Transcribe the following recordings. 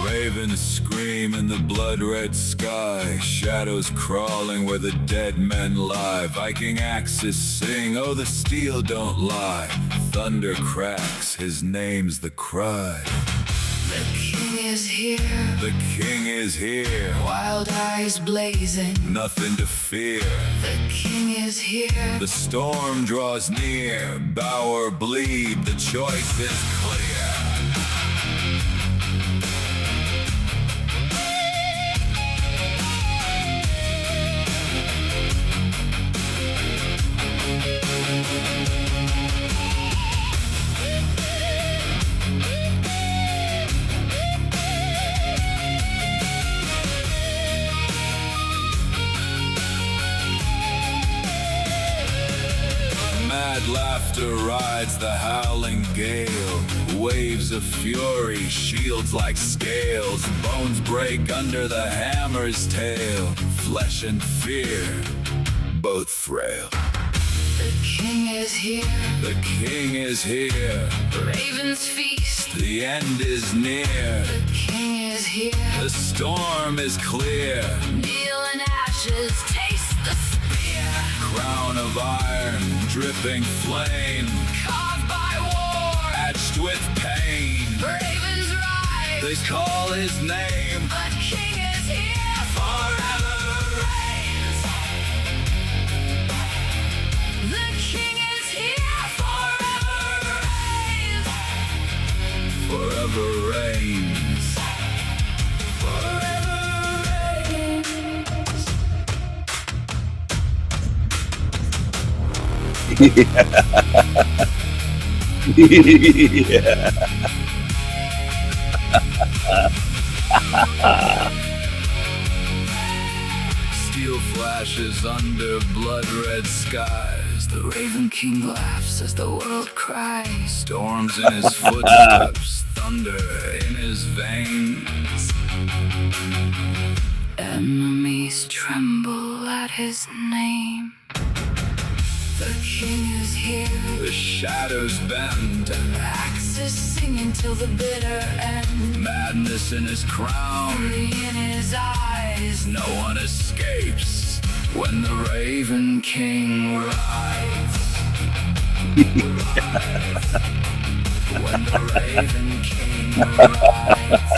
Ravens scream in the blood-red sky, shadows crawling where the dead men lie. Viking axes sing, oh the steel don't lie. Thunder cracks, his name's the cry. The king is here, The king is here, wild eyes blazing. nothing to fear. The king is here, The storm draws near, bow or bleed, the choice is clear. Mad laughter rides the howling gale. Waves of fury, shields like scales. Bones break under the hammer's tail. Flesh and fear, both frail. the king is here, The king is here, ravens feast. the end is near. The king is here, The storm is clear. kneel in ashes, taste the spear. Crown of iron, dripping flame, Carved by war, etched with pain. ravens rise. They call his name. The king is here, forever reigns. The king is here, forever reigns. Forever reigns. Forever reigns. Yeah. Steel flashes under blood-red skies. The Raven King laughs as the world cries. Storms in his footsteps, thunder in his veins. Enemies tremble at his name. The king is here, The shadows bend, axes singing till the bitter end. madness in his crown. Fury in his eyes, No one escapes when the Raven King rides. When the Raven King rides.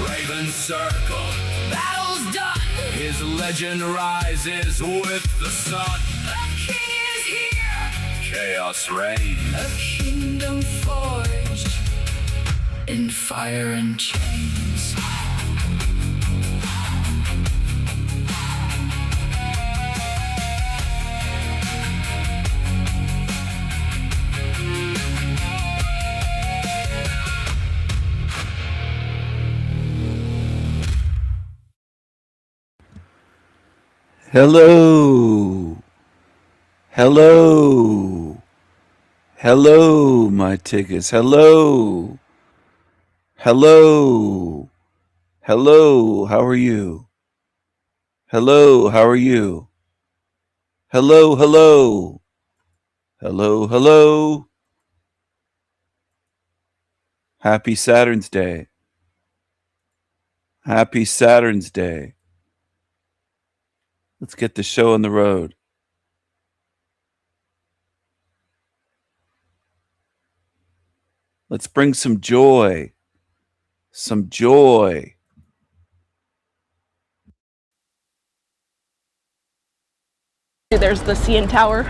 Raven circle, battle's done. his legend rises with the sun. The king is here, Chaos reigns. a kingdom forged in fire and chains. Hello. Hello. Hello, my tickets. Hello. Hello. Hello, how are you? Hello, how are you? Hello, hello. Hello, hello. Happy Saturn's Day. Happy Saturn's Day. Let's get the show on the road. Let's bring some joy. Some joy. There's the CN Tower.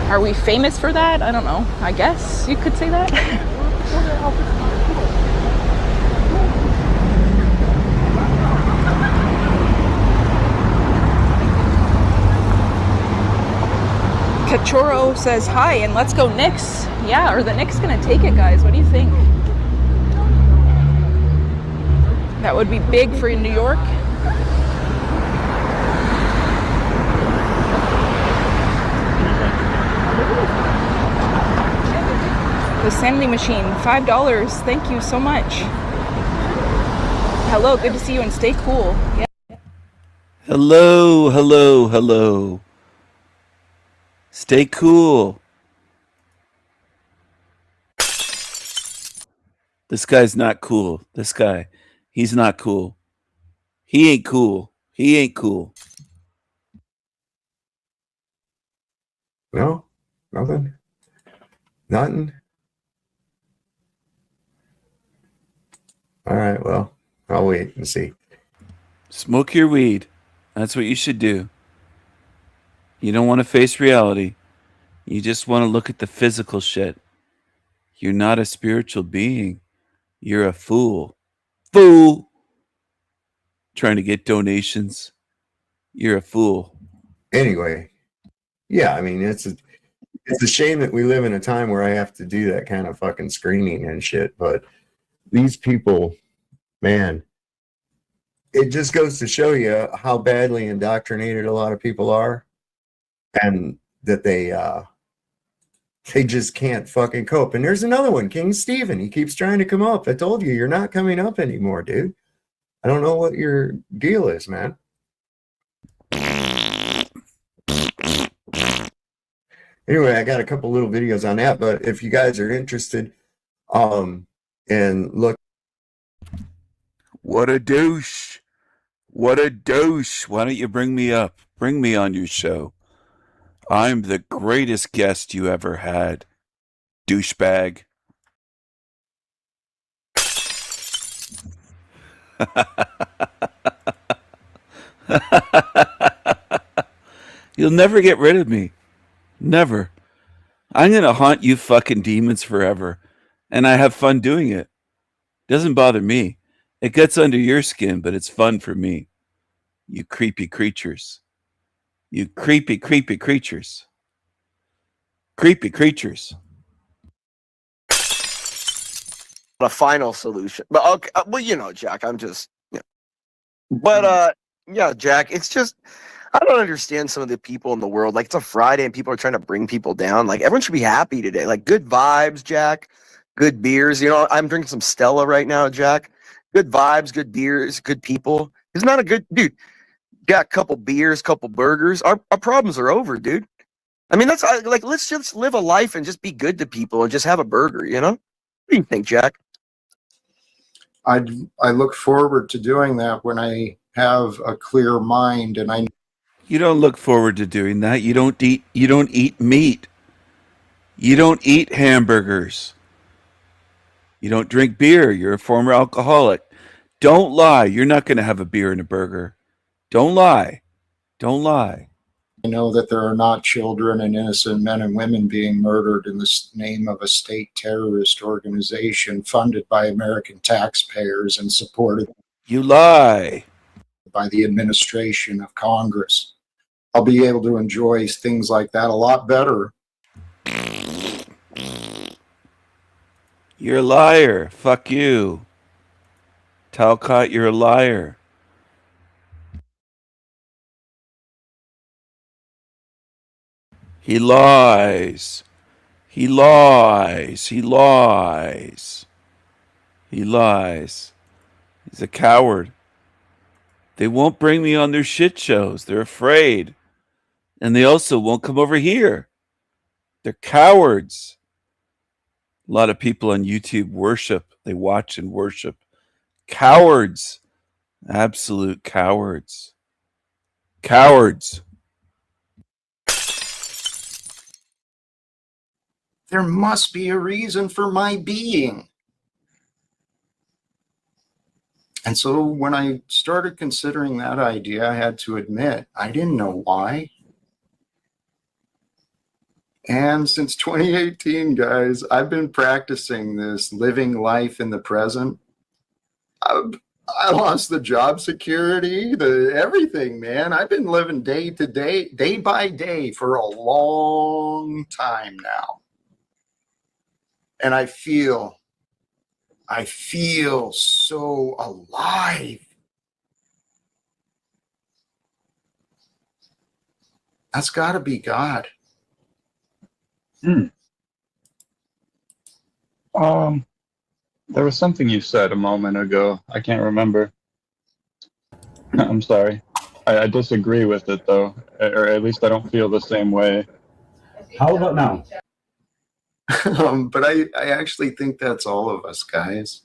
Are we famous for that? I don't know. I guess you could say that. Chachoro says hi and let's go Knicks. Yeah, or the Knicks gonna take it, guys. What do you think? That would be big for New York. The Sandy Machine, $5. Thank you so much. Hello, good to see you and stay cool. Yeah. Hello, hello, hello. Stay cool. This guy's not cool. This guy, he's not cool. He ain't cool. He ain't cool. No, nothing. Nothing. All right, well, I'll wait and see. Smoke your weed. That's what you should do. You don't want to face reality. You just want to look at the physical shit. You're not a spiritual being. You're a fool. Fool! Trying to get donations. You're a fool. Anyway, yeah, I mean, it's a shame that we live in a time where I have to do that kind of fucking screening and shit, but these people, man, it just goes to show you how badly indoctrinated a lot of people are, and that they just can't fucking cope. And there's another one, King Stephen. He keeps trying to come up. I told you, you're not coming up anymore, dude. I don't know what your deal is, man. Anyway, I got a couple little videos on that, but if you guys are interested, and look. What a douche. What a douche. Why don't you bring me up? Bring me on your show. I'm the greatest guest you ever had. Douchebag. You'll never get rid of me. Never. I'm going to haunt you fucking demons forever. And I have fun doing it. Doesn't bother me. It gets under your skin, but it's fun for me. You creepy creatures. You creepy, creepy creatures. Creepy creatures. A final solution. But okay, well, you know, Jack, I'm just, you know. But yeah, Jack, it's just, I don't understand some of the people in the world. Like, it's a Friday and people are trying to bring people down. Like, everyone should be happy today. Like, good vibes, Jack. Good beers. You know, I'm drinking some Stella right now, Jack. Good vibes, good beers, good people. It's not a good dude. Got a couple beers, couple burgers. Our problems are over, dude. I mean, that's like, let's just live a life and just be good to people and just have a burger, you know? What do you think, Jack? I look forward to doing that when I have a clear mind, and I. You don't look forward to doing that. You don't eat meat. You don't eat hamburgers. You don't drink beer. You're a former alcoholic. Don't lie. You're not going to have a beer and a burger. Don't lie. Don't lie. I know that there are not children and innocent men and women being murdered in the name of a state terrorist organization funded by American taxpayers and supported. You lie. By the administration of Congress. I'll be able to enjoy things like that a lot better. You're a liar. Fuck you. Talcott, you're a liar. He lies. He lies. He lies. He lies. He's a coward. They won't bring me on their shit shows. They're afraid. And they also won't come over here. They're cowards. A lot of people on YouTube worship. They watch and worship. Cowards. Absolute cowards. Cowards. There must be a reason for my being. And so when I started considering that idea, I had to admit, I didn't know why. And since 2018, guys, I've been practicing this living life in the present. I lost the job security, the everything, man. I've been living day to day, day by day for a long time now. And I feel so alive. That's got to be God. There was something you said a moment ago. I can't remember. I'm sorry. I disagree with it, though. Or at least I don't feel the same way. How about now? But I actually think that's all of us, guys.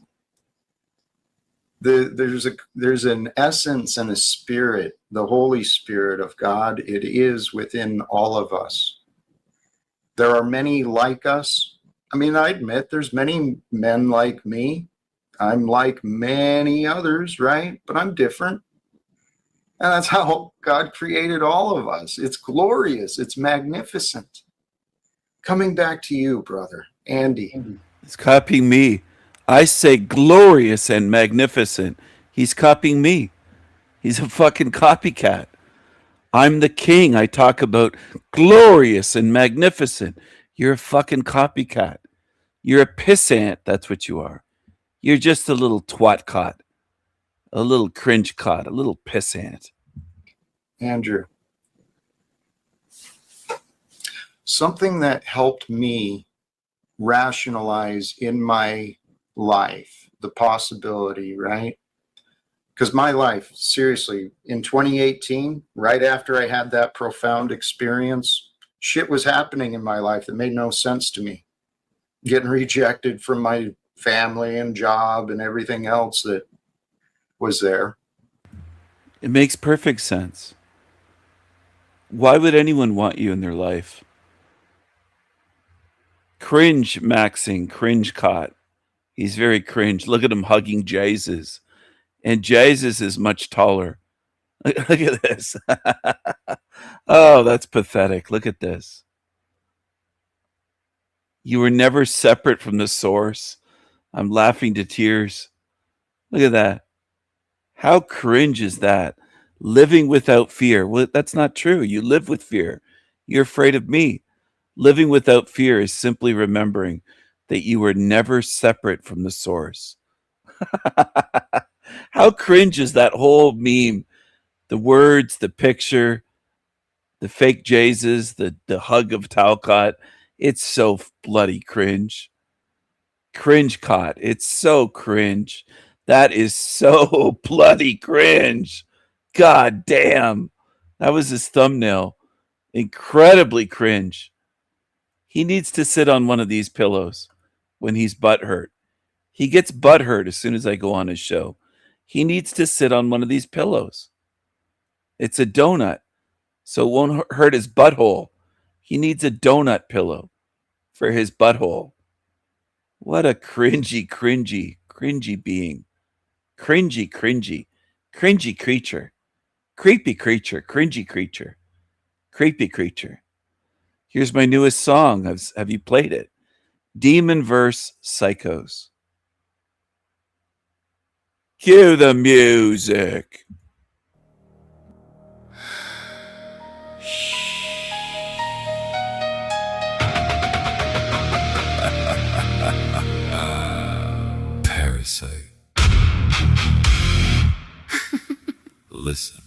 There's an essence and a spirit, the Holy Spirit of God. It is within all of us. There are many like us. I mean, I admit there's many men like me. I'm like many others, right? But I'm different. And that's how God created all of us. It's glorious. It's magnificent. Coming back to you, brother, Andy. He's copying me. I say glorious and magnificent. He's copying me. He's a fucking copycat. I'm the king. I talk about glorious and magnificent. You're a fucking copycat. You're a pissant. That's what you are. You're just a little twat cot, a little cringe cot, a little pissant. Andrew, something that helped me rationalize in my life the possibility, right? Because my life, seriously, in 2018, right after I had that profound experience, shit was happening in my life that made no sense to me. Getting rejected from my family and job and everything else that was there. It makes perfect sense. Why would anyone want you in their life? Cringe maxing, cringe caught. He's very cringe. Look at him hugging Jesus. And Jesus is much taller. Look at this. Oh, that's pathetic. Look at this. You were never separate from the source. I'm laughing to tears. Look at that. How cringe is that? Living without fear. Well, that's not true. You live with fear. You're afraid of me. Living without fear is simply remembering that you were never separate from the source. How cringe is that whole meme? The words, the picture, the fake Jesus, the hug of Talcott. It's so bloody cringe. Cringe caught. It's so cringe. That is so bloody cringe. God damn. That was his thumbnail. Incredibly cringe. He needs to sit on one of these pillows when he's butthurt. He gets butthurt as soon as I go on his show. He needs to sit on one of these pillows. It's a donut, so it won't hurt his butthole. He needs a donut pillow for his butthole. What a cringy being. Cringy creature. Creepy creature, cringy creature. Creepy creature. Here's my newest song. Have you played it? Demon Verse Psychos. Cue the music. Parasite. Listen.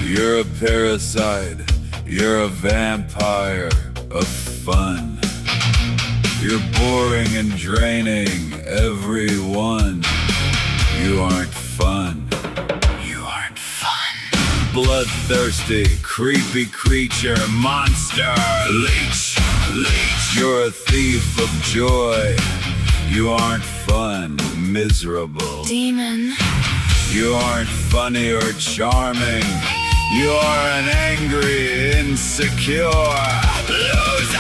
You're a parasite. You're a vampire of fun. You're boring and draining everyone. You aren't fun. You aren't fun. Bloodthirsty, creepy creature, monster, leech. You're a thief of joy. You aren't fun, miserable. Demon. You aren't funny or charming. You are an angry, insecure loser.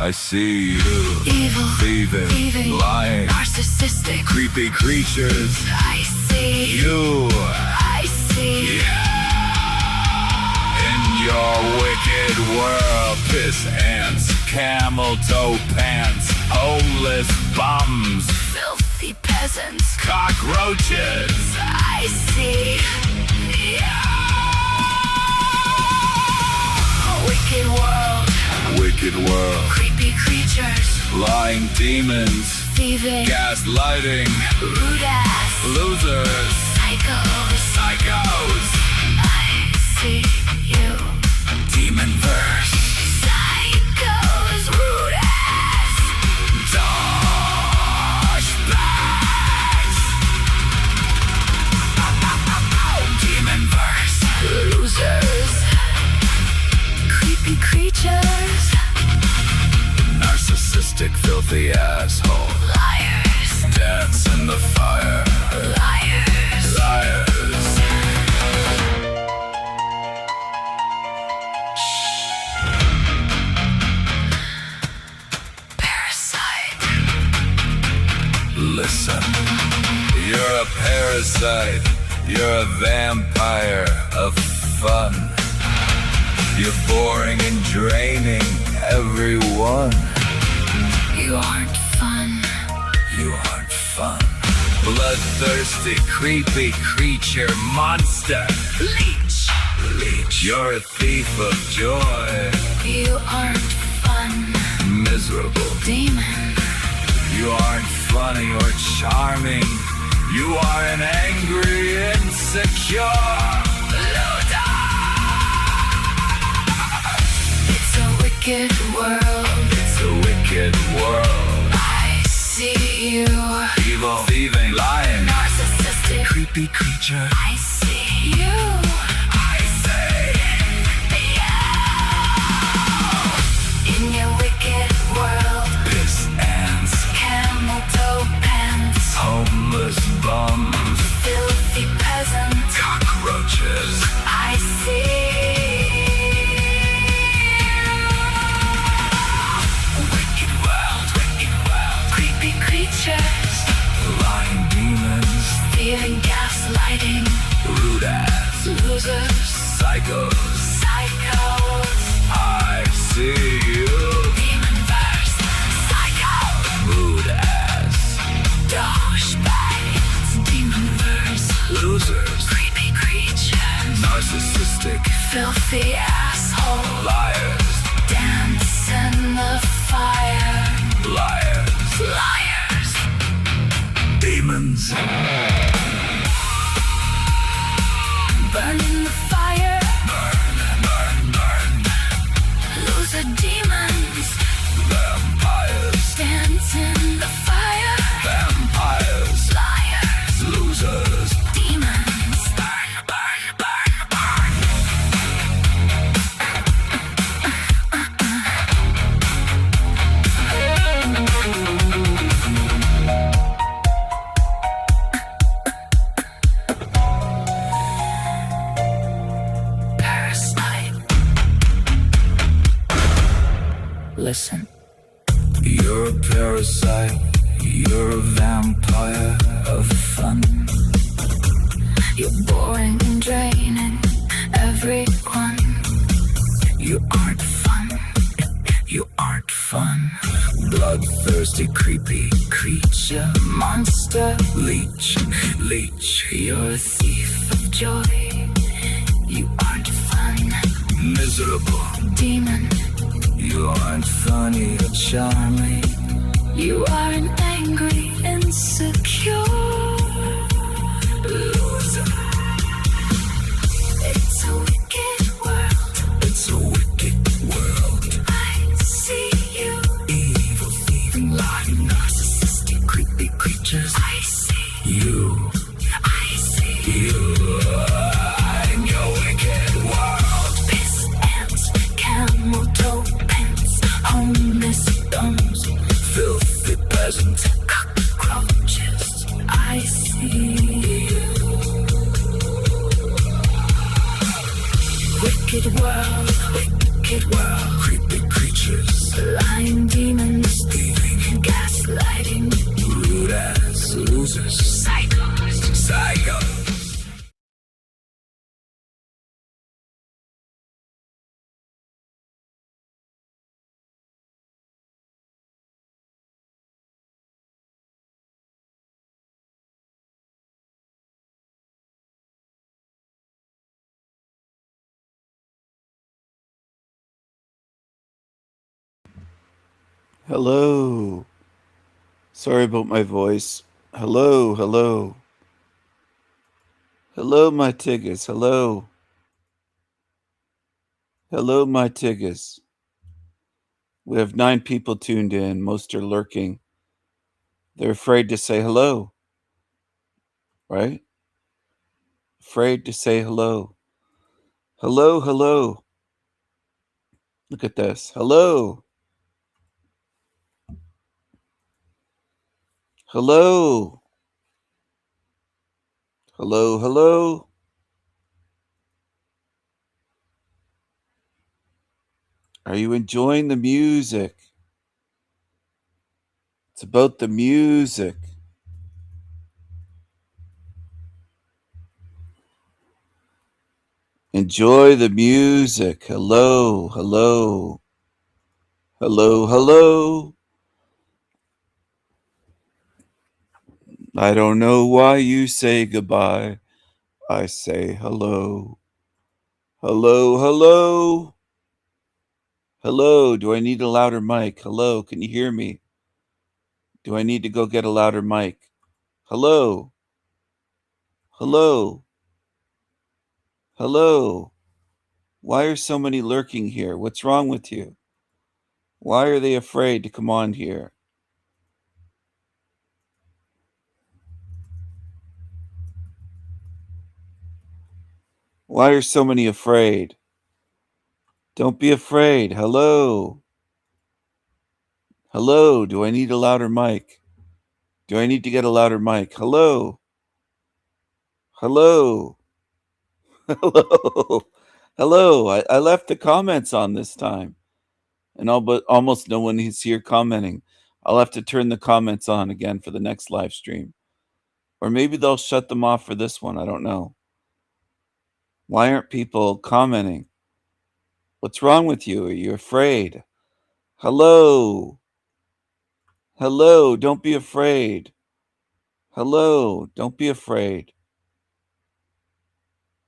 I see you. Evil, Thieving, lying, narcissistic. creepy creatures. I see. You. I see. In your wicked world, piss ants, camel toe pants, homeless bums, Filthy peasants. cockroaches. I see. Wicked world. Wicked world, Creepy creatures. lying demons, Thieving. gaslighting, Rude ass. losers, Psychos. psychos, I see you. demon verse, Psychos. Rude ass. douchebags, demon verse, Losers. Creepy creatures. narcissistic, filthy asshole, Liars. dance in the fire, Liars. liars. Parasite. Listen, you're a parasite, you're a vampire of fun. You're boring and draining everyone. You aren't fun. You aren't fun. Bloodthirsty, creepy creature, monster. Leech. Leech, you're a thief of joy. You aren't fun. Miserable. Demon. You aren't funny or charming. You are an angry, insecure loser. It's a wicked world. It's a wicked world. I see you. Evil, thieving, lying, Narcissistic. creepy creature. I see you. I say, In your wicked world. piss ants, Camel toe pants. homeless bums, Filthy peasants. cockroaches. I see. Wicked world, Creepy creatures. lying demons, Fearing gaslighting. rude ass, Losers. psychos. Psychos. I see you. Demon verse. Psycho. Rude ass, Douchebags. Demon verse. losers, Creepy creatures. narcissistic, Filthy asshole. liars, Dance in the fire. liars, Liars. demons. Burn in the fire. Loser demons. Vampires, Dance in the fire. vampires, Liars. losers. Demons. Burn, burn, burn, burn. Parasite. Listen. You're a parasite, you're a vampire of fun. You're boring and draining everyone. You aren't fun, you aren't fun. Bloodthirsty, creepy creature, Monster. leech, leech. You're a thief of joy. You aren't fun. Miserable, Demon. you aren't funny or charming. You are an angry, insecure loser. It's a wicked world. It's a wicked world. I see you. Evil, thieving, lying, narcissistic, creepy creatures. I see You, I see you, in your wicked world. piss ants, camel toe pants, homeless bums, Filthy peasant, cockroaches. I see you. Wicked world, creepy creature. creatures, lying demons, gaslighting, Rude ass losers. psychos. Psycho. Hello. Sorry about my voice. Hello, hello. Hello, my tiggas. Hello. Hello, my tiggas. We have 9 people tuned in. Most are lurking. They're afraid to say hello, right? Afraid to say hello. Hello, hello. Look at this. Hello. Hello. Hello, hello. Are you enjoying the music? It's about the music. Enjoy the music. Hello, hello. Hello, hello. I don't know why you say goodbye. I say hello. Hello, hello. Hello, do I need a louder mic? Hello, can you hear me? Do I need to go get a louder mic? Hello. Hello. Hello. Why are so many lurking here? What's wrong with you? Why are they afraid to come on here? Why are so many afraid? Don't be afraid. Hello. Hello, do I need a louder mic? Do I need to get a louder mic? Hello. Hello. Hello. Hello. I left the comments on this time. And all but almost no one is here commenting. I'll have to turn the comments on again for the next live stream. Or maybe they'll shut them off for this one. I don't know. Why aren't people commenting? What's wrong with you? Are you afraid? Hello. Hello. Don't be afraid. Hello. Don't be afraid.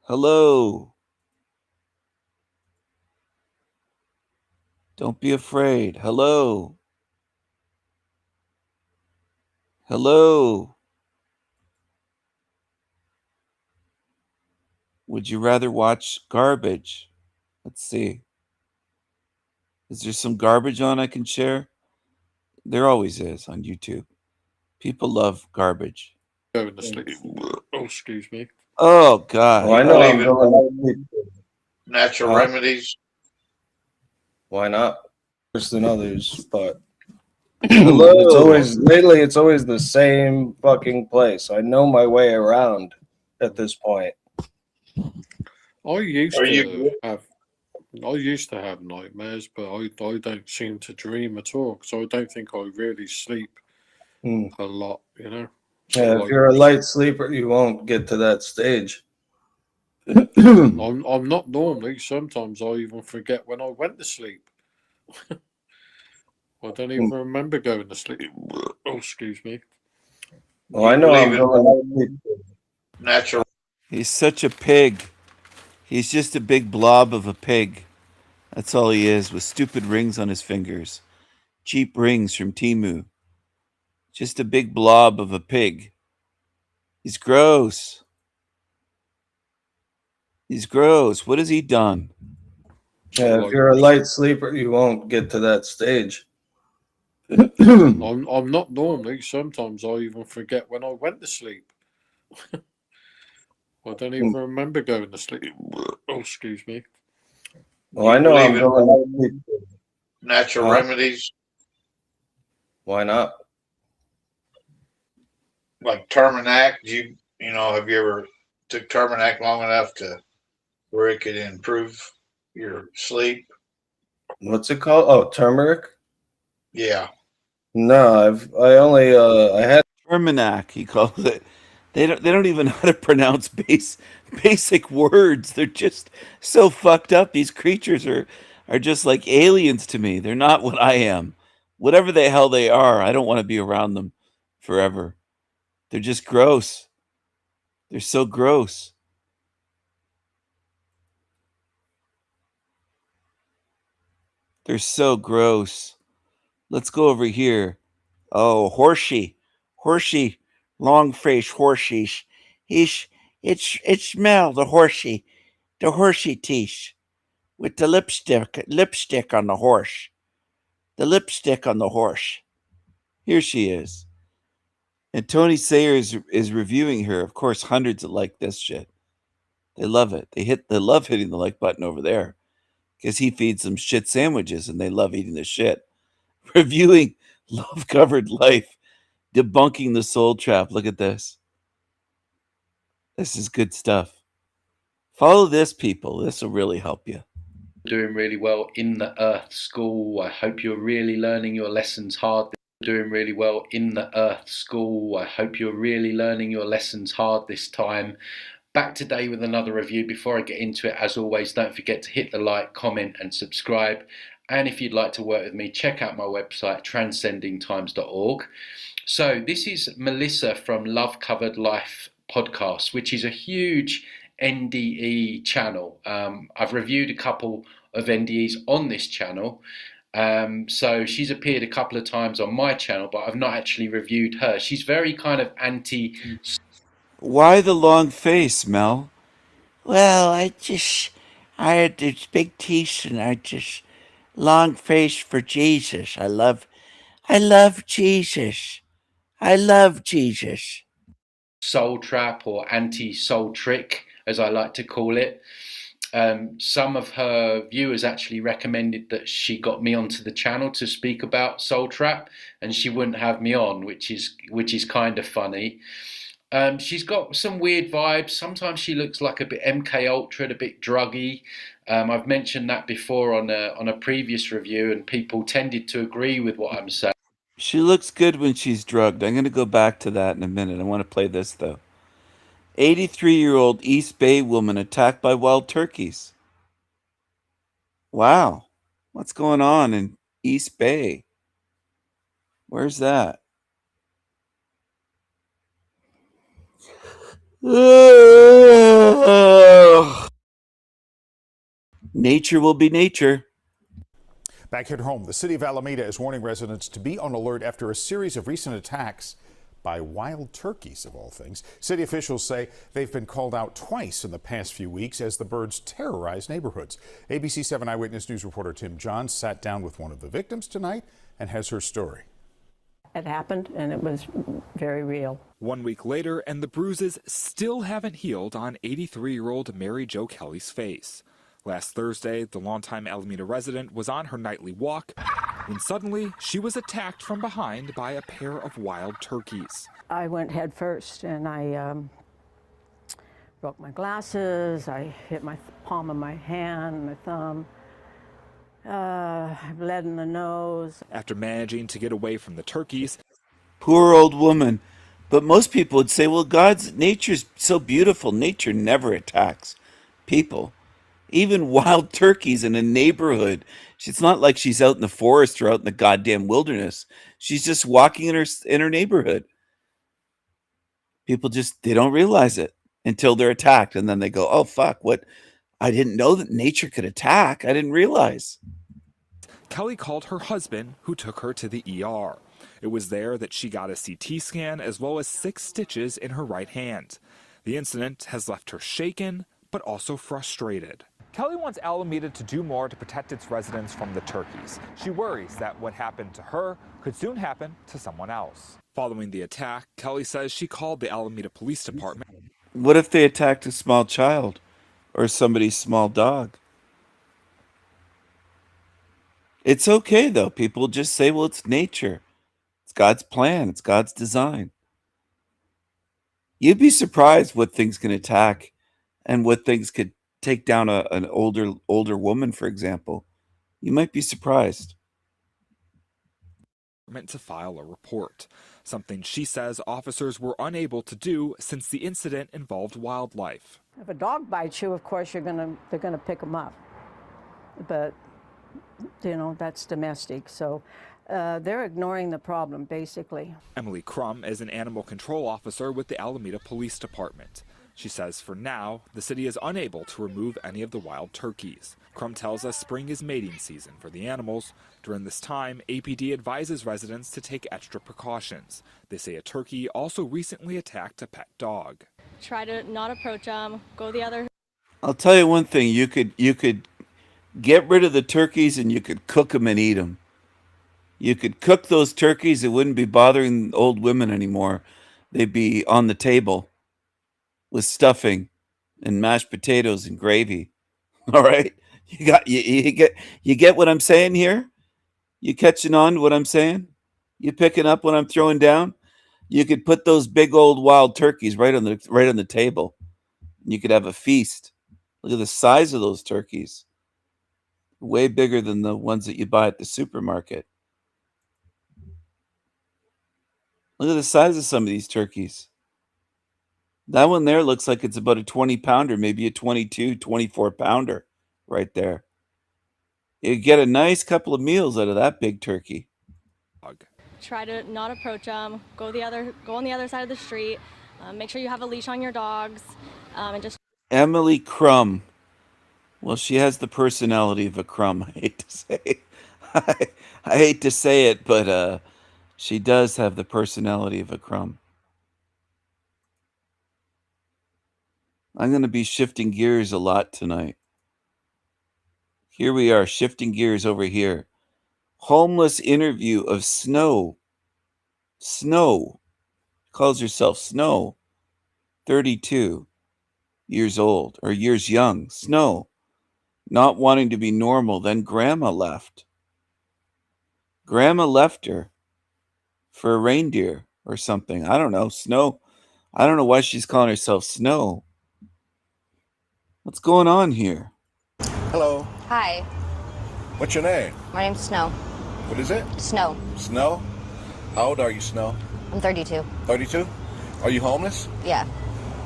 Hello. Don't be afraid. Hello. Hello. Would you rather watch garbage? Let's see. Is there some garbage on I can share? There always is on YouTube. People love garbage. Going to sleep. Oh, excuse me. Oh, God. Well, I know I'm going natural Huh? remedies. Why not? Worse than others, but Hello. it's always lately. It's always the same fucking place. I know my way around at this point. I used Are to you- have nightmares, but I don't seem to dream at all. So I don't think I really sleep Hmm. a lot. You know. Yeah, So if you're a light sleeper, you won't get to that stage. I'm not normally. Sometimes I even forget when I went to sleep. I don't even remember going to sleep. Oh, excuse me. Well, I know I'm Believe in going. natural. He's such a pig. He's just a big blob of a pig. That's all he is, with stupid rings on his fingers. Cheap rings from Temu. Just a big blob of a pig. He's gross. He's gross. What has he done? Yeah, if you're a light sleeper, you won't get to that stage. I'm not normally. Sometimes I even forget when I went to sleep. I don't even remember going to sleep. Oh, excuse me. Well, I know I'm Believe in going. natural Huh? remedies Why not? like Terminac. You know, have you ever took Terminac long enough to where it could improve your sleep? What's it called? Oh, turmeric. Yeah. No, I had. Terminac, he calls it. They don't even know how to pronounce basic words. They're just so fucked up. These creatures are just like aliens to me. They're not what I am. Whatever the hell they are, I don't want to be around them forever. They're just gross. They're so gross. They're so gross. Let's go over here. Oh, horsey, long face horsey. It smell the horsey teeth with the lipstick on the horse. The lipstick on the horse. Here she is. And Tony Sayer is reviewing her. Of course, hundreds that like this shit. They love it. They love hitting the like button over there because he feeds them shit sandwiches and they love eating the shit. Reviewing Love Covered Life, debunking the soul trap. Look at this. This is good stuff. Follow this, people. This will really help you. Doing really well in the Earth School. I hope you're really learning your lessons hard. Doing really well in the Earth School. I hope you're really learning your lessons hard this time. Back today with another review. Before I get into it, as always, don't forget to hit the like, comment and subscribe. And if you'd like to work with me, check out my website, transcendingtimes.org. So this is Melissa from Love Covered Life podcast, which is a huge NDE channel. I've reviewed a couple of NDEs on this channel. So she's appeared a couple of times on my channel, but I've not actually reviewed her. She's very kind of anti. Why the long face, Mel? Well, I had this big teeth and I just long face for Jesus. I love Jesus. I love Jesus. Soul trap or anti-soul trick, as I like to call it. Some of her viewers actually recommended that she got me onto the channel to speak about soul trap, and she wouldn't have me on, which is kind of funny. She's got some weird vibes. Sometimes she looks like a bit MK Ultra, a bit druggy. I've mentioned that before on a previous review, and people tended to agree with what I'm saying. She looks good when she's drugged. I'm going to go back to that in a minute. I want to play this, though. 83-year-old East Bay woman attacked by wild turkeys. Wow. What's going on in East Bay? Where's that? Nature will be nature. Back at home, the city of Alameda is warning residents to be on alert after a series of recent attacks by wild turkeys, of all things. City officials say they've been called out twice in the past few weeks as the birds terrorize neighborhoods. ABC 7 Eyewitness News reporter Tim Johns sat down with one of the victims tonight and has her story. It happened, and it was very real. 1 week later, and the bruises still haven't healed on 83-year-old Mary Jo Kelly's face. Last Thursday, the longtime Alameda resident was on her nightly walk when suddenly she was attacked from behind by a pair of wild turkeys. I went head first, and I broke my glasses. I hit my palm of my hand, my thumb. I bled in the nose. After managing to get away from the turkeys. Poor old woman. But most people would say, well, nature's so beautiful. Nature never attacks people. Even wild turkeys in a neighborhood. It's not like she's out in the forest or out in the goddamn wilderness. She's just walking in her neighborhood. People they don't realize it until they're attacked. And then they go, oh, fuck, what? I didn't know that nature could attack. I didn't realize. Kelly called her husband, who took her to the ER. It was there that she got a CT scan as well as 6 stitches in her right hand. The incident has left her shaken, but also frustrated. Kelly wants Alameda to do more to protect its residents from the turkeys. She worries that what happened to her could soon happen to someone else. Following the attack, Kelly says she called the Alameda Police Department. What if they attacked a small child or somebody's small dog? It's okay, though. People just say, well, it's nature. It's God's plan. It's God's design. You'd be surprised what things can attack and what things could take down an older woman, for example. You might be surprised. To file a report, something she says officers were unable to do since the incident involved wildlife. If a dog bites you, of course they're gonna pick them up. But that's domestic, so they're ignoring the problem basically. Emily Crum is an animal control officer with the Alameda Police Department. She says for now, the city is unable to remove any of the wild turkeys. Crum tells us spring is mating season for the animals. During this time, APD advises residents to take extra precautions. They say a turkey also recently attacked a pet dog. Try to not approach them, go the other. I'll tell you one thing, you could get rid of the turkeys and you could cook them and eat them. You could cook those turkeys, it wouldn't be bothering old women anymore. They'd be on the table with stuffing and mashed potatoes and gravy. All right? You get what I'm saying here? You catching on to what I'm saying? You picking up what I'm throwing down? You could put those big old wild turkeys right on the table. You could have a feast. Look at the size of those turkeys. Way bigger than the ones that you buy at the supermarket. Look at the size of some of these turkeys. That one there looks like it's about a 20 pounder, maybe a 22, 24 pounder right there. You get a nice couple of meals out of that big turkey. Try to not approach them, go on the other side of the street. Make sure you have a leash on your dogs, and just. Emily Crum. Well, she has the personality of a crumb. I hate to say, I hate to say it, but she does have the personality of a crumb. I'm going to be shifting gears a lot tonight. Here we are, shifting gears over here. Homeless interview of Snow. Snow. Calls herself Snow. 32 years old, or years young. Snow. Not wanting to be normal. Then Grandma left. Grandma left her for a reindeer or something. I don't know. Snow. I don't know why she's calling herself Snow. What's going on here? Hello. Hi, What's your name? my name's Snow. What is it? Snow. Snow? How old are you, Snow? I'm 32. 32? Are you homeless? Yeah.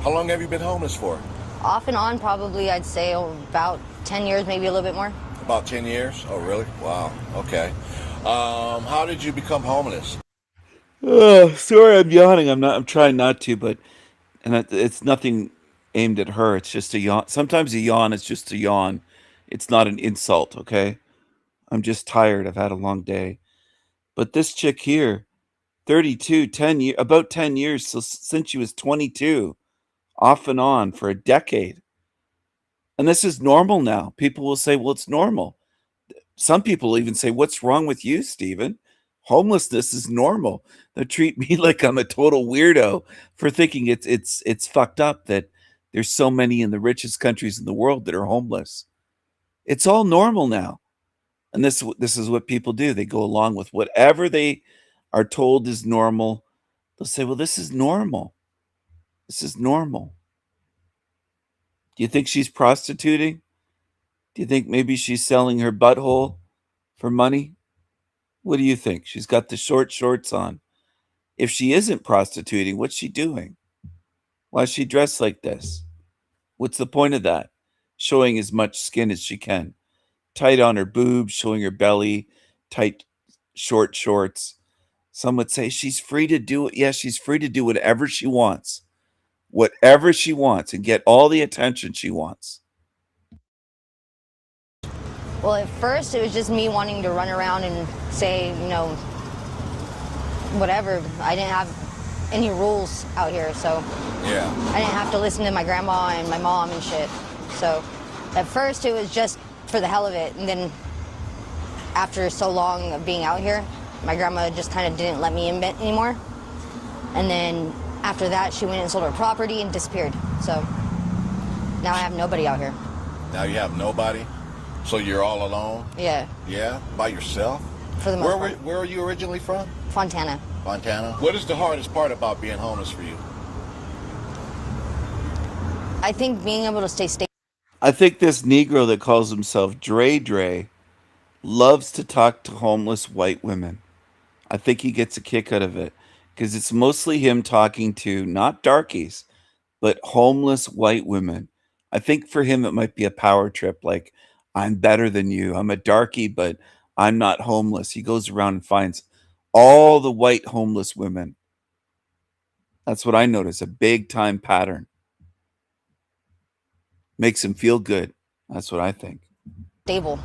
How long have you been homeless for? Off and on, probably, I'd say about 10 years, maybe a little bit more. About 10 years? Oh, really? Wow. Okay. How did you become homeless? Sorry, I'm yawning. I'm trying not to, but it's nothing aimed at her. It's just a yawn. Sometimes a yawn is just a yawn. It's not an insult, okay? I'm just tired. I've had a long day. But this chick here, 32, about 10 years, so since she was 22, off and on for a decade. And this is normal now. People will say, well, it's normal. Some people even say, what's wrong with you, Stephen? Homelessness is normal. They treat me like I'm a total weirdo for thinking it's fucked up that there's so many in the richest countries in the world that are homeless. It's all normal now. And this is what people do. They go along with whatever they are told is normal. They'll say, well, this is normal. This is normal. Do you think she's prostituting? Do you think maybe she's selling her butthole for money? What do you think? She's got the short shorts on. If she isn't prostituting, what's she doing? Why is she dressed like this? What's the point of that? Showing as much skin as she can. Tight on her boobs, showing her belly, tight, short shorts. Some would say she's free to do it. Yes, she's free to do whatever she wants. Whatever she wants and get all the attention she wants. Well, at first, it was just me wanting to run around and say, whatever. I didn't have any rules out here, so Yeah. I didn't have to listen to my grandma and my mom and shit. So at first, it was just for the hell of it. And then after so long of being out here, my grandma just kind of didn't let me in anymore. And then after that, she went and sold her property and disappeared. So now I have nobody out here. Now you have nobody? So you're all alone? Yeah, Yeah? By yourself? for the most part. Where are you originally from? Fontana. Montana. What is the hardest part about being homeless for you? I think being able to stay stable. I think this Negro that calls himself Dre, loves to talk to homeless white women. I think he gets a kick out of it because it's mostly him talking to not darkies, but homeless white women. I think for him, it might be a power trip. Like, I'm better than you. I'm a darkie, but I'm not homeless. He goes around and finds all the white homeless women. That's what I notice, a big time pattern. Makes him feel good. That's what I think. Stable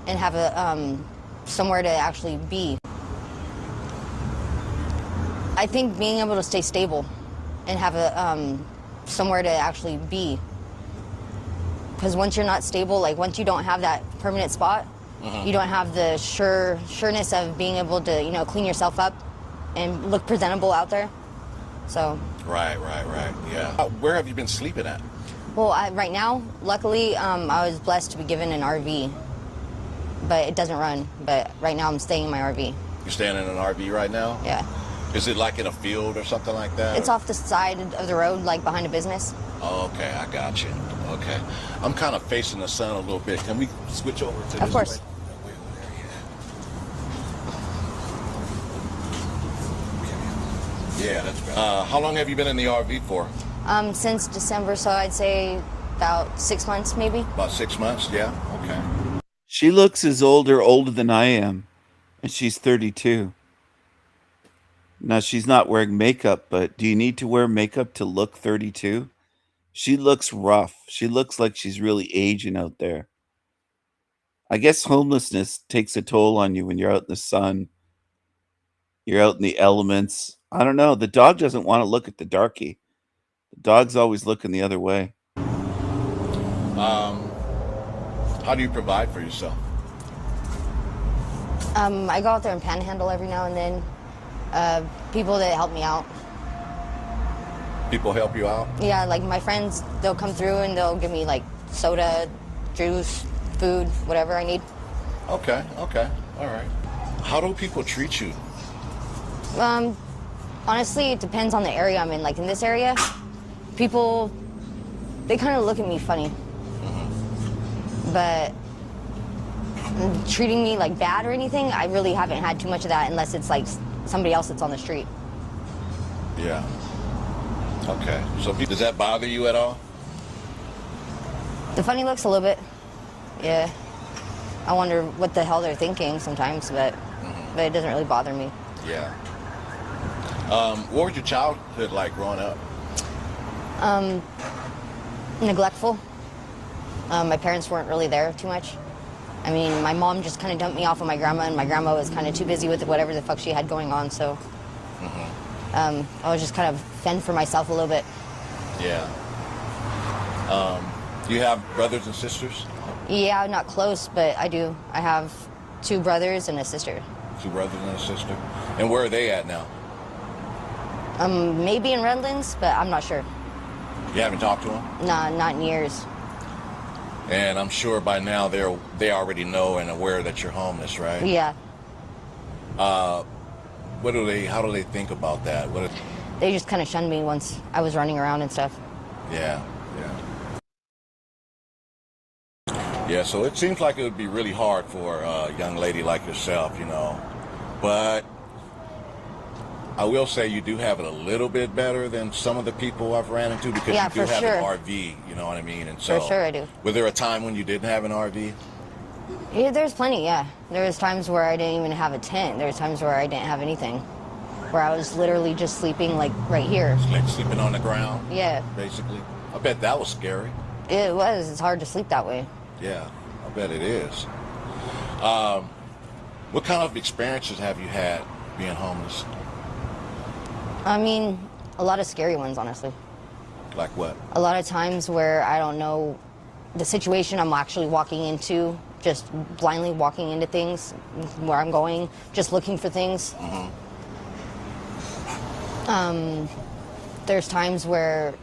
and have a somewhere to actually be. I think being able to stay stable and have a somewhere to actually be. Because once you're not stable, like once you don't have that permanent spot, you don't have the sureness of being able to, you know, clean yourself up and look presentable out there. So. Right. Yeah. Where have you been sleeping at? Well, right now, luckily, I was blessed to be given an RV, but it doesn't run. But right now, I'm staying in my RV. You're staying in an RV right now? Yeah. Is it like in a field or something like that? It's off the side of the road, like behind a business. Oh, okay, I got you. Okay. I'm kind of facing the sun a little bit. Can we switch over to this? Of course. Way? Yeah, that's better. How long have you been in the RV for? Since December, so I'd say about 6 months, maybe. About 6 months, yeah. Okay. She looks as older than I am, and she's 32. Now, she's not wearing makeup, but do you need to wear makeup to look 32? She looks rough. She looks like she's really aging out there. I guess homelessness takes a toll on you when you're out in the sun. You're out in the elements. I don't know. The dog doesn't want to look at the darkie. The dog's always looking the other way. How do you provide for yourself? I go out there and panhandle every now and then. People that help me out. People help you out? Yeah, like my friends, they'll come through and they'll give me like soda, juice, food, whatever I need. Okay, all right. How do people treat you? Honestly, it depends on the area I'm in. Like in this area, people, they kind of look at me funny. But treating me like bad or anything, I really haven't had too much of that unless it's like somebody else that's on the street. Yeah. Okay. So does that bother you at all? The funny looks a little bit. Yeah. I wonder what the hell they're thinking sometimes, but it doesn't really bother me. Yeah. What was your childhood like growing up? Neglectful. My parents weren't really there too much. I mean, my mom just kind of dumped me off on my grandma, and my grandma was kind of too busy with whatever the fuck she had going on, so I was just kind of fend for myself a little bit. Yeah. Do you have brothers and sisters? Yeah, not close, but I do. I have 2 brothers and a sister. 2 brothers and a sister. And where are they at now? Maybe in Redlands, but I'm not sure. You haven't talked to them? Nah, not in years. And I'm sure by now they already know and aware that you're homeless, right? Yeah. How do they think about that? They just kind of shunned me once I was running around and stuff. Yeah. Yeah, so it seems like it would be really hard for a young lady like yourself, you know. But I will say you do have it a little bit better than some of the people I've ran into because you do have an RV, you know what I mean? And so, for sure I do. Was there a time when you didn't have an RV? Yeah, there's plenty, yeah. There was times where I didn't even have a tent. There was times where I didn't have anything. Where I was literally just sleeping like right here. Like sleeping on the ground? Yeah. Basically. I bet that was scary. It was. It's hard to sleep that way. Yeah, I bet it is. What kind of experiences have you had being homeless? I mean, a lot of scary ones, honestly. Like what? A lot of times where I don't know the situation I'm actually walking into, just blindly walking into things, where I'm going, just looking for things. There's times where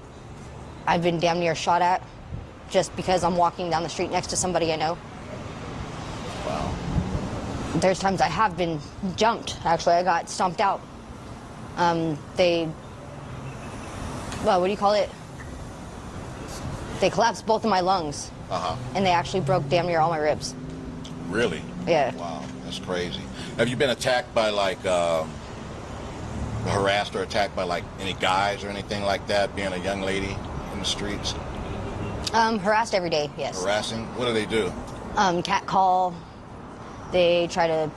I've been damn near shot at just because I'm walking down the street next to somebody I know. Wow. There's times I have been jumped. Actually, I got stomped out. What do you call it? They collapsed both of my lungs. And they actually broke damn near all my ribs. Really? Yeah. Wow, that's crazy. Have you been attacked by like harassed or attacked by like any guys or anything like that? Being a young lady in the streets. Harassed every day. Yes. Harassing. What do they do? Cat call. They try to,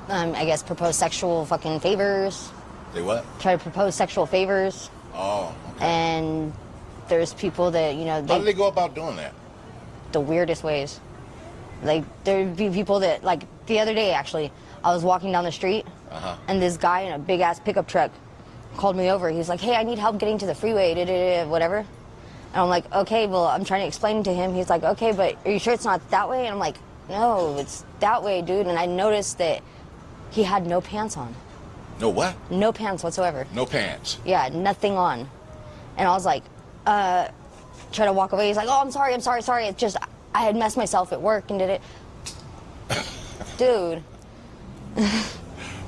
I guess, propose sexual fucking favors. They what? Try to propose sexual favors. Oh. Okay. And there's people that, you know, How do they go about doing that? the weirdest ways. Like, there'd be people that, like, the other day, actually, I was walking down the street, and this guy in a big-ass pickup truck called me over. He's like, hey, I need help getting to the freeway, whatever. And I'm like, okay, well, I'm trying to explain to him. He's like, okay, but are you sure it's not that way? And I'm like, no, it's that way, dude. And I noticed that he had no pants on. No what? No pants whatsoever. No pants. Yeah, nothing on. And I was like, try to walk away. He's like, oh, I'm sorry. It's just, I had messed myself at work and did it. Dude.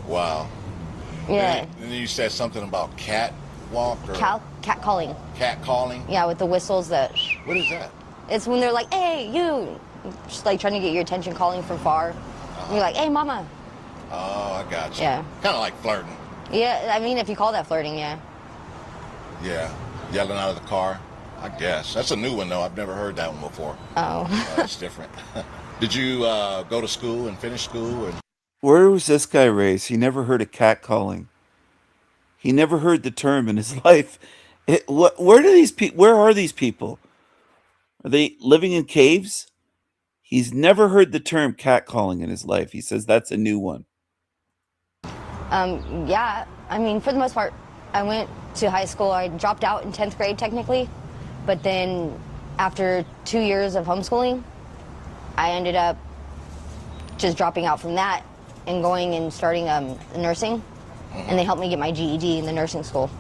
Wow. Yeah. And then you said something about cat walk or Cat calling. cat calling. Yeah, with the whistles that. What is that? It's when they're like, hey, you. Just like trying to get your attention, calling from far. And you're like, hey, mama. Oh, I got you. Yeah. Kind of like flirting. Yeah, I mean, if you call that flirting, yeah. Yeah. Yelling out of the car. I guess. That's a new one, though. I've never heard that one before. Oh. That's different. Did you go to school and finish school? And Where was this guy raised? He never heard of catcalling. He never heard the term in his life. Where are these people? Are they living in caves? He's never heard the term catcalling in his life. He says that's a new one. Yeah, I mean, for the most part, I went to high school. I dropped out in 10th grade, technically. But then after 2 years of homeschooling, I ended up just dropping out from that and going and starting nursing. And they helped me get my GED in the nursing school.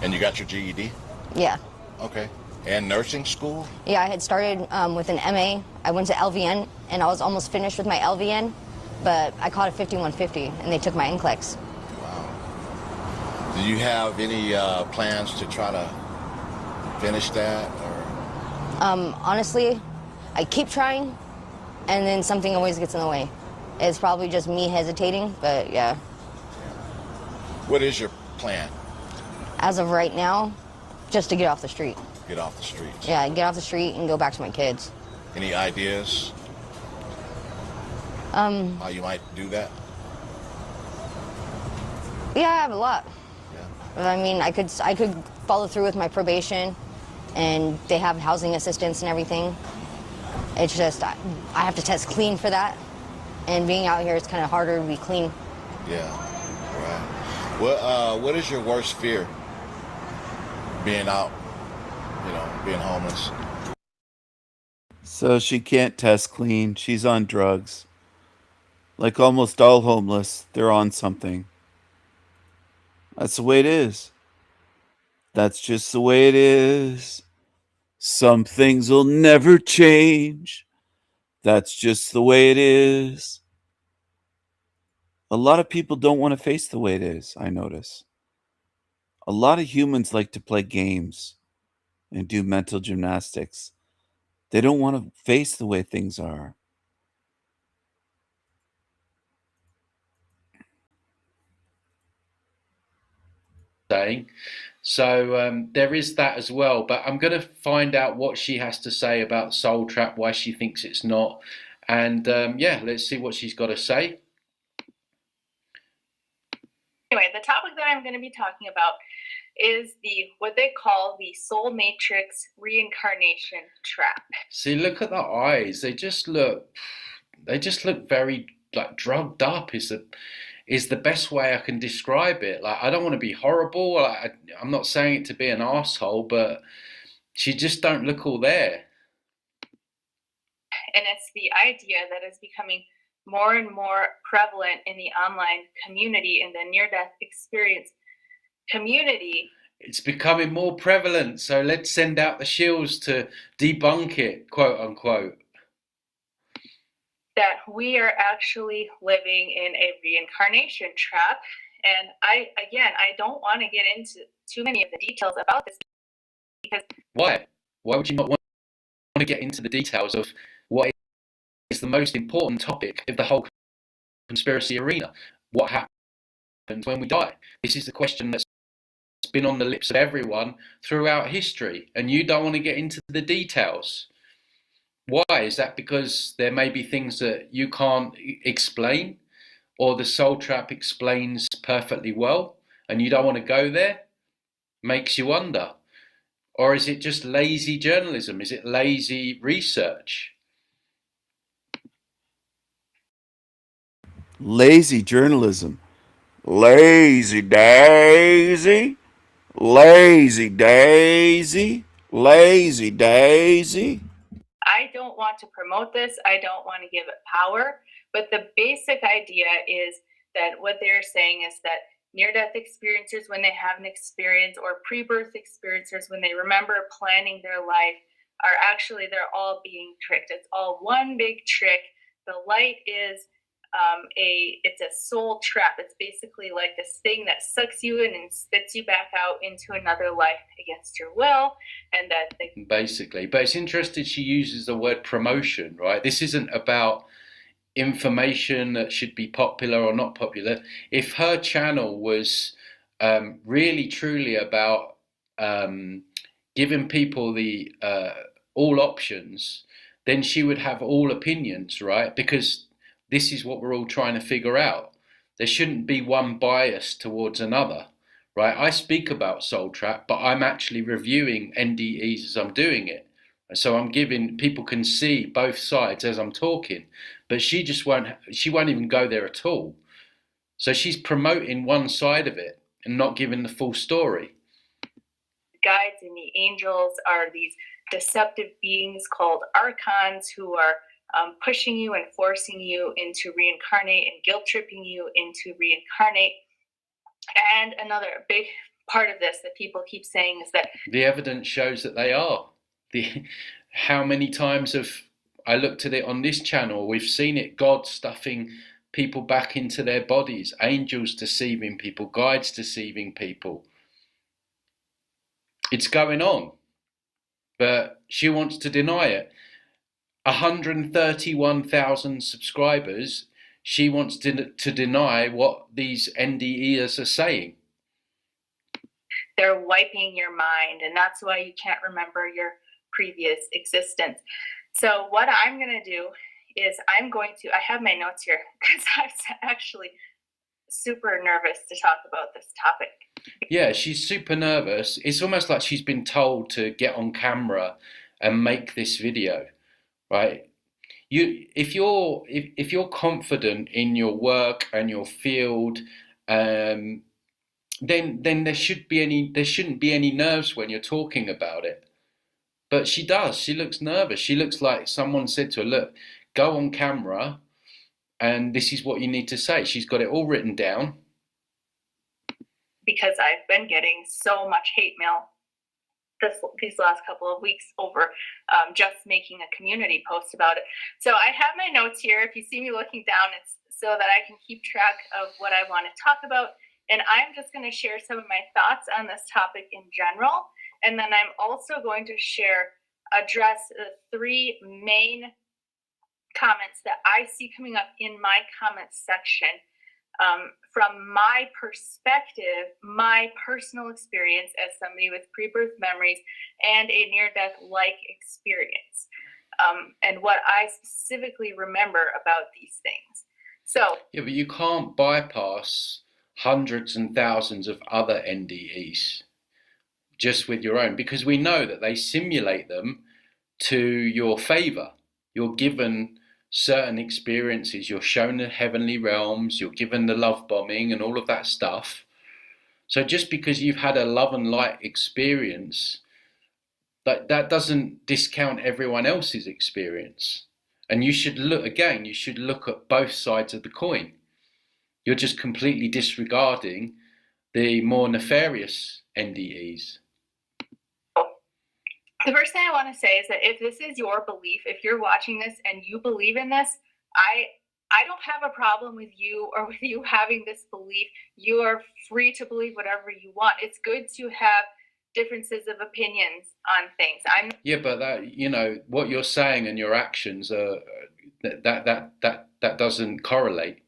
And you got your GED? Yeah. Okay. And nursing school? Yeah, I had started with an MA. I went to LVN, and I was almost finished with my LVN, but I caught a 5150, and they took my NCLEX. Wow. Do you have any plans to try to finish that? Or? Honestly, I keep trying, and then something always gets in the way. It's probably just me hesitating, but yeah. What is your plan? As of right now, just to get off the street. Get off the streets. Yeah, get off the street and go back to my kids. Any ideas? How you might do that? Yeah, I have a lot. I mean, I could follow through with my probation, and they have housing assistance and everything. It's just I have to test clean for that, and being out here, it's kind of harder to be clean. Yeah, right. What is your worst fear? Being out, being homeless. So she can't test clean. She's on drugs. Like almost all homeless, they're on something. That's the way it is. That's just the way it is. Some things will never change. That's just the way it is. A lot of people don't want to face the way it is, I notice. A lot of humans like to play games and do mental gymnastics. They don't want to face the way things are. Saying. So there is that as well. But I'm going to find out what she has to say about Soul Trap, why she thinks it's not. And yeah, let's see what she's got to say. Anyway, the topic that I'm going to be talking about is what they call the Soul Matrix reincarnation trap. See, look at the eyes. They just look very like drugged up. Is the best way I can describe it. Like, I don't want to be horrible. I'm not saying it to be an asshole, but she just don't look all there. And it's the idea that is becoming more and more prevalent in the online community, in the near-death experience community. It's becoming more prevalent, so let's send out the shills to debunk it, quote unquote. That we are actually living in a reincarnation trap. And I don't want to get into too many of the details about this, because Why would you not want to get into the details of what is is the most important topic of the whole conspiracy arena. What happens when we die? This is the question that's been on the lips of everyone throughout history, and you don't want to get into the details. Why? Is that because there may be things that you can't explain, or the Soul Trap explains perfectly well and you don't want to go there? Makes you wonder. Or is it just lazy journalism? Is it lazy research? Lazy journalism. Lazy Daisy. Lazy Daisy. Lazy Daisy. I don't want to promote this. I don't want to give it power. But the basic idea is that what they're saying is that near-death experiencers, when they have an experience, or pre-birth experiencers, when they remember planning their life, are actually, they're all being tricked. It's all one big trick. The light is it's a soul trap. It's basically like this thing that sucks you in and spits you back out into another life against your will. And that basically, but it's interesting she uses the word promotion, right? This isn't about information that should be popular or not popular. If her channel was really truly about giving people the all options, then she would have all opinions, right? Because this is what we're all trying to figure out. There shouldn't be one bias towards another, right? I speak about Soul Trap, but I'm actually reviewing NDEs as I'm doing it. So I'm giving, people can see both sides as I'm talking, but she won't even go there at all. So she's promoting one side of it and not giving the full story. Guides and the angels are these deceptive beings called archons who are pushing you and forcing you into reincarnate and guilt tripping you into reincarnate. And another big part of this that people keep saying is that the evidence shows that they are. How many times have I looked at it on this channel? We've seen it, God stuffing people back into their bodies, angels deceiving people, guides deceiving people. It's going on, but she wants to deny it. 131,000 subscribers, she wants to deny what these NDEs are saying. they're wiping your mind, and that's why you can't remember your previous existence. So what I'm going to do is I have my notes here because I'm actually super nervous to talk about this topic. Yeah, she's super nervous. It's almost like she's been told to get on camera and make this video, right? If you're confident in your work and your field, then there shouldn't be any nerves when you're talking about it. But she does. She looks nervous. She looks like someone said to her, "Look, go on camera, and this is what you need to say." She's got it all written down. Because I've been getting so much hate mail these last couple of weeks over just making a community post about it. So I have my notes here. If you see me looking down, it's so that I can keep track of what I want to talk about. And I'm just going to share some of my thoughts on this topic in general. And then I'm also going to address the three main comments that I see coming up in my comments section. From my perspective, my personal experience as somebody with pre-birth memories and a near-death-like experience, and what I specifically remember about these things. So yeah, but you can't bypass hundreds and thousands of other NDEs just with your own, because we know that they simulate them to your favor. You're given certain experiences, you're shown the heavenly realms, you're given the love bombing and all of that stuff. So just because you've had a love and light experience, that doesn't discount everyone else's experience. And you should look at both sides of the coin. You're just completely disregarding the more nefarious NDEs. The first thing I want to say is that if this is your belief, if you're watching this and you believe in this, I don't have a problem with you or with you having this belief. You are free to believe whatever you want. It's good to have differences of opinions on things. Yeah, but that, what you're saying and your actions that doesn't correlate,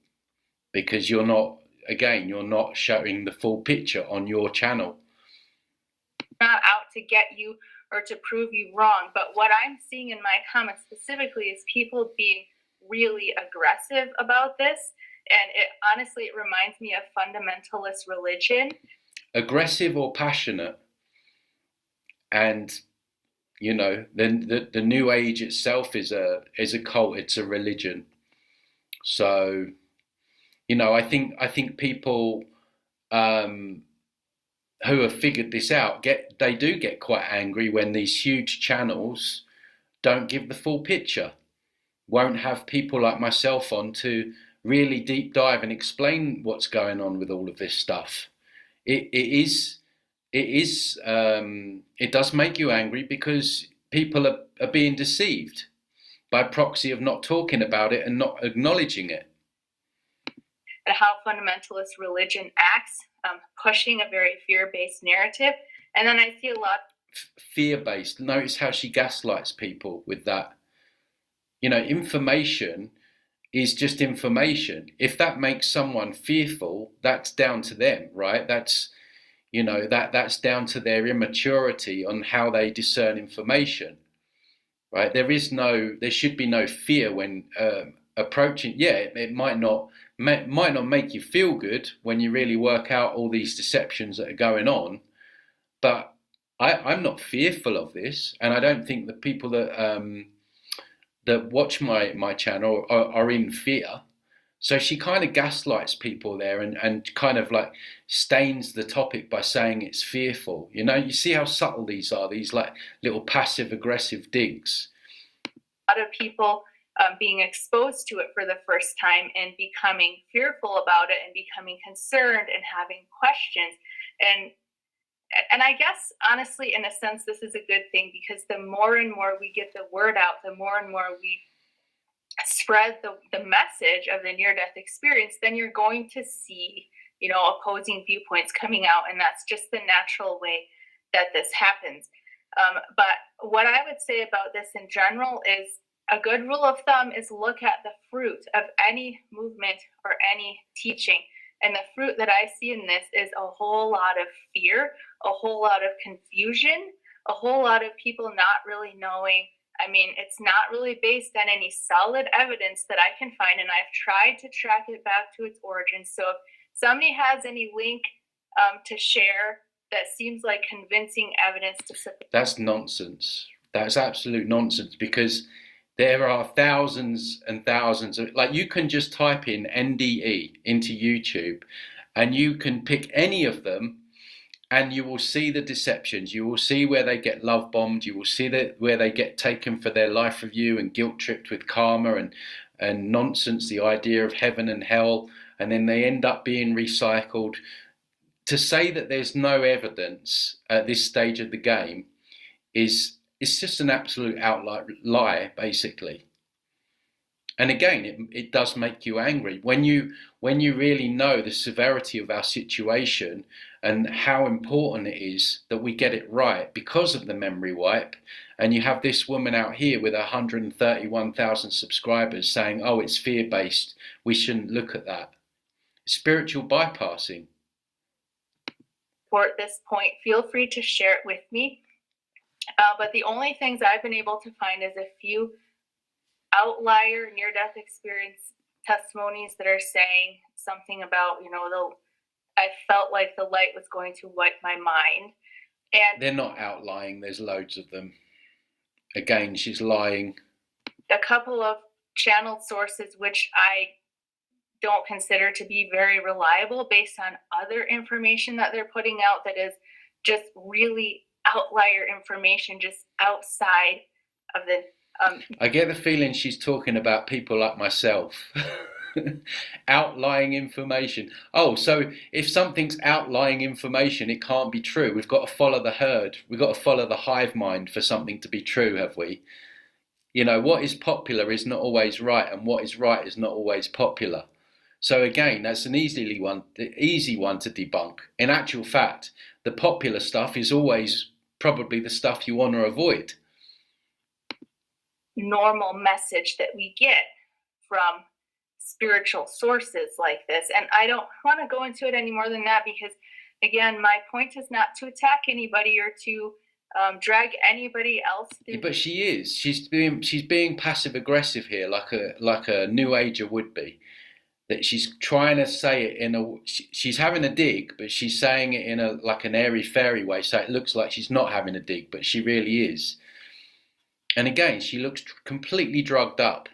because you're not showing the full picture on your channel. Not out to get you or to prove you wrong, but what I'm seeing in my comments specifically is people being really aggressive about this, and honestly it reminds me of fundamentalist religion. Aggressive or passionate. And you know, the New Age itself is a cult, it's a religion. So, you know, I think people who have figured this out they do get quite angry when these huge channels don't give the full picture, won't have people like myself on to really deep dive and explain what's going on with all of this stuff. It does make you angry because people are being deceived by proxy of not talking about it and not acknowledging it. And how fundamentalist religion acts, pushing a very fear-based narrative. And then I see a lot... Fear-based. Notice how she gaslights people with that. You know, information is just information. If that makes someone fearful, that's down to them, right? That's, you know, that's down to their immaturity on how they discern information, right? There should be no fear when approaching. Yeah, it might not make you feel good when you really work out all these deceptions that are going on, but I'm not fearful of this, and I don't think the people that watch my channel are in fear. So she kind of gaslights people there and kind of like stains the topic by saying it's fearful. You know, you see how subtle these are, these like little passive aggressive digs. A lot of people being exposed to it for the first time and becoming fearful about it and becoming concerned and having questions. And I guess, honestly, in a sense, this is a good thing, because the more and more we get the word out, the more and more we spread the message of the near-death experience, then you're going to see, you know, opposing viewpoints coming out, and that's just the natural way that this happens. But what I would say about this in general is a good rule of thumb is look at the fruit of any movement or any teaching. And the fruit that I see in this is a whole lot of fear, a whole lot of confusion, a whole lot of people not really knowing. I mean, it's not really based on any solid evidence that I can find, and I've tried to track it back to its origin. So if somebody has any link to share that seems like convincing evidence to support. That's nonsense. That's absolute nonsense, because there are thousands and thousands of, like, you can just type in NDE into YouTube and you can pick any of them and you will see the deceptions. You will see where they get love bombed. You will see where they get taken for their life review and guilt tripped with karma and nonsense, the idea of heaven and hell, and then they end up being recycled. To say that there's no evidence at this stage of the game it's just an absolute outright lie, basically. And again, it does make you angry when you really know the severity of our situation and how important it is that we get it right because of the memory wipe. And you have this woman out here with 131,000 subscribers saying, oh, it's fear-based, we shouldn't look at that. Spiritual bypassing. For at this point, feel free to share it with me. But the only things I've been able to find is a few outlier near-death experience testimonies that are saying something about, you know, I felt like the light was going to wipe my mind. And they're not outlying. There's loads of them. Again, she's lying. A couple of channeled sources, which I don't consider to be very reliable based on other information that they're putting out that is just really outlier information, just outside of the I get the feeling she's talking about people like myself. Outlying information. Oh, so if something's outlying information, it can't be true. We've got to follow the herd. We've got to follow the hive mind for something to be true, have we? You know, what is popular is not always right, and what is right is not always popular. So again, that's an easy one to debunk. In actual fact, the popular stuff is always probably the stuff you want to avoid. Normal message that we get. from spiritual sources like this. And I don't want to go into it any more than that because, again, my point is not to attack anybody or to drag anybody else through. Yeah, but she is. She's being passive aggressive here, like a new ager would be. That she's trying to say it in a. She's having a dig, but she's saying it in a like an airy fairy way, so it looks like she's not having a dig, but she really is. And again, she looks completely drugged up.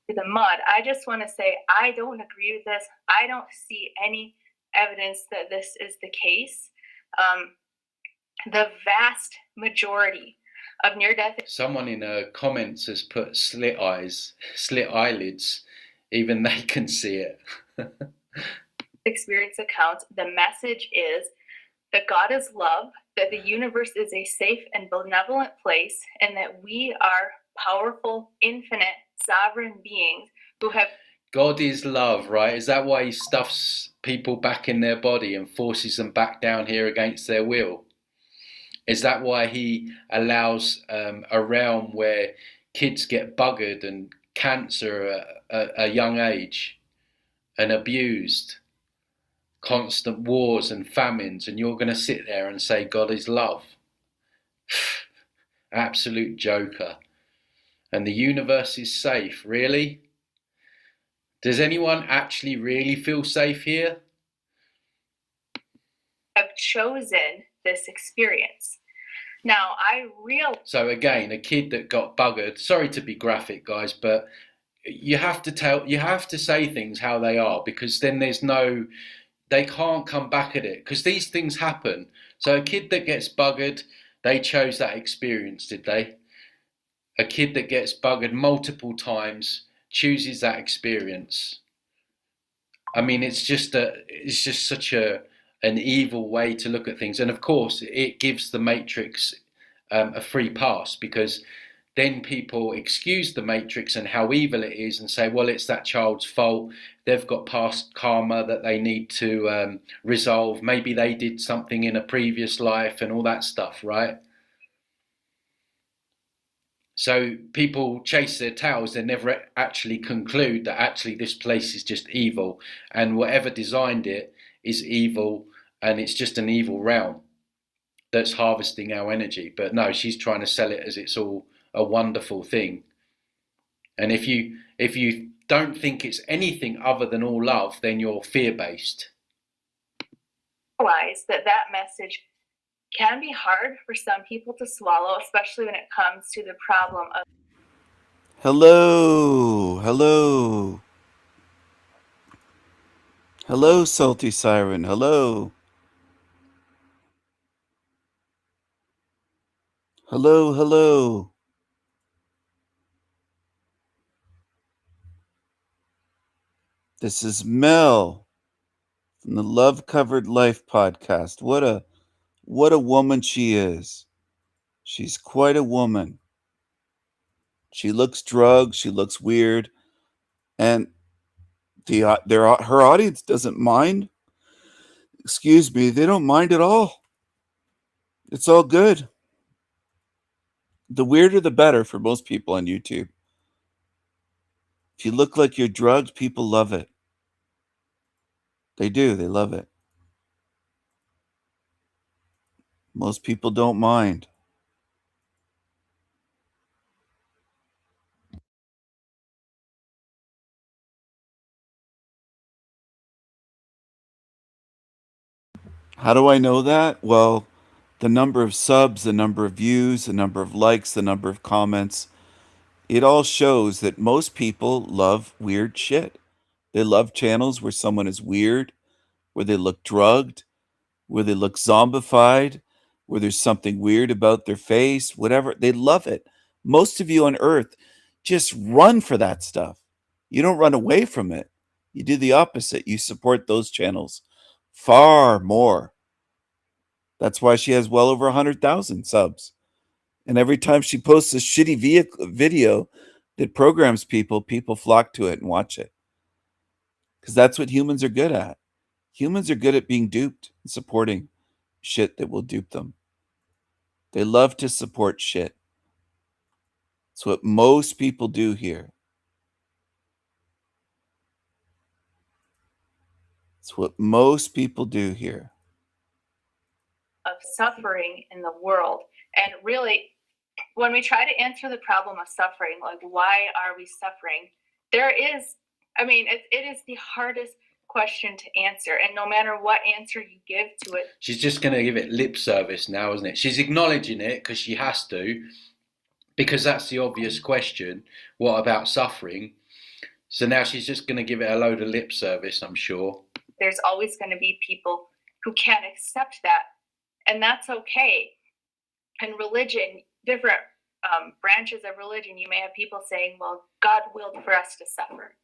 The mud. I just want to say I don't agree with this. I don't see any evidence that this is the case. The vast majority of near-death. Someone in the comments has put slit eyelids. Even they can see it. Experience accounts. The message is that God is love, that the universe is a safe and benevolent place, and that we are powerful, infinite, sovereign beings who have. God is love, right? Is that why he stuffs people back in their body and forces them back down here against their will? Is that why he allows a realm where kids get buggered and cancer at a young age and abused, constant wars and famines, and you're going to sit there and say God is love? Absolute joker. And the universe is safe, really? Does anyone actually really feel safe here? Have chosen this experience. Now, I realize. So again, a kid that got buggered. Sorry to be graphic, guys, but you have to say things how they are, because then they can't come back at it, because these things happen. So a kid that gets buggered, they chose that experience, did they? A kid that gets buggered multiple times chooses that experience. I mean, it's just such an evil way to look at things. And of course, it gives the Matrix a free pass, because then people excuse the Matrix and how evil it is and say, well, it's that child's fault. They've got past karma that they need to resolve. Maybe they did something in a previous life and all that stuff, right? So people chase their tails. They never actually conclude that actually this place is just evil, and whatever designed it is evil, and it's just an evil realm that's harvesting our energy. But no, she's trying to sell it as it's all a wonderful thing. And if you don't think it's anything other than all love, then you're fear-based. Realize that message can be hard for some people to swallow, especially when it comes to the problem of. Hello, hello. Hello, Salty Siren. Hello. Hello, hello. This is Mel from the Love Covered Life podcast. What a woman she is. She's quite a woman. She looks drugged. She looks weird. And her audience doesn't mind. Excuse me. They don't mind at all. It's all good. The weirder, the better for most people on YouTube. If you look like you're drugged, people love it. They do. They love it. Most people don't mind. How do I know that? Well, the number of subs, the number of views, the number of likes, the number of comments, it all shows that most people love weird shit. They love channels where someone is weird, where they look drugged, where they look zombified, where there's something weird about their face, whatever. They love it. Most of you on Earth just run for that stuff. You don't run away from it. You do the opposite. You support those channels far more. That's why she has well over 100,000 subs. And every time she posts a shitty video that programs people, people flock to it and watch it. Because that's what humans are good at. Humans are good at being duped and supporting shit that will dupe them. They love to support shit. It's what most people do here. It's what most people do here. Of suffering in the world. And really, when we try to answer the problem of suffering, like why are we suffering? It is the hardest question to answer. And no matter what answer you give to it, She's just going to give it lip service now, isn't it? She's acknowledging it because she has to, because that's the obvious question. What about suffering? So now she's just going to give it a load of lip service, I'm sure. there's always going to be people who can't accept that. And that's okay. And religion, different branches of religion, you may have people saying, well, God willed for us to suffer.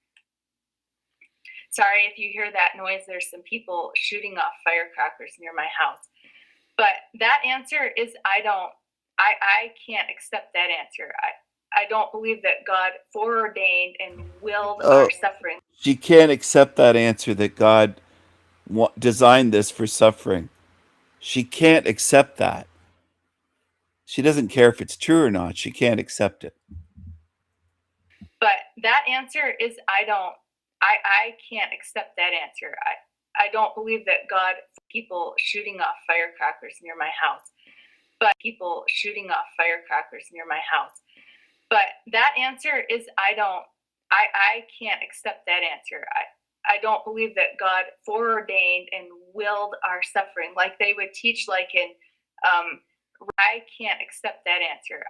Sorry if you hear that noise, there's some people shooting off firecrackers near my house. But that answer is, I can't accept that answer. I don't believe that God foreordained and willed our suffering. She can't accept that answer that God designed this for suffering. She can't accept that. She doesn't care if it's true or not. She can't accept it. But that answer is, I can't accept that answer. I don't believe that God, people shooting off firecrackers near my house. But people shooting off firecrackers near my house. But that answer is, I can't accept that answer. I don't believe that God foreordained and willed our suffering like they would teach, like in, I can't accept that answer.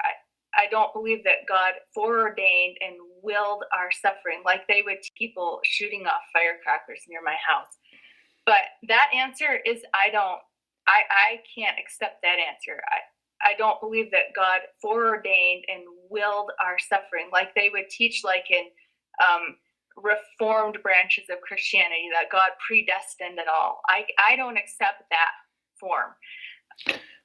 I don't believe that God foreordained and willed our suffering like they would people shooting off firecrackers near my house. But that answer is, I can't accept that answer. I don't believe that God foreordained and willed our suffering like they would teach, like in reformed branches of Christianity, that God predestined it all. I don't accept that form.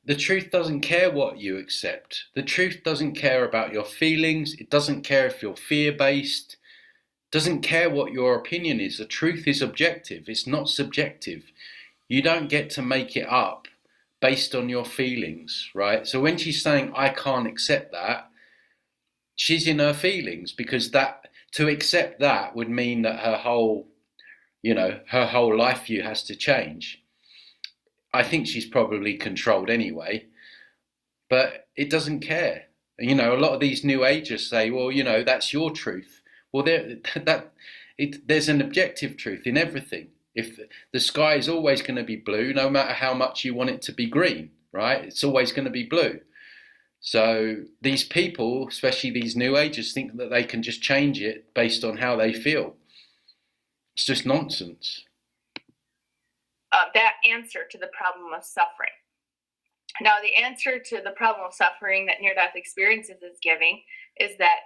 The truth doesn't care what you accept. The truth doesn't care about your feelings. It doesn't care if you're fear-based. It doesn't care what your opinion is. The truth is objective. It's not subjective. You don't get to make it up based on your feelings, right? So when she's saying, I can't accept that, she's in her feelings, because that, to accept that would mean that her whole life view has to change. I think she's probably controlled anyway, but it doesn't care. A lot of these new agers say, well, that's your truth. Well, there's an objective truth in everything. If the sky is always going to be blue, no matter how much you want it to be green, right? It's always going to be blue. So these people, especially these new agers, think that they can just change it based on how they feel. It's just nonsense. That answer to the problem of suffering. Now, the answer to the problem of suffering that near-death experiences is giving is that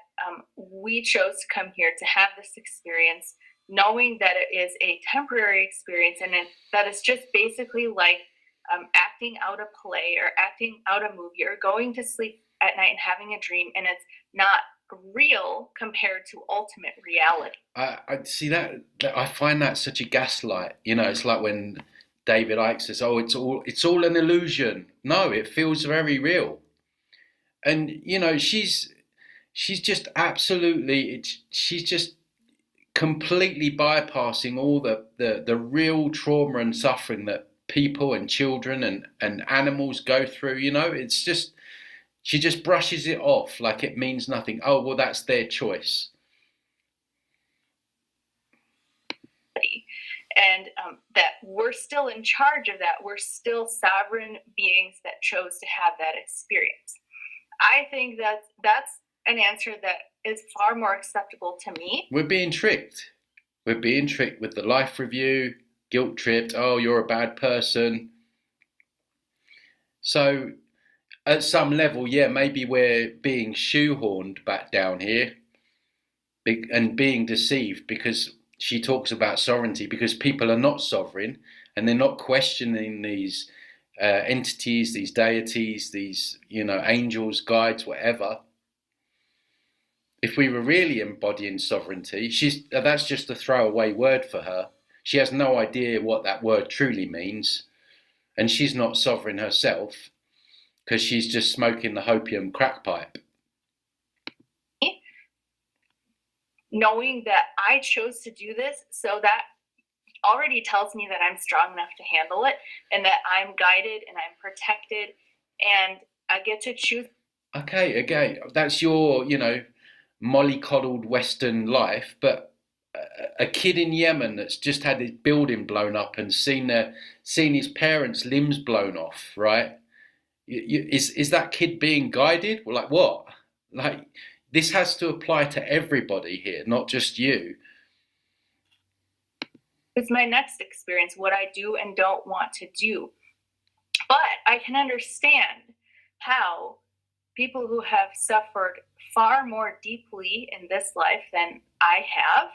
we chose to come here to have this experience, knowing that it is a temporary experience, and that it's just basically like acting out a play or acting out a movie or going to sleep at night and having a dream, and it's not real compared to ultimate reality. I see that. I find that such a gaslight. It's like when David Icke says, "Oh, it's all an illusion." No, it feels very real. And she's just absolutely. She's just completely bypassing all the real trauma and suffering that people and children and animals go through. It's just, she just brushes it off like it means nothing. Oh, well, that's their choice. And that we're still in charge of that. We're still sovereign beings that chose to have that experience. I think that's an answer that is far more acceptable to me. We're being tricked. We're being tricked with the life review, guilt tripped. Oh, you're a bad person. So at some level, yeah, maybe we're being shoehorned back down here and being deceived, because she talks about sovereignty, because people are not sovereign and they're not questioning these entities, these deities, these, angels, guides, whatever. If we were really embodying sovereignty, that's just a throwaway word for her. She has no idea what that word truly means. And she's not sovereign herself, because she's just smoking the hopium crack pipe. Knowing that I chose to do this so that already tells me that I'm strong enough to handle it and that I'm guided and I'm protected and I get to choose. Okay, that's your, mollycoddled Western life, but a kid in Yemen that's just had his building blown up and seen his parents' limbs blown off, right? Is that kid being guided? Well, like what? Like, this has to apply to everybody here, not just you. It's my next experience, what I do and don't want to do. But I can understand how people who have suffered far more deeply in this life than I have,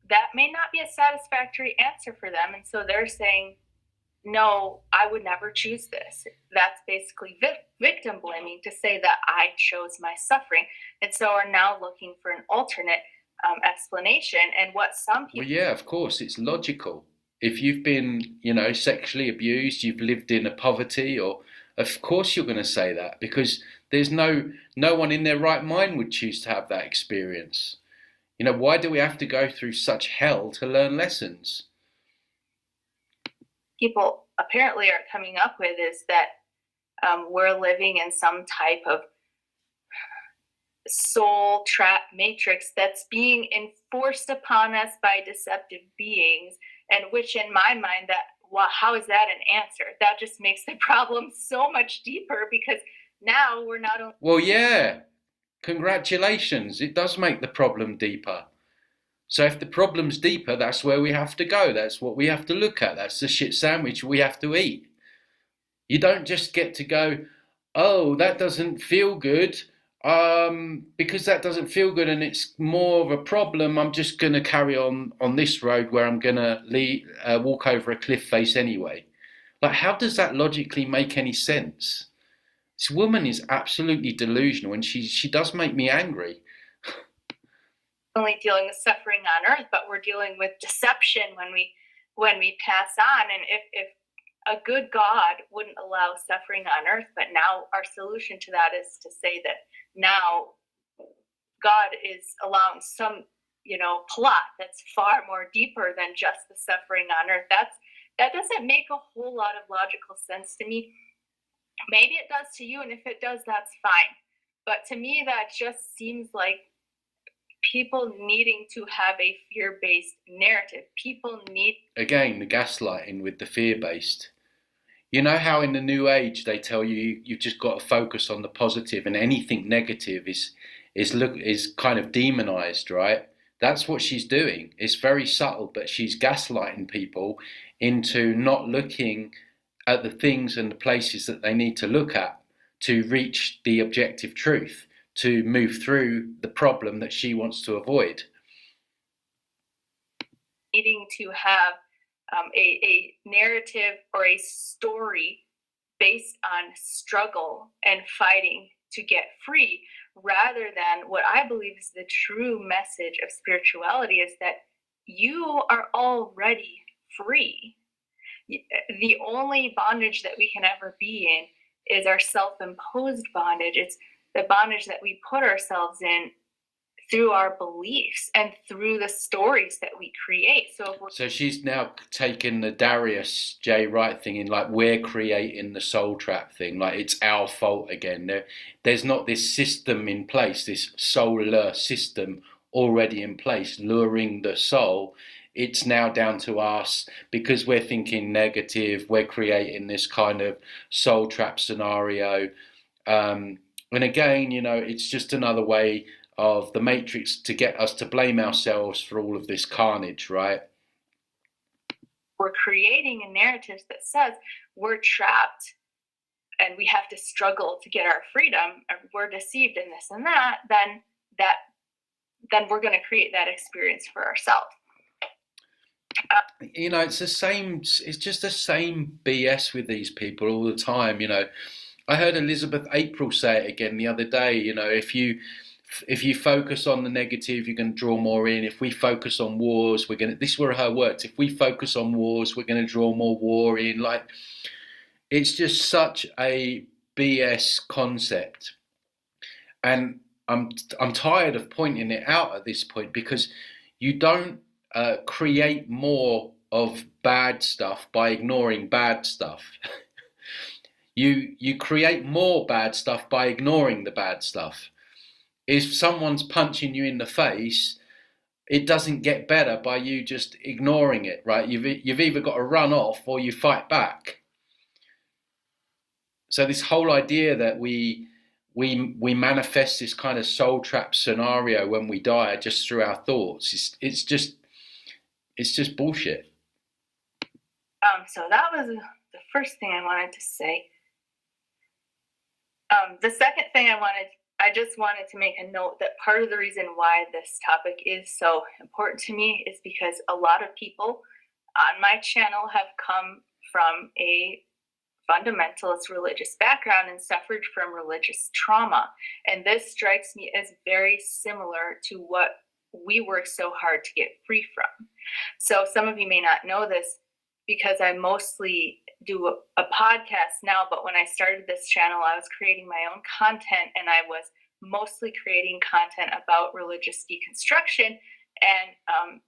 that may not be a satisfactory answer for them. And so they're saying, no, I would never choose this. That's basically victim blaming, to say that I chose my suffering. And so are now looking for an alternate explanation. And what some people... Well, yeah, of course, it's logical. If you've been, sexually abused, you've lived in a poverty, or of course you're going to say that, because there's no one in their right mind would choose to have that experience. Why do we have to go through such hell to learn lessons? People apparently are coming up with is that we're living in some type of soul trap matrix that's being enforced upon us by deceptive beings, and which in my mind, how is that an answer? That just makes the problem so much deeper, because now we're not only... Well, yeah, congratulations, it does make the problem deeper. So if the problem's deeper, that's where we have to go. That's what we have to look at. That's the shit sandwich we have to eat. You don't just get to go, oh, that doesn't feel good, because that doesn't feel good and it's more of a problem. I'm just going to carry on this road where I'm going to walk over a cliff face anyway. Like, how does that logically make any sense? This woman is absolutely delusional, and she does make me angry. Only dealing with suffering on earth, but we're dealing with deception when we pass on. And if a good God wouldn't allow suffering on earth, but now our solution to that is to say that now God is allowing some, plot that's far more deeper than just the suffering on earth. That doesn't make a whole lot of logical sense to me. Maybe it does to you, and if it does, that's fine. But to me, that just seems like people needing to have a fear-based narrative. People need... Again, the gaslighting with the fear-based. You know how in the New Age they tell you you've just got to focus on the positive, and anything negative is kind of demonized, right? That's what she's doing. It's very subtle, but she's gaslighting people into not looking at the things and the places that they need to look at to reach the objective truth, to move through the problem that she wants to avoid. Needing to have a narrative or a story based on struggle and fighting to get free, rather than what I believe is the true message of spirituality, is that you are already free. The only bondage that we can ever be in is our self-imposed bondage. It's the bondage that we put ourselves in through our beliefs and through the stories that we create. So she's now taken the Darius J. Wright thing in, like, we're creating the soul trap thing, like it's our fault again. There's not this system in place, this solar system already in place luring the soul. It's now down to us, because we're thinking negative, we're creating this kind of soul trap scenario. And again, it's just another way of the Matrix to get us to blame ourselves for all of this carnage, right? We're creating a narrative that says we're trapped and we have to struggle to get our freedom, or we're deceived in this and that, then we're going to create that experience for ourselves. It's just the same BS with these people all the time. I heard Elizabeth April say it again the other day. If you focus on the negative, you're going to draw more in. If we focus on wars, these were her words. If we focus on wars, we're going to draw more war in. Like, it's just such a BS concept. And I'm tired of pointing it out at this point, because you don't create more of bad stuff by ignoring bad stuff. You create more bad stuff by ignoring the bad stuff. If someone's punching you in the face, it doesn't get better by you just ignoring it, right? You've either got to run off or you fight back. So this whole idea that we manifest this kind of soul trap scenario when we die just through our thoughts, it's just bullshit. So that was the first thing I wanted to say. The second thing I just wanted to make a note that part of the reason why this topic is so important to me is because a lot of people on my channel have come from a fundamentalist religious background and suffered from religious trauma. And this strikes me as very similar to what we work so hard to get free from. So some of you may not know this because I mostly do a podcast now, but when I started this channel, I was creating my own content, and I was mostly creating content about religious deconstruction and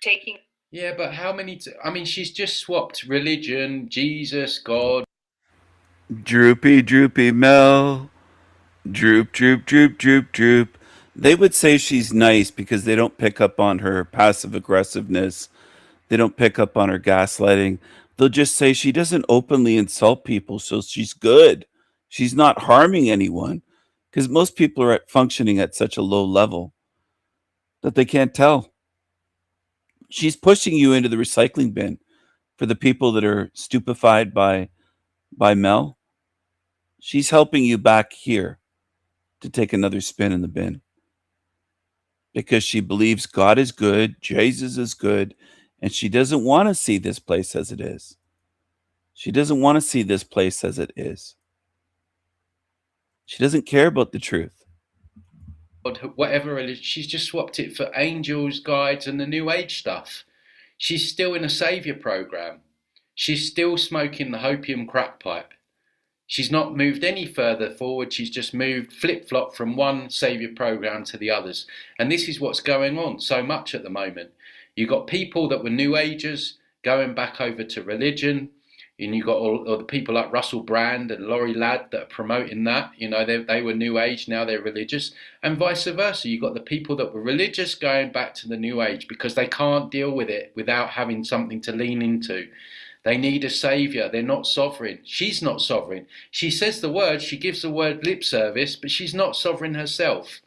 taking... Yeah, but how many... I mean, she's just swapped religion, Jesus, God. Droopy, droopy Mel. Droop, droop, droop, droop, droop. They would say she's nice because they don't pick up on her passive aggressiveness. They don't pick up on her gaslighting. They'll just say she doesn't openly insult people, so she's good. She's not harming anyone, because most people are functioning at such a low level that they can't tell. She's pushing you into the recycling bin for the people that are stupefied by Mel. She's helping you back here to take another spin in the bin because she believes God is good, Jesus is good, and she doesn't want to see this place as it is. She doesn't want to see this place as it is. She doesn't care about the truth. Whatever it is, she's just swapped it for angels, guides, and the New Age stuff. She's still in a savior program. She's still smoking the hopium crack pipe. She's not moved any further forward. She's just moved flip-flop from one savior program to the others. And this is what's going on so much at the moment. You've got people that were New Agers going back over to religion. And you've got all the people like Russell Brand and Laurie Ladd that are promoting that. You know, they were New Age, now they're religious. And vice versa. You've got the people that were religious going back to the New Age because they can't deal with it without having something to lean into. They need a savior. They're not sovereign. She's not sovereign. She says the word, she gives the word lip service, but she's not sovereign herself.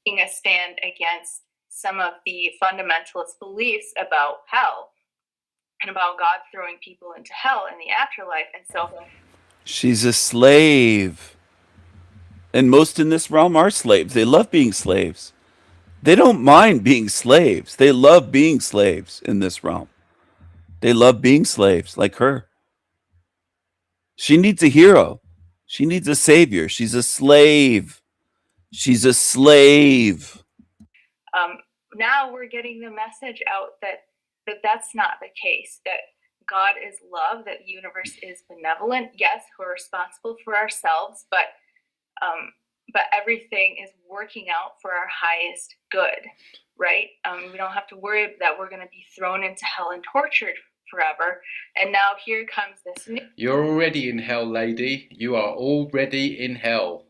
Taking a stand against some of the fundamentalist beliefs about hell and about God throwing people into hell in the afterlife. And so she's a slave. And most in this realm are slaves. They love being slaves. They don't mind being slaves. They love being slaves in this realm. They love being slaves like her. She needs a hero. She needs a savior. She's a slave. She's a slave. Now we're getting the message out that that's not the case, that God is love, that the universe is benevolent. Yes, we're responsible for ourselves, but everything is working out for our highest good, right? We don't have to worry that we're going to be thrown into hell and tortured forever. And now here comes this new... You're already in hell, lady. You are already in hell.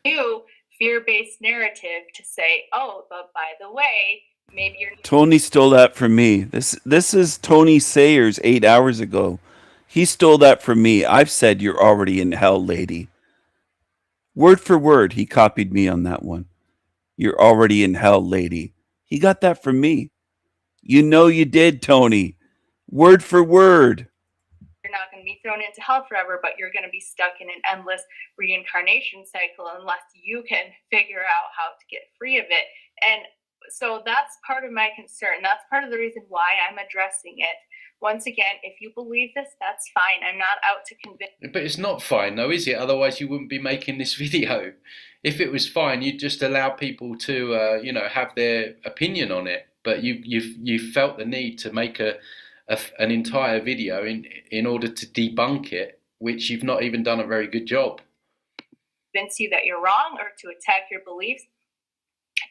New fear-based narrative to say, oh, but by the way, maybe you're... Tony stole that from me. This is Tony Sayers 8 hours ago. He stole that from me. I've said you're already in hell, lady. Word for word, he copied me on that one. You're already in hell, lady. He got that from me. You know you did, Tony. Word for word. You're not going to be thrown into hell forever, but you're going to be stuck in an endless reincarnation cycle unless you can figure out how to get free of it. And so that's part of my concern. That's part of the reason why I'm addressing it. Once again, if you believe this, that's fine. I'm not out to convince. But it's not fine though, is it? Otherwise you wouldn't be making this video. If it was fine, you'd just allow people to, have their opinion on it. But you've felt the need to make an entire video in order to debunk it, which you've not even done a very good job. Convince you that you're wrong or to attack your beliefs.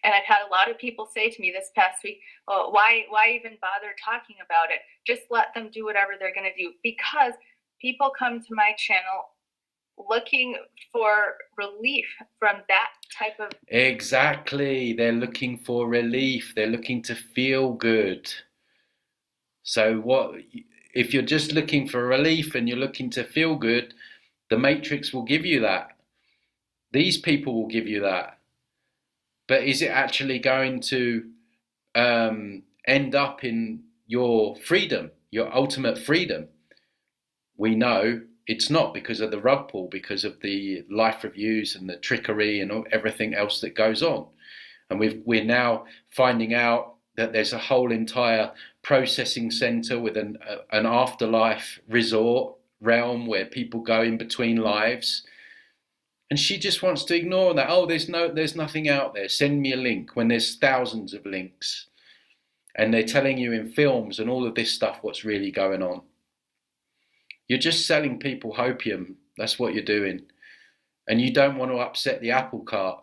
And I've had a lot of people say to me this past week, "Oh, why even bother talking about it? Just let them do whatever they're going to do." Because people come to my channel looking for relief from that type of. Exactly. They're looking for relief. They're looking to feel good. So if you're just looking for relief and you're looking to feel good, the Matrix will give you that. These people will give you that. But is it actually going to end up in your freedom, your ultimate freedom? We know it's not, because of the rug pull, because of the life reviews and the trickery and everything else that goes on. And we're now finding out that there's a whole entire processing center with an afterlife resort realm where people go in between lives. And she just wants to ignore that. Oh, there's nothing out there. Send me a link, when there's thousands of links. And they're telling you in films and all of this stuff what's really going on. You're just selling people hopium. That's what you're doing. And you don't want to upset the apple cart.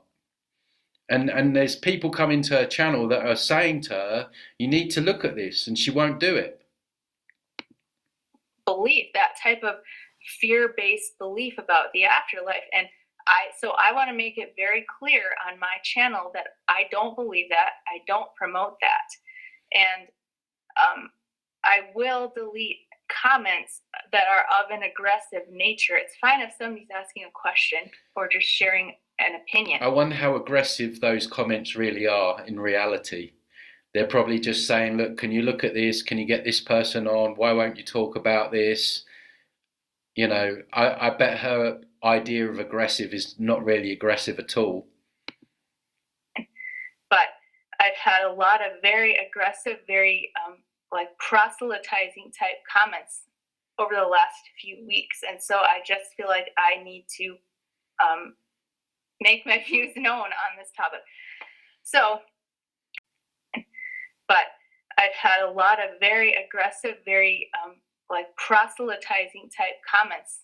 And there's people coming to her channel that are saying to her, you need to look at this, and she won't do it. Belief, that type of fear-based belief about the afterlife. And I want to make it very clear on my channel that I don't believe that. I don't promote that. And I will delete comments that are of an aggressive nature. It's fine if somebody's asking a question or just sharing an opinion. I wonder how aggressive those comments really are in reality. They're probably just saying, look, can you look at this? Can you get this person on? Why won't you talk about this? You know, I bet her idea of aggressive is not really aggressive at all. But I've had a lot of very aggressive, very like proselytizing type comments over the last few weeks. And so I just feel like I need to make my views known on this topic. So, but I've had a lot of very aggressive, very like proselytizing type comments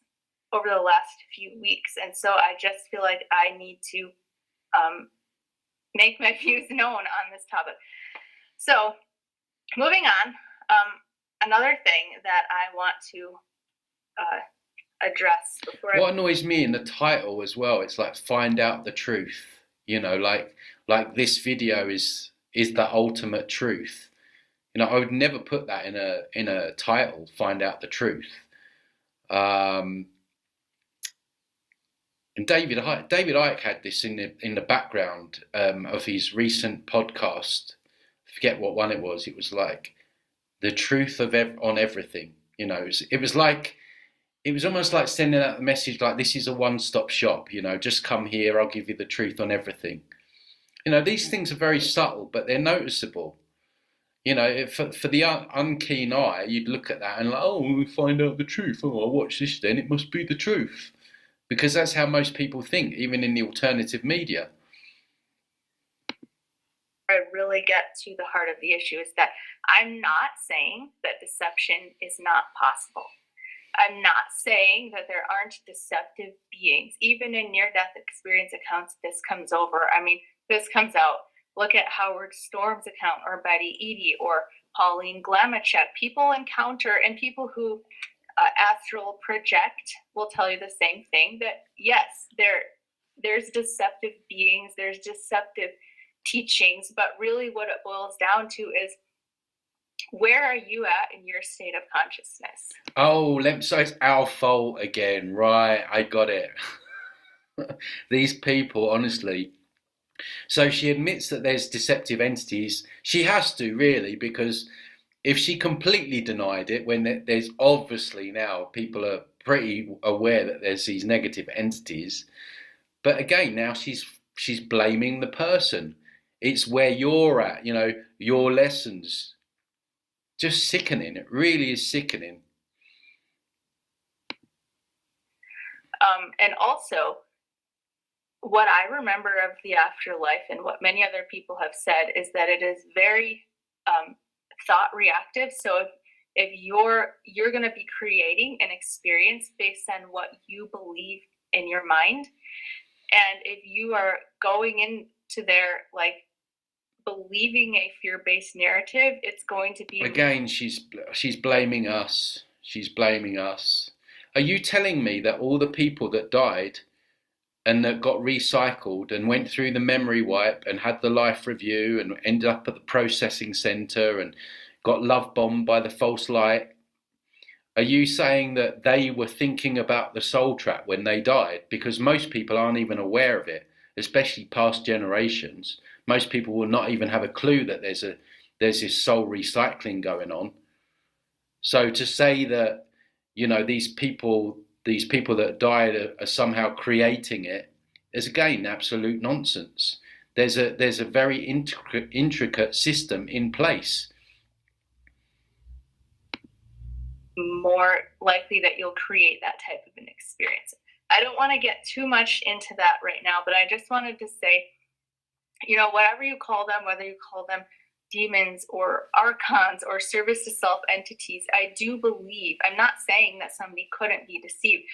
over the last few weeks. And so I just feel like I need to make my views known on this topic. So moving on, another thing that I want to address before what annoys me in the title as well, it's like find out the truth, you know, like this video is the ultimate truth. You know, I would never put that in a title, find out the truth. And David Icke had this in the background of his recent podcast. I forget what one it was. It was like the truth on everything. You know, it was almost like sending out a message like, this is a one-stop shop. You know, just come here. I'll give you the truth on everything. You know, these things are very subtle, but they're noticeable. You know, for the unkeen eye, you'd look at that and like, oh, we find out the truth. Oh, I'll watch this then. It must be the truth. Because that's how most people think, even in the alternative media. I really get to the heart of the issue is that I'm not saying that deception is not possible. I'm not saying that there aren't deceptive beings. Even in near-death experience accounts, this comes over. I mean, this comes out. Look at Howard Storm's account, or Betty Eadie, or Pauline Glamachek. People encounter, and people who astral project will tell you the same thing, that yes, there's deceptive beings, there's deceptive teachings, but really what it boils down to is, where are you at in your state of consciousness? Oh, so it's our fault again, right? I got it. These people, honestly. So she admits that there's deceptive entities. She has to, really, because if she completely denied it, when there's obviously now people are pretty aware that there's these negative entities, but again, now she's blaming the person. It's where you're at, you know, your lessons. Just sickening. It really is sickening. And also, what I remember of the afterlife, and what many other people have said, is that it is very thought reactive. So if you're going to be creating an experience based on what you believe in your mind, and if you are going into there like believing a fear-based narrative, it's going to be Again, she's blaming us. She's blaming us. Are you telling me that all the people that died and that got recycled and went through the memory wipe and had the life review and ended up at the processing center and got love bombed by the false light, are you saying that they were thinking about the soul trap when they died? Because most people aren't even aware of it, especially past generations. Most people will not even have a clue that there's this soul recycling going on. So to say that, you know, these people that died are somehow creating it is, again, absolute nonsense. There's a very intricate system in place. more likely that you'll create that type of an experience. I don't want to get too much into that right now, but I just wanted to say, you know, whatever you call them, whether you call them demons or archons or service to self entities, I do believe, I'm not saying that somebody couldn't be deceived.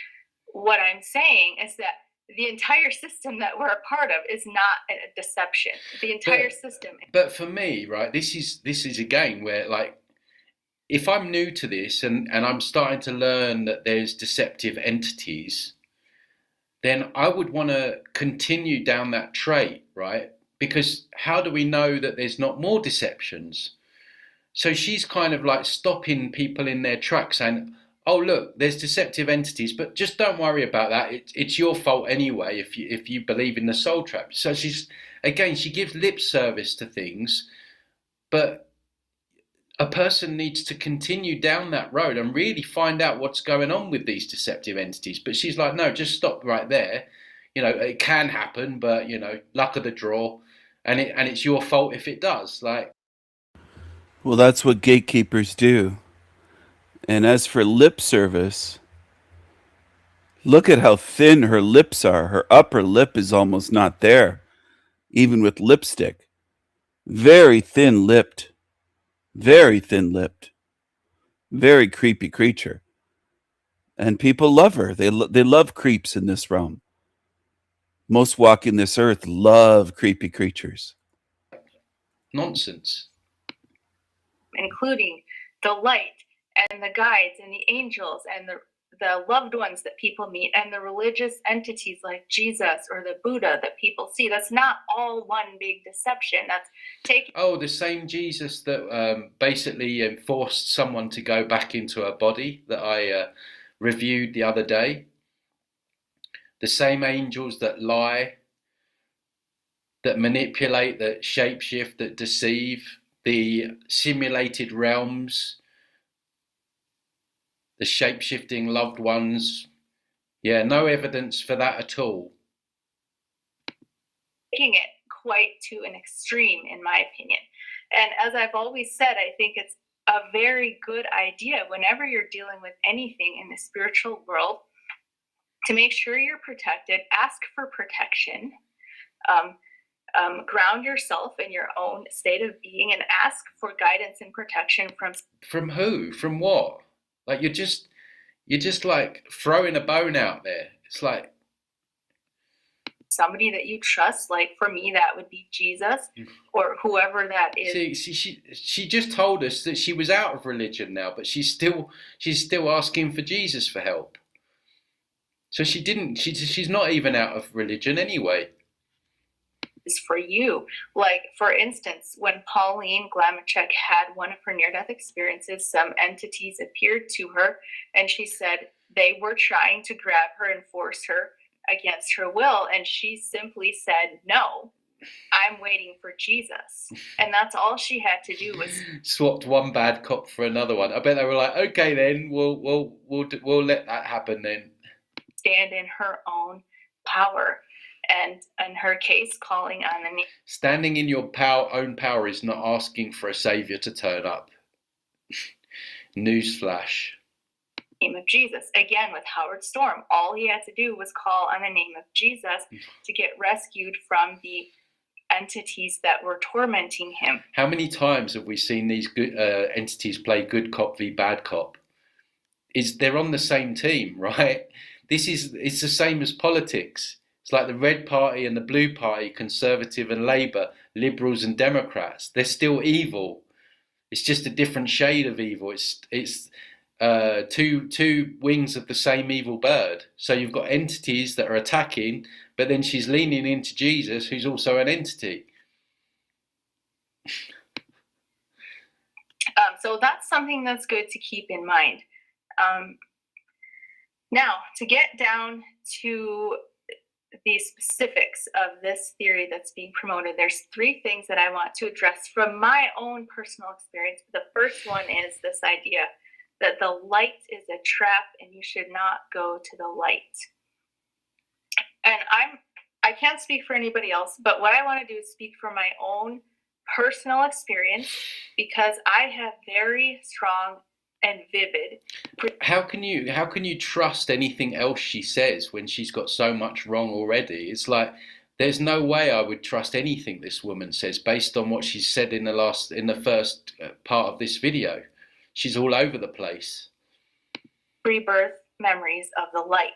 What I'm saying is that the entire system that we're a part of is not a deception. The entire system. But for me, right, this is again where, like, if I'm new to this and I'm starting to learn that there's deceptive entities, then I would want to continue down that trait, right? Because how do we know that there's not more deceptions? So she's kind of like stopping people in their tracks saying, oh, look, there's deceptive entities, but just don't worry about that. It's your fault anyway if you believe in the soul trap. So she gives lip service to things, but a person needs to continue down that road and really find out what's going on with these deceptive entities. But she's like, no, just stop right there. You know, it can happen, but, you know, luck of the draw, and it's your fault if it does. Like, well, that's what gatekeepers do. And as for lip service, look at how thin her lips are. Her upper lip is almost not there, even with lipstick. Very thin-lipped. Very thin-lipped. Very creepy creature. And people love her. They love creeps in this realm. Most walking this earth love creepy creatures. nonsense. Including the light and the guides and the angels and the loved ones that people meet and the religious entities like Jesus or the Buddha that people see. That's not all one big deception. That's taking. Oh, the same Jesus that basically forced someone to go back into a body that I reviewed the other day. The same angels that lie, that manipulate, that shapeshift, that deceive, the simulated realms, the shape-shifting loved ones. Yeah, no evidence for that at all. Taking it quite to an extreme, in my opinion. And as I've always said, I think it's a very good idea whenever you're dealing with anything in the spiritual world to make sure you're protected, ask for protection, ground yourself in your own state of being, and ask for guidance and protection from who? From what? Like you're just like throwing a bone out there. It's like somebody that you trust. Like for me, that would be Jesus or whoever that is. She just told us that she was out of religion now, but she's still asking for Jesus for help. So she's not even out of religion anyway. Is for you. Like, for instance, when Pauline Glamachek had one of her near-death experiences, some entities appeared to her, and she said they were trying to grab her and force her against her will, and she simply said, no, I'm waiting for Jesus. And that's all she had to do was swapped one bad cop for another one. I bet they were like, okay, then we'll let that happen then. Stand in her own power. And in her case, calling on the name. Standing in your own power is not asking for a savior to turn up. Newsflash. Name of Jesus. Again, with Howard Storm, all he had to do was call on the name of Jesus to get rescued from the entities that were tormenting him. How many times have we seen these good entities play good cop v bad cop? They're on the same team, right? It's the same as politics. It's like the Red Party and the Blue Party, Conservative and Labour, Liberals and Democrats. They're still evil. It's just a different shade of evil. It's two wings of the same evil bird. So you've got entities that are attacking, but then she's leaning into Jesus, who's also an entity. So that's something that's good to keep in mind. Now, to get down to the specifics of this theory that's being promoted, there's 3 things that I want to address from my own personal experience. The first one is this idea that the light is a trap and you should not go to the light. And I can't speak for anybody else, but what I want to do is speak from my own personal experience, because I have very strong and vivid. How can you trust anything else she says when she's got so much wrong already? It's like there's no way I would trust anything this woman says based on what she's said in the first part of this video. She's all over the place. Rebirth memories of the light.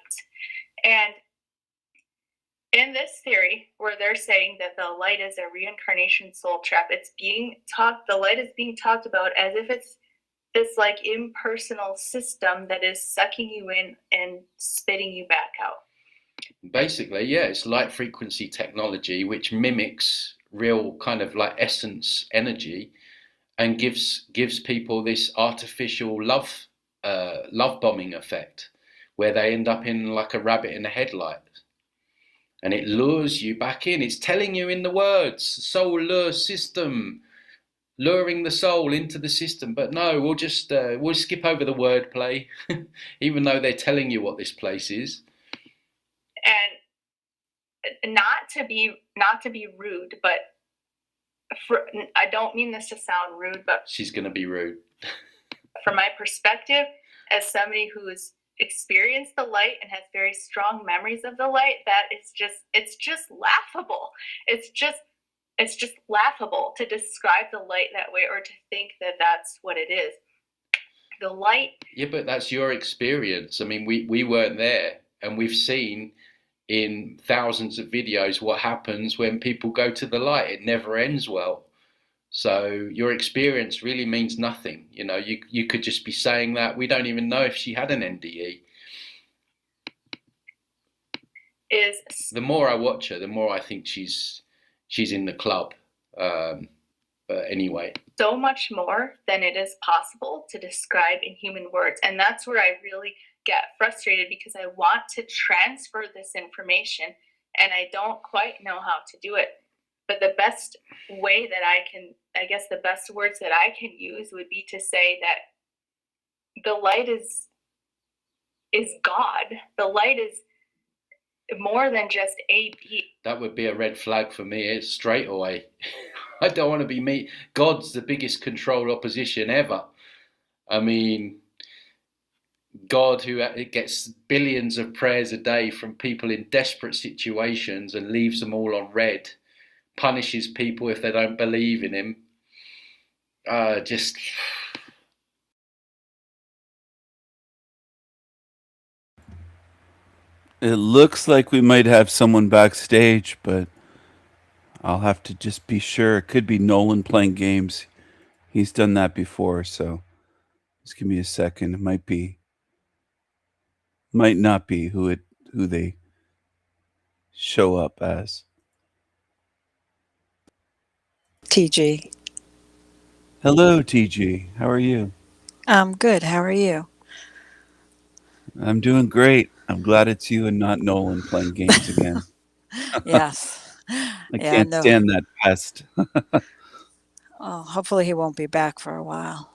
And in this theory, where they're saying that the light is a reincarnation soul trap, the light is being talked about as if it's this like impersonal system that is sucking you in and spitting you back out. Basically, yeah, it's light frequency technology which mimics real kind of like essence energy and gives people this artificial love bombing effect where they end up in like a rabbit in a headlight. And it lures you back in. It's telling you in the words, soul lure system, luring the soul into the system. But no, we'll skip over the wordplay, even though they're telling you what this place is. And not to be rude, but I don't mean this to sound rude, but she's going to be rude. From my perspective, as somebody who's experienced the light and has very strong memories of the light, it's just laughable. It's just laughable to describe the light that way or to think that that's what it is. The light. Yeah, but that's your experience. I mean, we weren't there, and we've seen in thousands of videos what happens when people go to the light. It never ends well. So your experience really means nothing. You know, you could just be saying that. We don't even know if she had an NDE. The more I watch her, the more I think she's in the club. But anyway. So much more than it is possible to describe in human words. And that's where I really get frustrated, because I want to transfer this information and I don't quite know how to do it. But the best way that the best words that I can use would be to say that the light is God. The light is more than just a being. That would be a red flag for me. It's straight away. I don't want to be me. God's the biggest control opposition ever. I mean, God, who gets billions of prayers a day from people in desperate situations and leaves them all on red, punishes people if they don't believe in him. It looks like we might have someone backstage, but I'll have to just be sure. It could be Nolan playing games. He's done that before, so just give me a second. It might not be who they show up as. TG. Hello, TG. How are you? I'm good. How are you? I'm doing great. I'm glad it's you and not Nolan playing games again. Yes. I can't stand that pest. Oh, hopefully he won't be back for a while.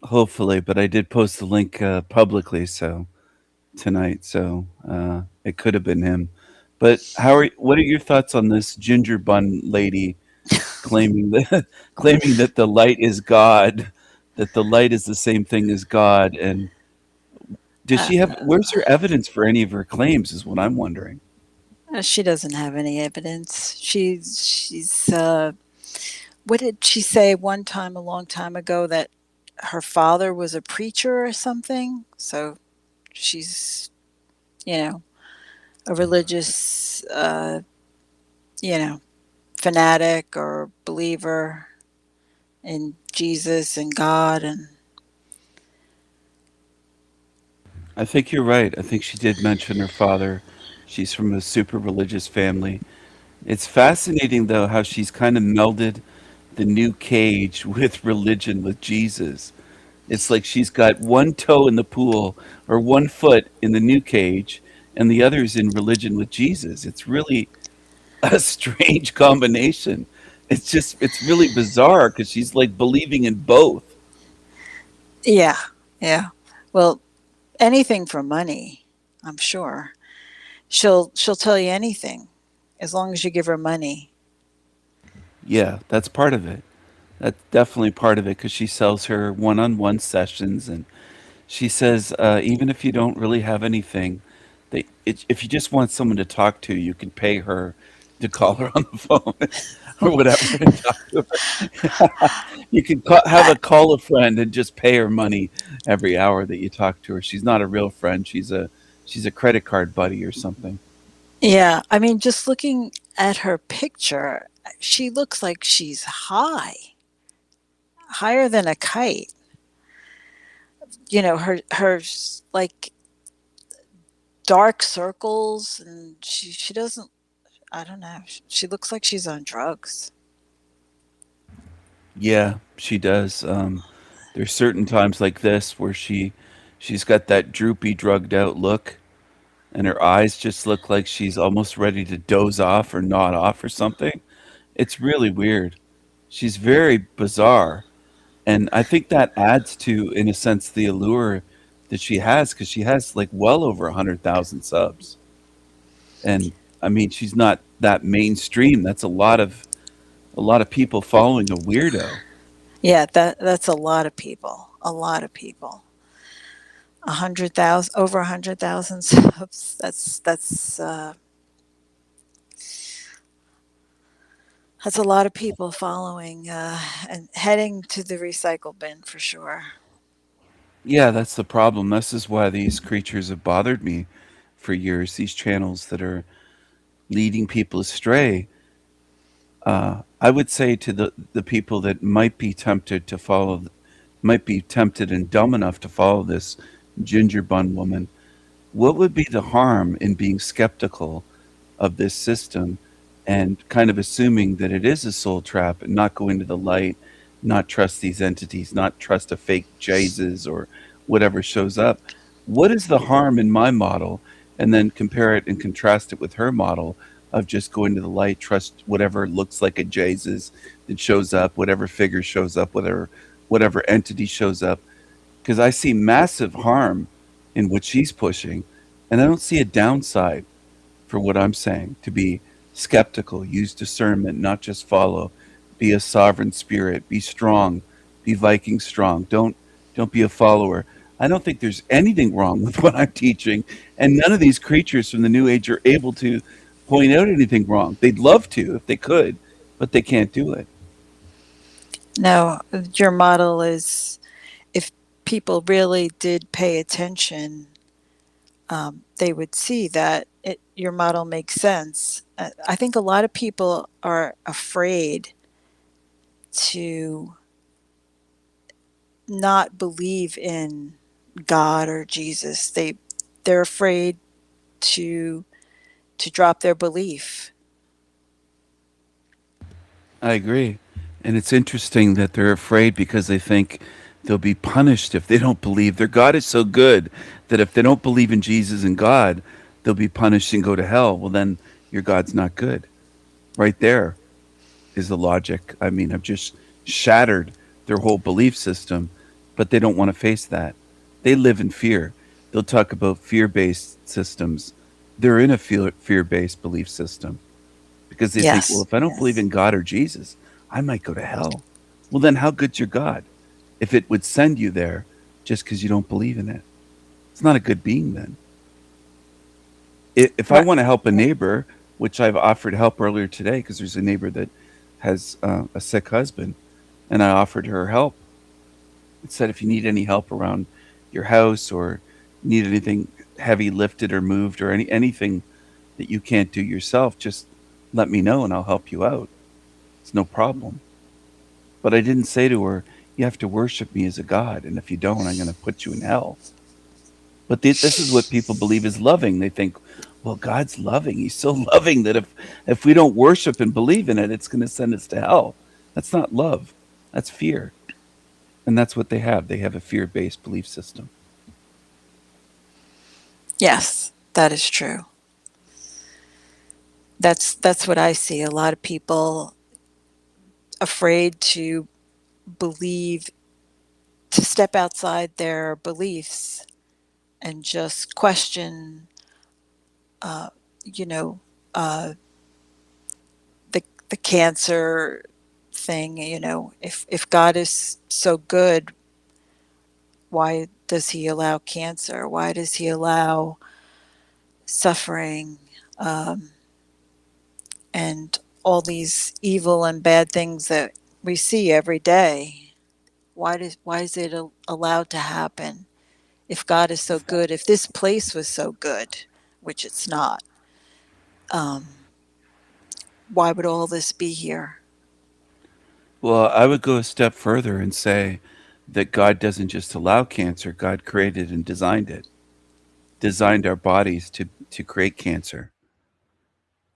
Hopefully, but I did post the link publicly tonight, so it could have been him. But what are your thoughts on this ginger bun lady claiming that the light is God, that the light is the same thing as God, and does she have? Where's her evidence for any of her claims? Is what I'm wondering. She doesn't have any evidence. She's. What did she say one time, a long time ago, that her father was a preacher or something? So she's, a religious, fanatic or believer in Jesus and God. And I think you're right. I think she did mention her father. She's from a super religious family. It's fascinating, though, how she's kind of melded the new cage with religion, with Jesus. It's like she's got one toe in the pool or one foot in the new cage and the other's in religion with Jesus. It's really a strange combination. It's really bizarre because she's like believing in both. yeah, yeah. Well, anything for money, I'm sure. She'll tell you anything as long as you give her money. Yeah, that's part of it. That's definitely part of it because she sells her one-on-one sessions, and she says even if you don't really have anything, if you just want someone to talk to, you can pay her to call her on the phone or whatever and talk to her. You can have a call a friend and just pay her money every hour that you talk to her. She's not a real friend. She's a credit card buddy or something. Yeah, I mean, just looking at her picture, she looks like she's higher than a kite. Her like dark circles, and she doesn't. I don't know. She looks like she's on drugs. Yeah, she does. There's certain times like this where she's got that droopy, drugged out look, and her eyes just look like she's almost ready to doze off or nod off or something. It's really weird. She's very bizarre, and I think that adds to, in a sense, the allure that she has because she has like well over 100,000 subs, and I mean she's not that mainstream. That's a lot of people following a weirdo. Yeah, that's a lot of people. A lot of people. 100,000, over 100,000 subs. That's a lot of people following and heading to the recycle bin for sure. Yeah, that's the problem. This is why these creatures have bothered me for years. These channels that are leading people astray. I would say to the people that might be tempted to follow, might be tempted and dumb enough to follow this ginger bun woman, what would be the harm in being skeptical of this system and kind of assuming that it is a soul trap and not go into the light, not trust these entities, not trust a fake Jesus or whatever shows up? What is the harm in my model? And then compare it and contrast it with her model of just going to the light, trust whatever looks like a Jesus that shows up, whatever figure shows up, whatever entity shows up. Because I see massive harm in what she's pushing, and I don't see a downside for what I'm saying. To be skeptical, use discernment, not just follow. Be a sovereign spirit. Be strong. Be Viking strong. Don't be a follower. I don't think there's anything wrong with what I'm teaching, and none of these creatures from the New Age are able to point out anything wrong. They'd love to if they could, but they can't do it. No, your model is, if people really did pay attention, they would see that your model makes sense. I think a lot of people are afraid to not believe in God or Jesus. They're afraid to drop their belief. I agree. And it's interesting that they're afraid because they think they'll be punished if they don't believe. Their God is so good that if they don't believe in Jesus and God, they'll be punished and go to hell. Well, then your God's not good. Right there is the logic. I mean, I've just shattered their whole belief system, but they don't want to face that. They live in fear. They'll talk about fear-based systems. They're in a fear-based belief system because they think, well, if I don't believe in God or Jesus, I might go to hell. Well, then how good's your God if it would send you there just because you don't believe in it? It's not a good being then. If I want to help a neighbor, which I've offered help earlier today because there's a neighbor that has a sick husband, and I offered her help. It said, if you need any help around your house or need anything heavy lifted or moved or anything that you can't do yourself, just let me know and I'll help you out. It's no problem. But I didn't say to her, you have to worship me as a god, and if you don't, I'm going to put you in hell. But this is what people believe is loving. They think, well, God's loving. He's so loving that if we don't worship and believe in it, it's going to send us to hell. That's not love. That's fear. And that's what they have. They have a fear-based belief system. Yes, that is true. That's what I see. A lot of people afraid to believe, to step outside their beliefs and just question, you know, the cancer thing. You know, if God is so good, why does he allow cancer? Why does he allow suffering, and all these evil and bad things that we see every day? Why is it allowed to happen? If God is so good, if this place was so good, which it's not, why would all this be here? Well, I would go a step further and say that God doesn't just allow cancer, God created and designed it, designed our bodies to create cancer.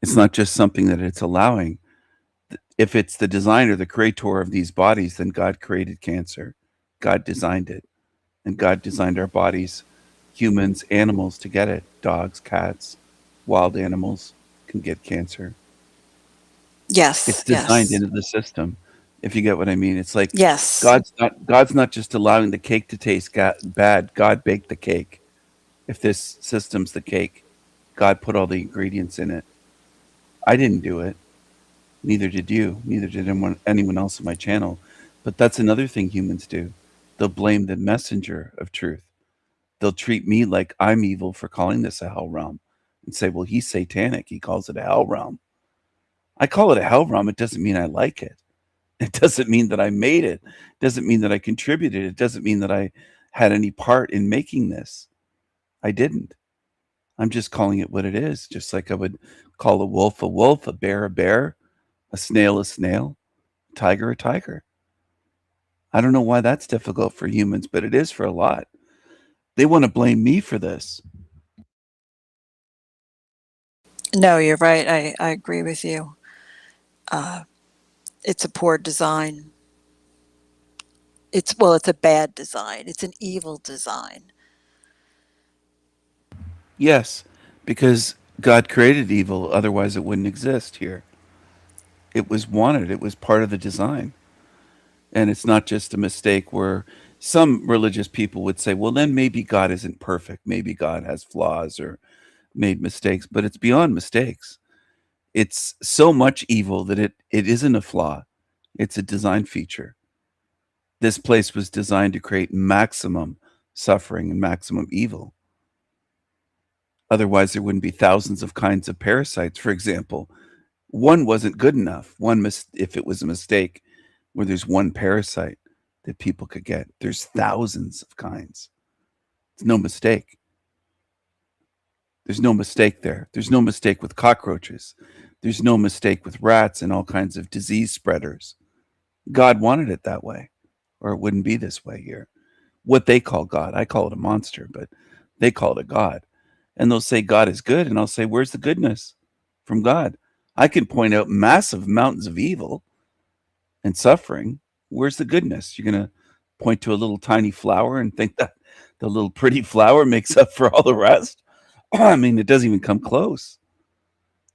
It's not just something that it's allowing. If it's the designer, the creator of these bodies, then God created cancer. God designed it. And God designed our bodies, humans, animals, to get it. Dogs, cats, wild animals can get cancer. Yes, It's designed yes, into the system, if you get what I mean. It's like yes, God's not just allowing the cake to taste bad. God baked the cake. If this system's the cake, God put all the ingredients in it. I didn't do it. Neither did you. Neither did anyone else on my channel. But that's another thing humans do. They'll blame the messenger of truth. They'll treat me like I'm evil for calling this a hell realm and say, well, he's satanic. He calls it a hell realm. I call it a hell realm. It doesn't mean I like it. It doesn't mean that I made it. It doesn't mean that I contributed. It doesn't mean that I had any part in making this. I didn't. I'm just calling it what it is, just like I would call a wolf, a bear, a snail, a tiger, a tiger. I don't know why that's difficult for humans, but it is for a lot. They want to blame me for this. no, you're right. I agree with you. It's a poor design. It's a bad design. It's an evil design. Yes, because God created evil, otherwise it wouldn't exist here. It was wanted. It was part of the design. And it's not just a mistake where some religious people would say, well, then maybe God isn't perfect. Maybe God has flaws or made mistakes, but it's beyond mistakes. It's so much evil that it isn't a flaw. It's a design feature. This place was designed to create maximum suffering and maximum evil. Otherwise, there wouldn't be thousands of kinds of parasites. For example, one wasn't good enough. If it was a mistake where there's one parasite that people could get, there's thousands of kinds. It's no mistake. There's no mistake there. There's no mistake with cockroaches. There's no mistake with rats and all kinds of disease spreaders. God wanted it that way, or it wouldn't be this way here. What they call God, I call it a monster, but they call it a God. And they'll say God is good, and I'll say, where's the goodness from God? I can point out massive mountains of evil and suffering. Where's the goodness? You're going to point to a little tiny flower and think that the little pretty flower makes up for all the rest? I mean, it doesn't even come close.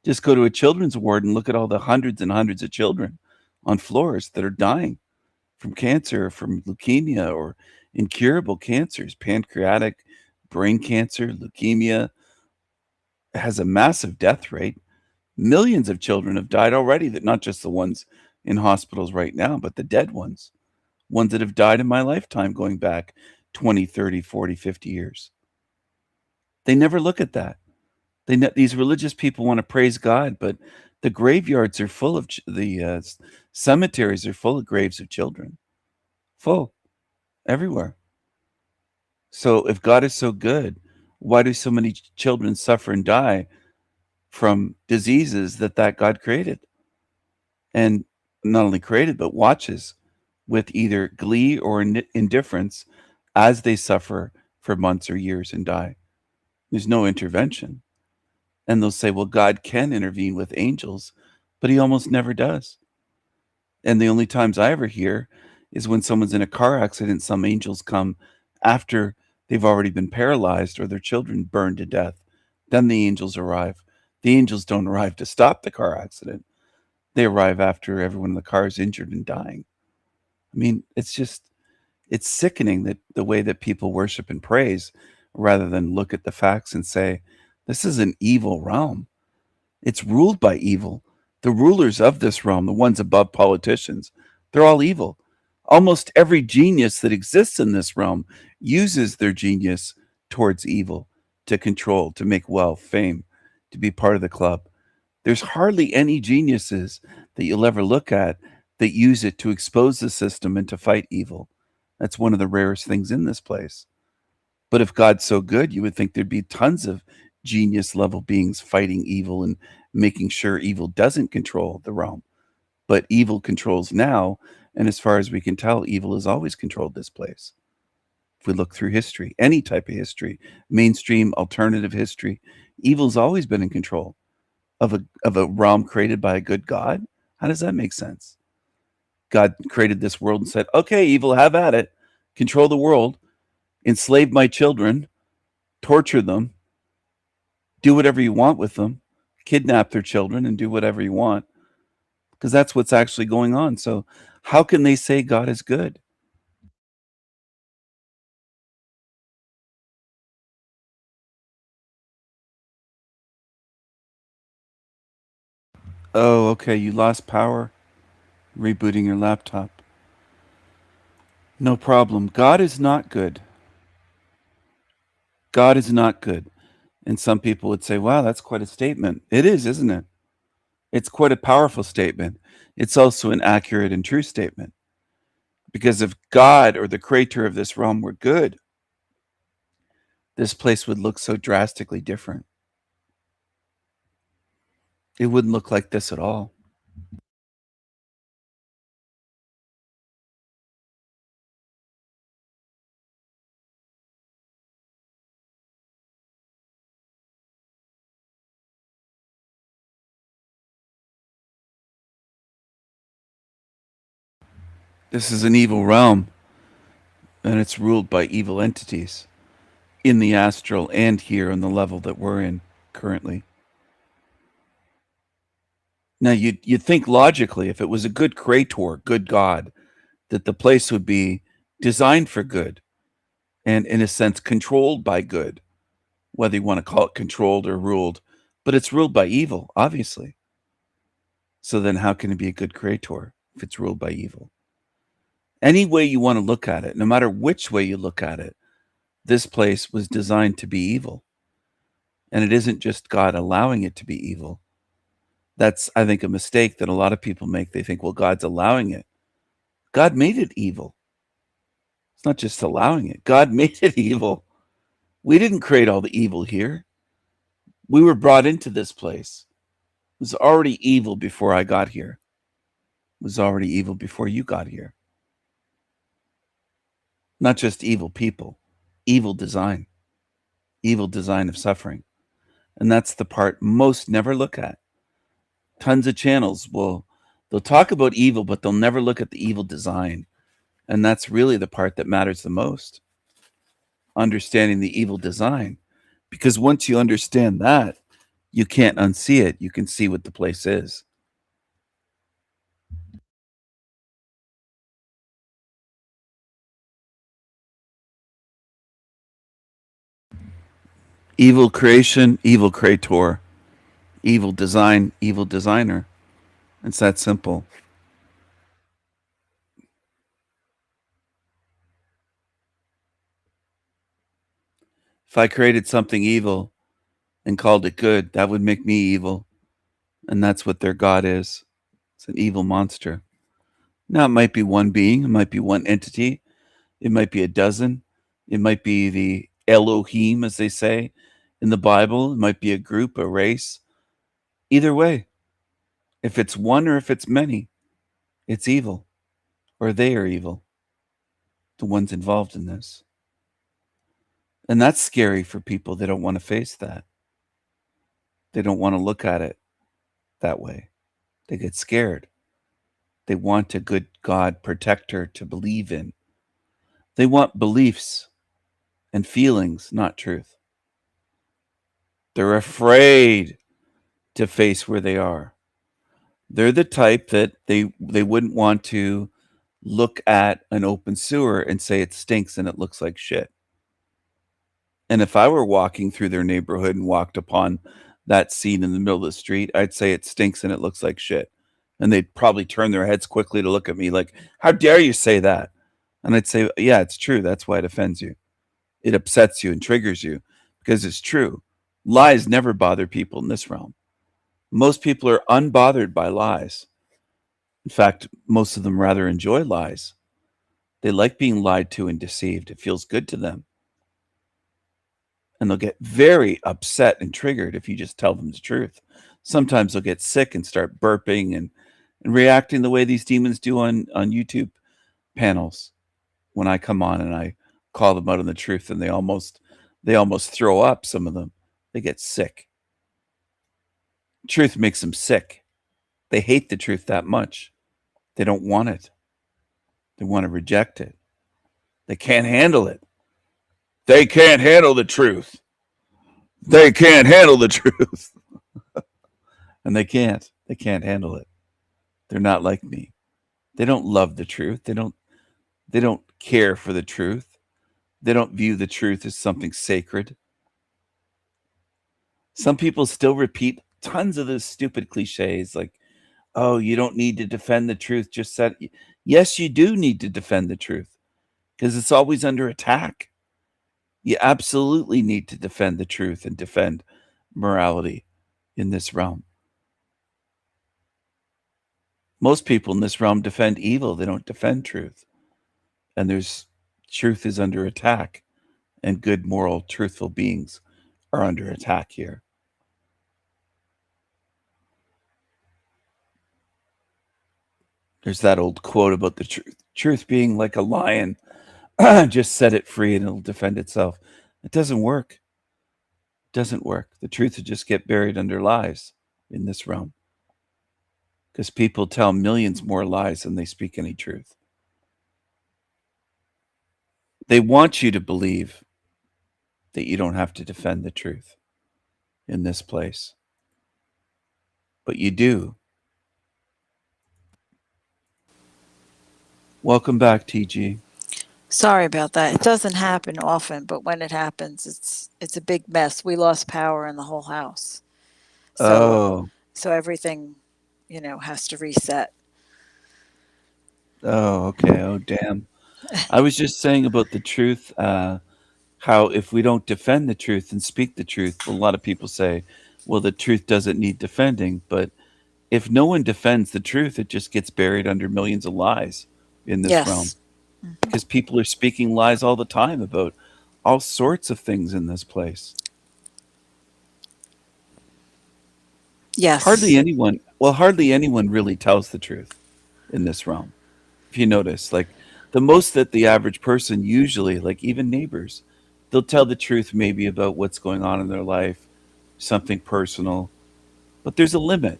Just go to a children's ward and look at all the hundreds and hundreds of children on floors that are dying from cancer, from leukemia, or incurable cancers, pancreatic, brain cancer, leukemia. It has a massive death rate. Millions of children have died already, that not just the ones in hospitals right now, but the dead ones that have died in my lifetime going back 20, 30, 40, 50 years. They never look at that. These religious people want to praise God, but the graveyards are full of the cemeteries are full of graves of children, full everywhere. So if God is so good, why do so many children suffer and die from diseases that God created, and not only created, but watches with either glee or indifference as they suffer for months or years and die. There's no intervention. And they'll say, well, God can intervene with angels, but he almost never does. And the only times I ever hear is when someone's in a car accident, some angels come after they've already been paralyzed or their children burned to death. Then the angels arrive. The angels don't arrive to stop the car accident. They arrive after everyone in the car is injured and dying. I mean, it's sickening that the way that people worship and praise rather than look at the facts and say, this is an evil realm. It's ruled by evil. The rulers of this realm, the ones above politicians, they're all evil. Almost every genius that exists in this realm uses their genius towards evil, to control, to make wealth, fame, to be part of the club. There's hardly any geniuses that you'll ever look at that use it to expose the system and to fight evil. That's one of the rarest things in this place. But if God's so good, you would think there'd be tons of genius level beings fighting evil and making sure evil doesn't control the realm. But evil controls now, and as far as we can tell, evil has always controlled this place. If we look through history, any type of history, mainstream, alternative history, evil's always been in control of a realm created by a good God. How does that make sense? God created this world and said, okay, evil, have at it. Control the world. Enslave my children. Torture them. Do whatever you want with them. Kidnap their children and do whatever you want. Because that's what's actually going on. So how can they say God is good? Oh, okay, you lost power. Rebooting your laptop. No problem. God is not good. God is not good. And some people would say, wow, that's quite a statement. It is, isn't it? It's quite a powerful statement. It's also an accurate and true statement. Because if God or the creator of this realm were good, this place would look so drastically different. It wouldn't look like this at all. This is an evil realm, and it's ruled by evil entities in the astral and here on the level that we're in currently. Now, you'd think logically, if it was a good creator, good God, that the place would be designed for good and, in a sense, controlled by good, whether you want to call it controlled or ruled. But it's ruled by evil, obviously. So then how can it be a good creator if it's ruled by evil? Any way you want to look at it, no matter which way you look at it, this place was designed to be evil. And it isn't just God allowing it to be evil. That's, I think, a mistake that a lot of people make. They think, well, God's allowing it. God made it evil. It's not just allowing it. God made it evil. We didn't create all the evil here. We were brought into this place. It was already evil before I got here. It was already evil before you got here. Not just evil people, evil design of suffering. And that's the part most never look at. Tons of channels they'll talk about evil, but they'll never look at the evil design. And that's really the part that matters the most. Understanding the evil design. Because once you understand that, you can't unsee it. You can see what the place is. Evil creation, evil creator. Evil design, evil designer. It's that simple. If I created something evil and called it good, that would make me evil. And that's what their God is. It's an evil monster. Now, it might be one being, it might be one entity, it might be a dozen, it might be the Elohim, as they say in the Bible, it might be a group, a race, Either way, if it's one or if it's many, it's evil, or they are evil, the ones involved in this. And that's scary for people. They don't want to face that. They don't want to look at it that way. They get scared. They want a good God protector to believe in. They want beliefs and feelings, not truth. They're afraid to face where they are. They're the type that they wouldn't want to look at an open sewer and say it stinks and it looks like shit. And if I were walking through their neighborhood and walked upon that scene in the middle of the street, I'd say it stinks and it looks like shit. And they'd probably turn their heads quickly to look at me like, how dare you say that? And I'd say, yeah, it's true. That's why it offends you. It upsets you and triggers you because it's true. Lies never bother people in this realm. Most people are unbothered by lies. In fact, most of them rather enjoy lies. They like being lied to and deceived. It feels good to them. And they'll get very upset and triggered if you just tell them the truth. Sometimes they'll get sick and start burping and reacting the way these demons do on YouTube panels when I come on and I call them out on the truth, and they almost throw up. Some of them, they get sick. Truth makes them sick. They hate the truth that much. They don't want it. They want to reject it. They can't handle it. They can't handle the truth. They can't handle the truth. And they can't handle it. They're not like me. They don't love the truth. They don't care for the truth. They don't view the truth as something sacred. Some people still repeat tons of those stupid cliches like, oh, you don't need to defend the truth. Just said, yes, you do need to defend the truth because it's always under attack. You absolutely need to defend the truth and defend morality in this realm. Most people in this realm defend evil. They don't defend truth. And truth is under attack. And good, moral, truthful beings are under attack here. There's that old quote about the truth being like a lion. Just set it free and it'll defend itself. It doesn't work. It doesn't work. The truth will just get buried under lies in this realm. Because people tell millions more lies than they speak any truth. They want you to believe that you don't have to defend the truth in this place. But you do. Welcome back, TG. Sorry about that. It doesn't happen often, but when it happens, it's a big mess. We lost power in the whole house. So everything, has to reset. Oh, okay. Oh, damn. I was just saying about the truth, how if we don't defend the truth and speak the truth, a lot of people say, well, the truth doesn't need defending. But if no one defends the truth, it just gets buried under millions of lies in this realm. Because people are speaking lies all the time about all sorts of things in this place. Yes. Hardly anyone really tells the truth in this realm. If you notice, like the most that the average person usually, like even neighbors, they'll tell the truth maybe about what's going on in their life, something personal. But there's a limit.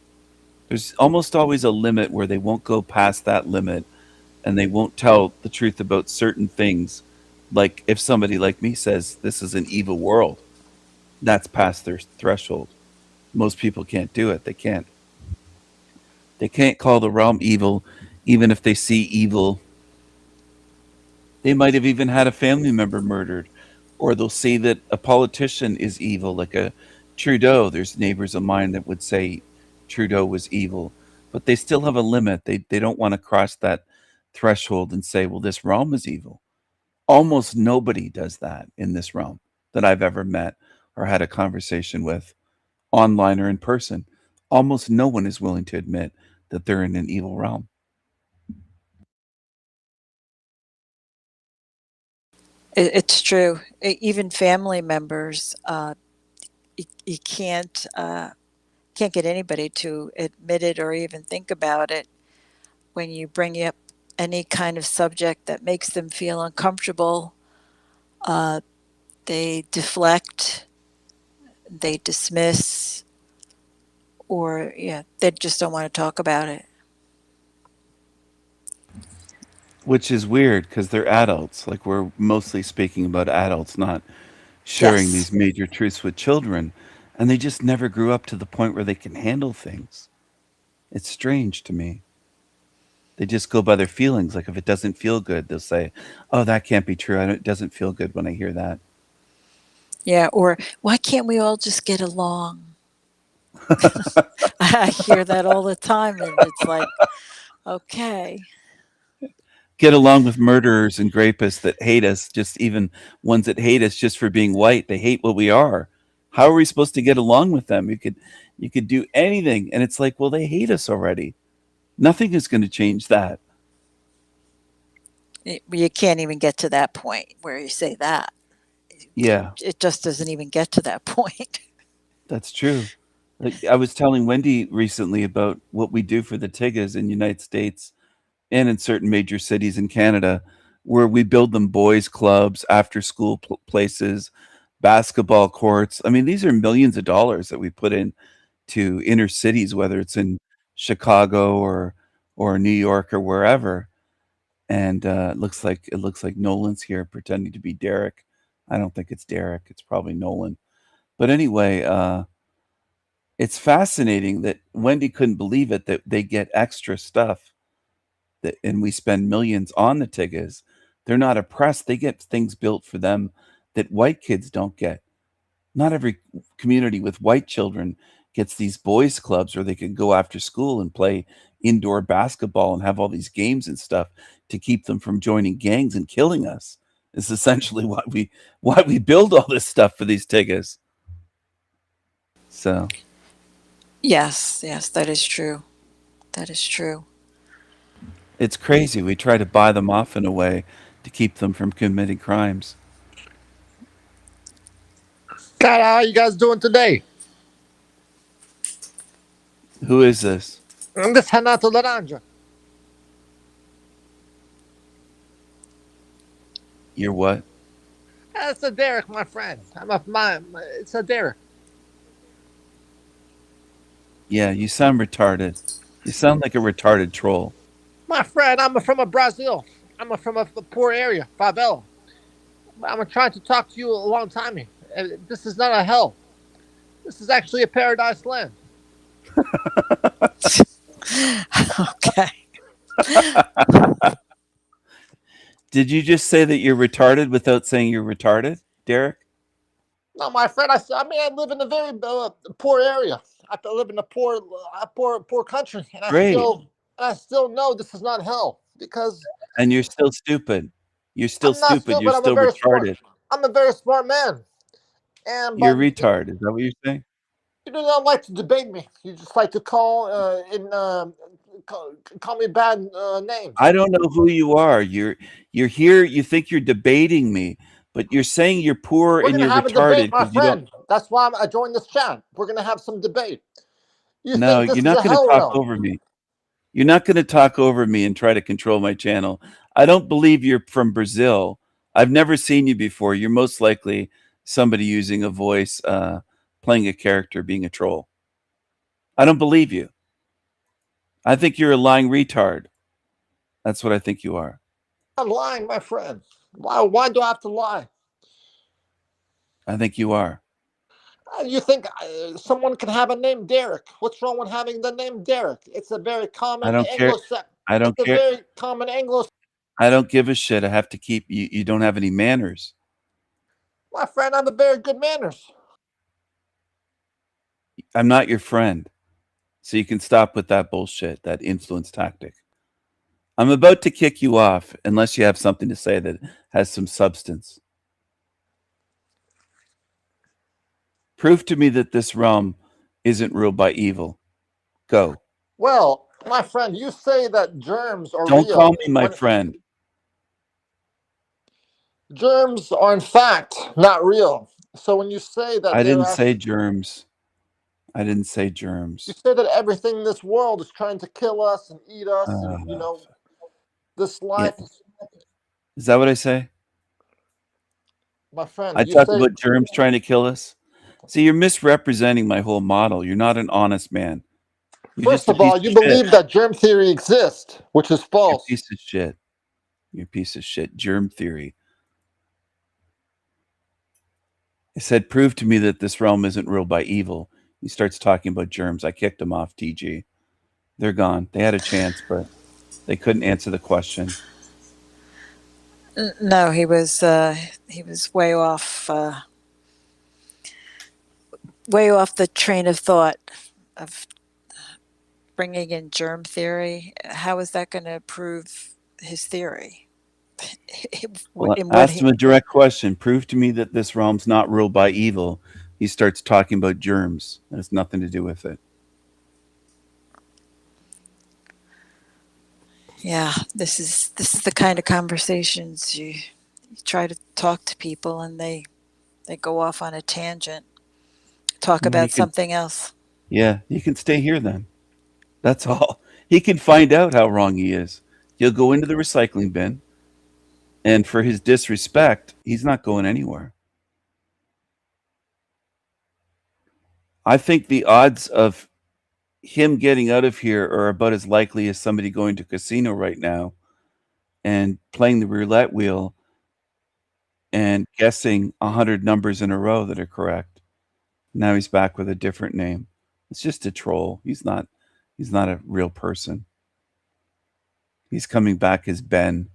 There's almost always a limit where they won't go past that limit. And they won't tell the truth about certain things. Like if somebody like me says, this is an evil world, that's past their threshold. Most people can't do it. They can't. They can't call the realm evil, even if they see evil. They might have even had a family member murdered. Or they'll say that a politician is evil, like a Trudeau. There's neighbors of mine that would say Trudeau was evil. But they still have a limit. They don't want to cross that threshold and say, well, this realm is evil. Almost nobody does that in this realm that I've ever met or had a conversation with, online or in person. Almost no one is willing to admit that they're in an evil realm. It's true. Even family members, you can't can't get anybody to admit it or even think about it. When you bring up any kind of subject that makes them feel uncomfortable, they deflect, they dismiss, or yeah, they just don't want to talk about it. Which is weird because they're adults. Like, we're mostly speaking about adults, not sharing Yes. these major truths with children. And they just never grew up to the point where they can handle things. It's strange to me. They just go by their feelings. Like, if it doesn't feel good, they'll say, "Oh, that can't be true. It doesn't feel good when I hear that." Yeah, or why can't we all just get along? I hear that all the time, and it's like, okay. Get along with murderers and rapists that hate us, just even ones that hate us just for being white. They hate what we are. How are we supposed to get along with them? You could do anything, and it's like, well, they hate us already. Nothing is going to change that. You can't even get to that point where you say that. Yeah, It just doesn't even get to that point. that's true. Like, I was telling Wendy recently about what we do for the Tiggas in the United States and in certain major cities in Canada, where we build them boys' clubs, after school places, basketball courts. I mean, these are millions of dollars that we put in to inner cities, whether it's in Chicago or New York or wherever. And it looks like Nolan's here pretending to be Derek. I don't think it's Derek. It's probably Nolan. But anyway, it's fascinating that Wendy couldn't believe it, that they get extra stuff that, and we spend millions on the Tiggas. They're not oppressed. They get things built for them that white kids don't get. Not every community with white children gets these boys clubs where they can go after school and play indoor basketball and have all these games and stuff to keep them from joining gangs and killing us. It's essentially why we build all this stuff for these Tiggas. So Yes, that is true. That is true. it's crazy. We try to buy them off in a way to keep them from committing crimes. God, how are you guys doing today? Who is this? This is Renato Laranja. You're what? It's a Derek, my friend. It's a Derek. Yeah, you sound retarded. You sound like a retarded troll. My friend, I'm from Brazil. I'm from a poor area, favela. I'm trying to talk to you a long time here. This is not a hell. This is actually a paradise land. Okay. Did you just say that you're retarded without saying you're retarded, Derek? No, my friend, I live in a very poor area. I live in a poor country, and Great. I still know this is not hell because And you're still stupid. You're still I'm not stupid. stupid. You're I'm a still very retarded. I'm a very smart man, and You're but retarded. Is that what you're saying? you do not like to debate me. You just like to call call me bad names. I don't know who you are. You're here. You think you're debating me, but you're saying you're poor We're and gonna you're have a retarded debate, my because you don't. friend. That's why I joined this chat. We're gonna have some debate. You No, think this you're is not a going to hell talk realm? over me. You're not going to talk over me and try to control my channel. I don't believe you're from Brazil. I've never seen you before. You're most likely somebody using a voice, playing a character, being a troll. I don't believe you. I think you're a lying retard. That's what I think you are. I'm lying, my friend. Why do I have to lie? I think you are. You think someone can have a name Derek? What's wrong with having the name Derek? It's a very I common don't care. I don't It's a care. very common Anglo. I don't give a shit. I have to keep you. You don't have any manners. My friend, I'm a very good manners. I'm not your friend. So you can stop with that bullshit, that influence tactic. I'm about to kick you off unless you have something to say that has some substance. Prove to me that this realm isn't ruled by evil. Go. Well, my friend, you say that germs are Don't real. call me my when friend. Germs are in fact not real. So when you say that I they're didn't say actually, germs. I didn't say You germs. say that everything in this world is trying to kill us and eat us, and this Yeah. life Is that what I say? my friend. I You talk say about germs trying to kill us. See, you're misrepresenting my whole model. You're not an honest man. You're first just a of piece all, of you shit. believe that germ theory exists, which is You're a false. piece of shit. You're a piece of shit. Germ theory. I said, prove to me that this realm isn't ruled by evil. He starts talking about germs. I kicked him off, TG. They're gone. They had a chance, but they couldn't answer the question. No, he was way off the train of thought of bringing in germ theory. How is that going to prove his theory? Well, In I what asked him a direct question. Prove to me that this realm's not ruled by evil. He starts talking about germs. It has nothing to do with it. Yeah, this is the kind of conversations you try to talk to people and they go off on a tangent, talk Well, about something else. Yeah, you can stay here then. That's all. He can find out how wrong he is. He'll go into the recycling bin, and for his disrespect, he's not going anywhere. I think the odds of him getting out of here are about as likely as somebody going to a casino right now and playing the roulette wheel and guessing 100 numbers in a row that are correct. Now he's back with a different name. It's just a troll. He's not a real person. He's coming back as Ben.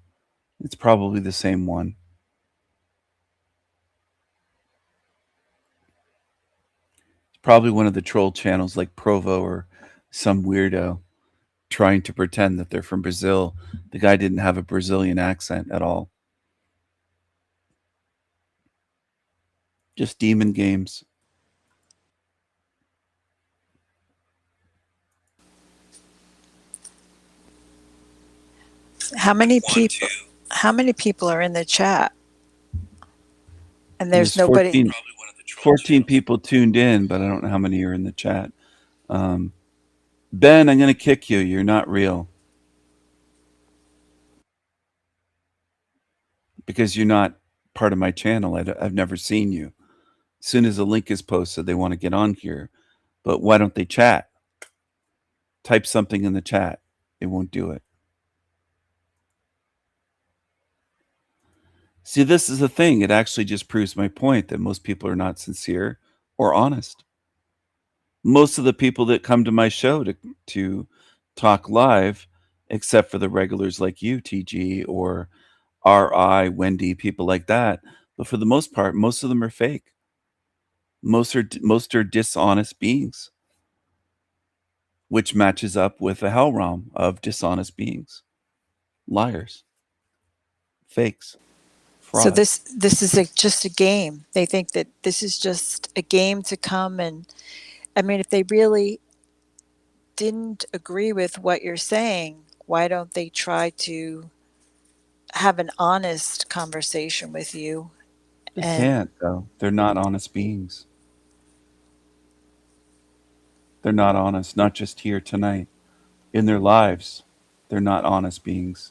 It's probably the same one. It's probably one of the troll channels like Provo or some weirdo trying to pretend that they're from Brazil. The guy didn't have a Brazilian accent at all. Just demon games. How many people are in the chat? And there's nobody. 14 people tuned in, but I don't know how many are in the chat. Ben, I'm going to kick you. You're not real. Because you're not part of my channel. I've never seen you. As soon as a link is posted, they want to get on here. But why don't they chat? Type something in the chat. They won't do it. See, this is the thing. It actually just proves my point that most people are not sincere or honest. Most of the people that come to my show to talk live, except for the regulars like you, TG, or RI, Wendy, people like that. But for the most part, most of them are fake. Most are dishonest beings, which matches up with a hell realm of dishonest beings, liars, fakes. So this is just a game. They think that this is just a game to come, and I mean, if they really didn't agree with what you're saying, why don't they try to have an honest conversation with you? They can't, though. They're not honest beings. They're not honest, not just here tonight. In their lives, they're not honest beings.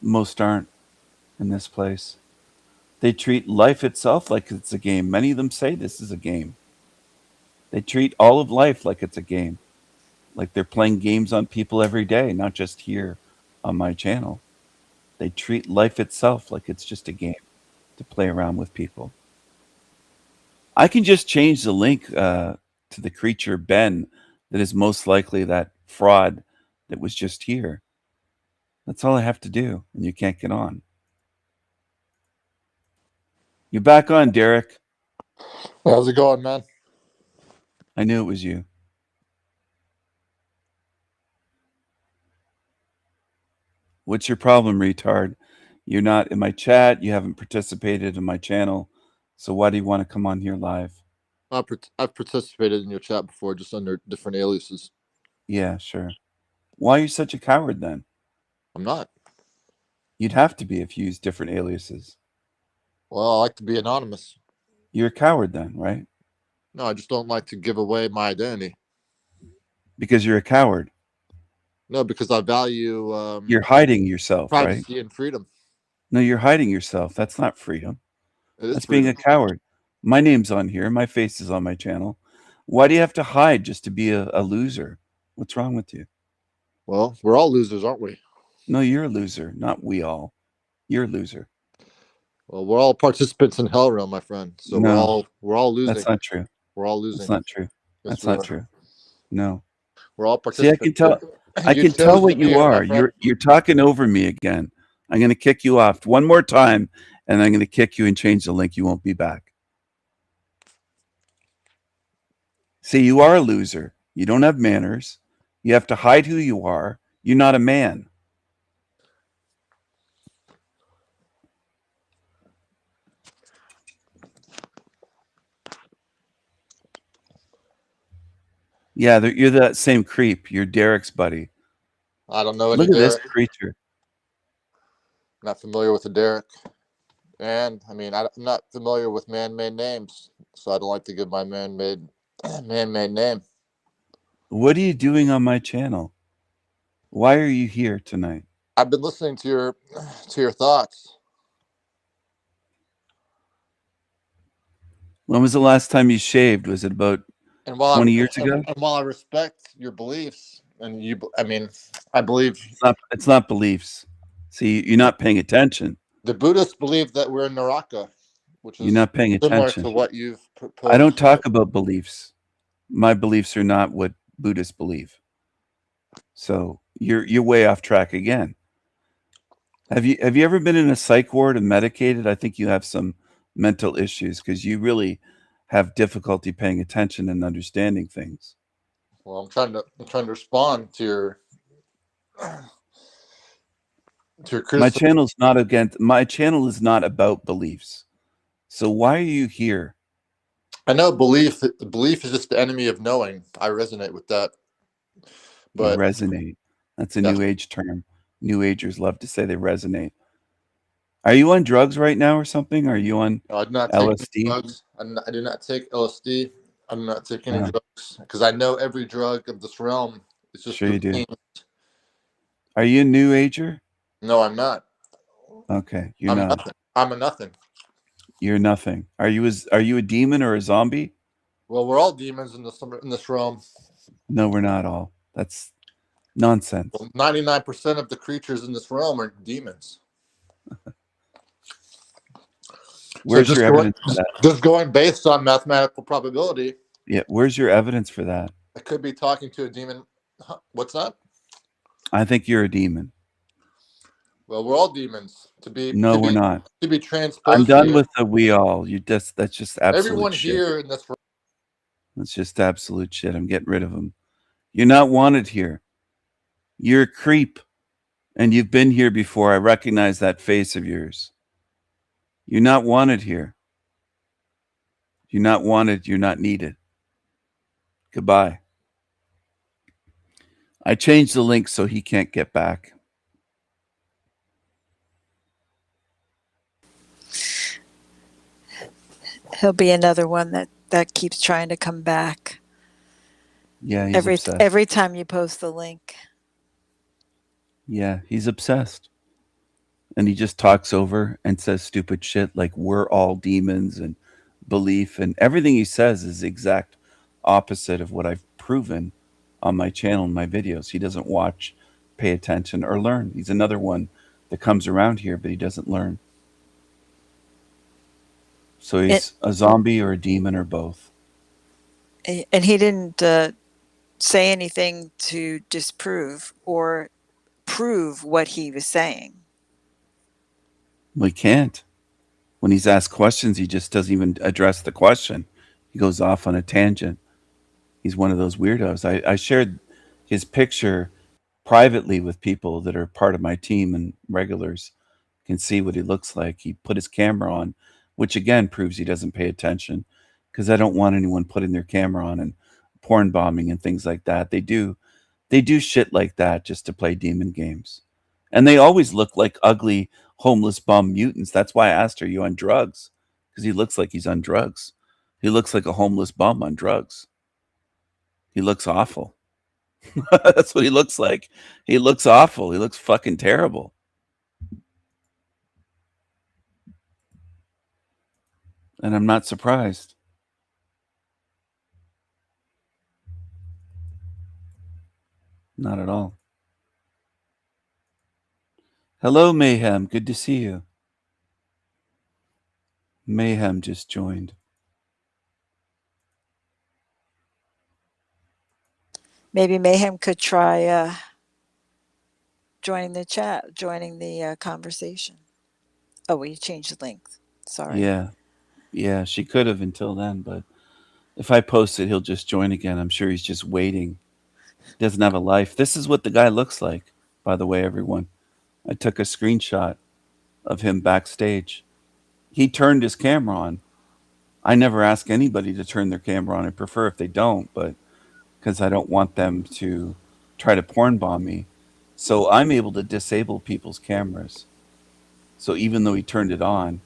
Most aren't in this place. They treat life itself like it's a game. Many of them say this is a game. They treat all of life like it's a game. Like they're playing games on people every day, not just here on my channel. They treat life itself like it's just a game to play around with people. I can just change the link to the creature Ben that is most likely that fraud that was just here. That's all I have to do, and you can't get on. You're back on, Derek. How's it going, man? I knew it was you. What's your problem, retard? You're not in my chat. You haven't participated in my channel. So why do you want to come on here live? I've participated in your chat before, just under different aliases. Yeah, sure. Why are you such a coward then? I'm not. You'd have to be if you use different aliases. Well, I like to be anonymous. You're a coward then, right? No, I just don't like to give away my identity. Because you're a coward. No, because I value You're hiding yourself, right? privacy and freedom. No, you're hiding yourself. That's not freedom. It is That's being a coward. My name's on here. My face is on my channel. Why do you have to hide just to be a loser? What's wrong with you? Well, we're all losers, aren't we? No, you're a loser. Not we all. You're a loser. Well, we're all participants in hell realm, my friend. So No, we're all losing. That's not true. We're all losing. That's not true. Yes, That's we not are. true. No. We're all See, I participants. can tell. I You can tell chose what the you mirror, my are. friend. You're talking over me again. I'm going to kick you off one more time, and I'm going to kick you and change the link. You won't be back. See, you are a loser. You don't have manners. You have to hide who you are. You're not a man. Yeah, you're that same creep. You're Derek's buddy. I don't know any Look at this Derek. creature. Not familiar with the Derek. And I mean, I'm not familiar with man-made names, so I don't like to give my man-made name. What are you doing on my channel? Why are you here tonight? I've been listening to your thoughts. When was the last time you shaved? Was it about And while 20 years ago? and while I respect your beliefs, and I mean, I believe It's not beliefs. See, you're not paying attention. the Buddhists believe that we're in Naraka, which is You're not paying similar attention. to what you've proposed. I don't talk about beliefs. My beliefs are not what Buddhists believe. So you're way off track again. Have you ever been in a psych ward and medicated? I think you have some mental issues because you really have difficulty paying attention and understanding things. Well, I'm trying to respond to your criticism. My channel is not about beliefs. So why are you here? I know belief is just the enemy of knowing. I resonate with that. But Resonate. That's a Yes. new age term. New agers love to say they resonate. Are you on drugs right now or something? Are you on I do not take LSD? drugs. I do not take LSD. I do not take any Uh-huh. drugs because I know every drug of this realm is just Sure you do. routine. Are you a new ager? No, I'm not. Okay, you're I'm not. nothing. I'm a nothing. You're nothing. Are you a demon or a zombie? Well, we're all demons in this realm. No, we're not all. That's nonsense. Well, 99% of the creatures in this realm are demons. Where's just your evidence for that? Just going based on mathematical probability, Yeah, where's your evidence for that? I could be talking to a demon. Huh, what's that? I think you're a demon. Well, we're all demons. No, we're not. To be transposed. I'm done here. with the we all. That's just absolute Everyone shit. here in this realm. That's just absolute shit. I'm getting rid of them. You're not wanted here. You're a creep. And you've been here before. I recognize that face of yours. You're not wanted here. You're not wanted. You're not needed. Goodbye. I changed the link so he can't get back. He'll be another one that keeps trying to come back. Yeah, he's obsessed. Every time you post the link. Yeah, he's obsessed. And he just talks over and says stupid shit like we're all demons and belief. And everything he says is the exact opposite of what I've proven on my channel and my videos. He doesn't watch, pay attention, or learn. He's another one that comes around here, but he doesn't learn. So he's a zombie or a demon or both. And he didn't say anything to disprove or prove what he was saying. Well, he can't. When he's asked questions, he just doesn't even address the question. He goes off on a tangent. He's one of those weirdos. I shared his picture privately with people that are part of my team and regulars can see what he looks like. He put his camera on, which again proves he doesn't pay attention because I don't want anyone putting their camera on and porn bombing and things like that. They do shit like that just to play demon games. And they always look like ugly, homeless bum mutants. That's why I asked her, are you on drugs? because he looks like he's on drugs. He looks like a homeless bum on drugs. He looks awful. That's what he looks like. He looks awful. He looks fucking terrible. And I'm not surprised. Not at all. Hello, Mayhem. Good to see you. Mayhem just joined. Maybe Mayhem could try joining the chat, joining the conversation. Oh, well, you changed the link. Sorry. Yeah, she could have until then, but if I post it, he'll just join again. I'm sure he's just waiting. He doesn't have a life. This is what the guy looks like, by the way, everyone. I took a screenshot of him backstage. He turned his camera on. I never ask anybody to turn their camera on. I prefer if they don't, but because I don't want them to try to porn bomb me. So I'm able to disable people's cameras. So even though he turned it on,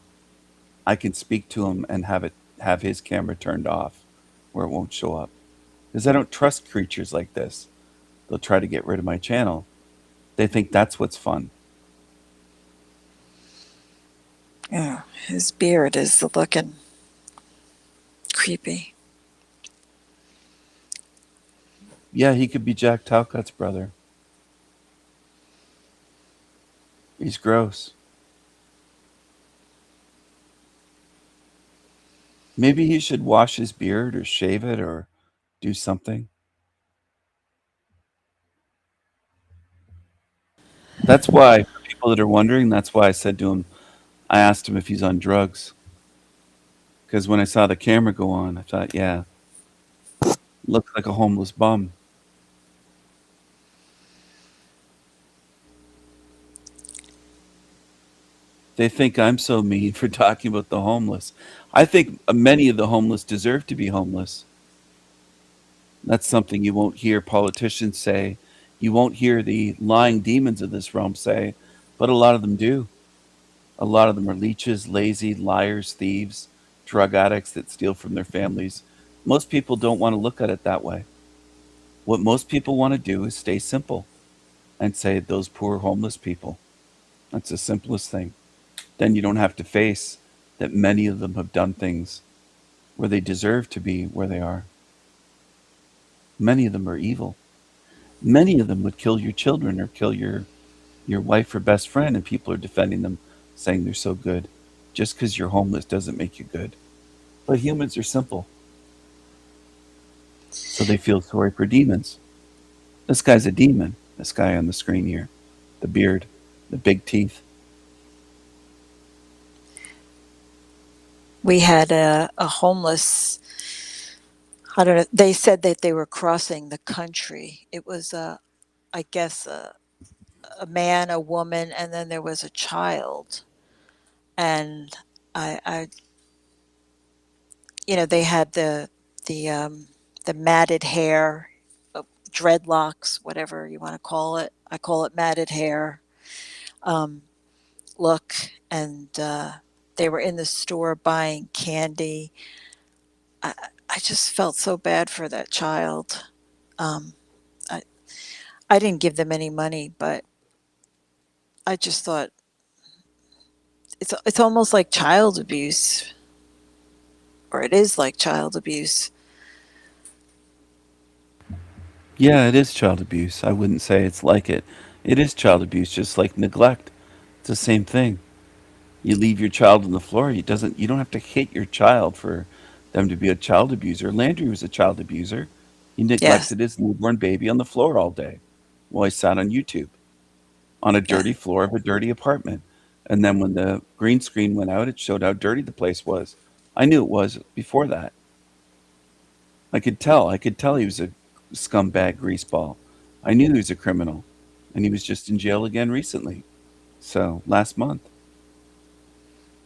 I can speak to him and have his camera turned off where it won't show up. Because I don't trust creatures like this. They'll try to get rid of my channel. They think that's what's fun. Yeah, his beard is looking creepy. Yeah, he could be Jack Talcott's brother. He's gross. Maybe he should wash his beard or shave it or do something. That's why, for people that are wondering, that's why I said to him, I asked him if he's on drugs. Because when I saw the camera go on, I thought, yeah, looks like a homeless bum. They think I'm so mean for talking about the homeless. I think many of the homeless deserve to be homeless. That's something you won't hear politicians say. You won't hear the lying demons of this realm say, but a lot of them do. A lot of them are leeches, lazy, liars, thieves, drug addicts that steal from their families. Most people don't want to look at it that way. What most people want to do is stay simple and say, those poor homeless people. That's the simplest thing. Then you don't have to face that many of them have done things where they deserve to be where they are. Many of them are evil. Many of them would kill your children or kill your wife or best friend, and people are defending them, saying they're so good. Just because you're homeless doesn't make you good. But humans are simple. So they feel sorry for demons. This guy's a demon, this guy on the screen here. The beard, the big teeth. We had a homeless, I don't know, they said that they were crossing the country. It was, I guess, a man, a woman, and then there was a child. And I they had the matted hair, dreadlocks, whatever you want to call it. I call it matted hair look. And they were in the store buying candy. I just felt so bad for that child. I didn't give them any money, but I just thought it's almost like child abuse, or it is like child abuse. Yeah, it is child abuse. I wouldn't say it's like it. It is child abuse, just like neglect. It's the same thing. You leave your child on the floor. You don't have to hit your child for them to be a child abuser. Landry was a child abuser. He neglected his newborn baby on the floor all day while he sat on YouTube on a dirty floor of a dirty apartment. And then when the green screen went out, it showed how dirty the place was. I knew it was before that. I could tell he was a scumbag greaseball. I knew he was a criminal, and he was just in jail again recently. So last month.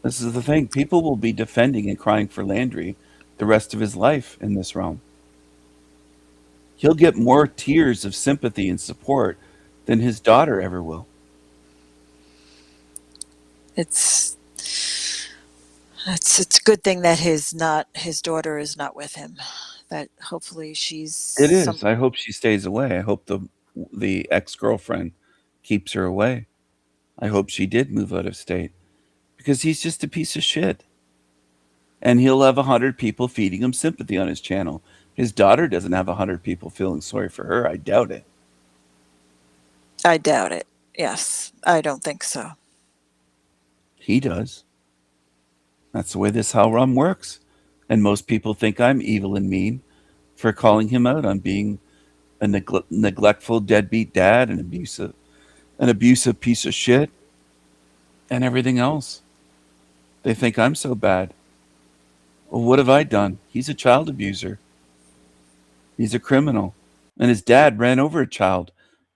This is the thing. People will be defending and crying for Landry the rest of his life in this realm. He'll get more tears of sympathy and support than his daughter ever will. It's It's a good thing that his daughter is not with him. That hopefully she's It is. I hope she stays away. I hope the ex-girlfriend keeps her away. I hope she did move out of state because he's just a piece of shit. And he'll have 100 people feeding him sympathy on his channel. His daughter doesn't have 100 people feeling sorry for her. I doubt it. I doubt it. Yes, I don't think so. He does. That's the way this Hell Rum works. And most people think I'm evil and mean for calling him out on being a neglectful deadbeat dad, an abusive piece of shit, and everything else. They think I'm so bad. Well, what have I done? He's a child abuser. He's a criminal. And his dad ran over a child,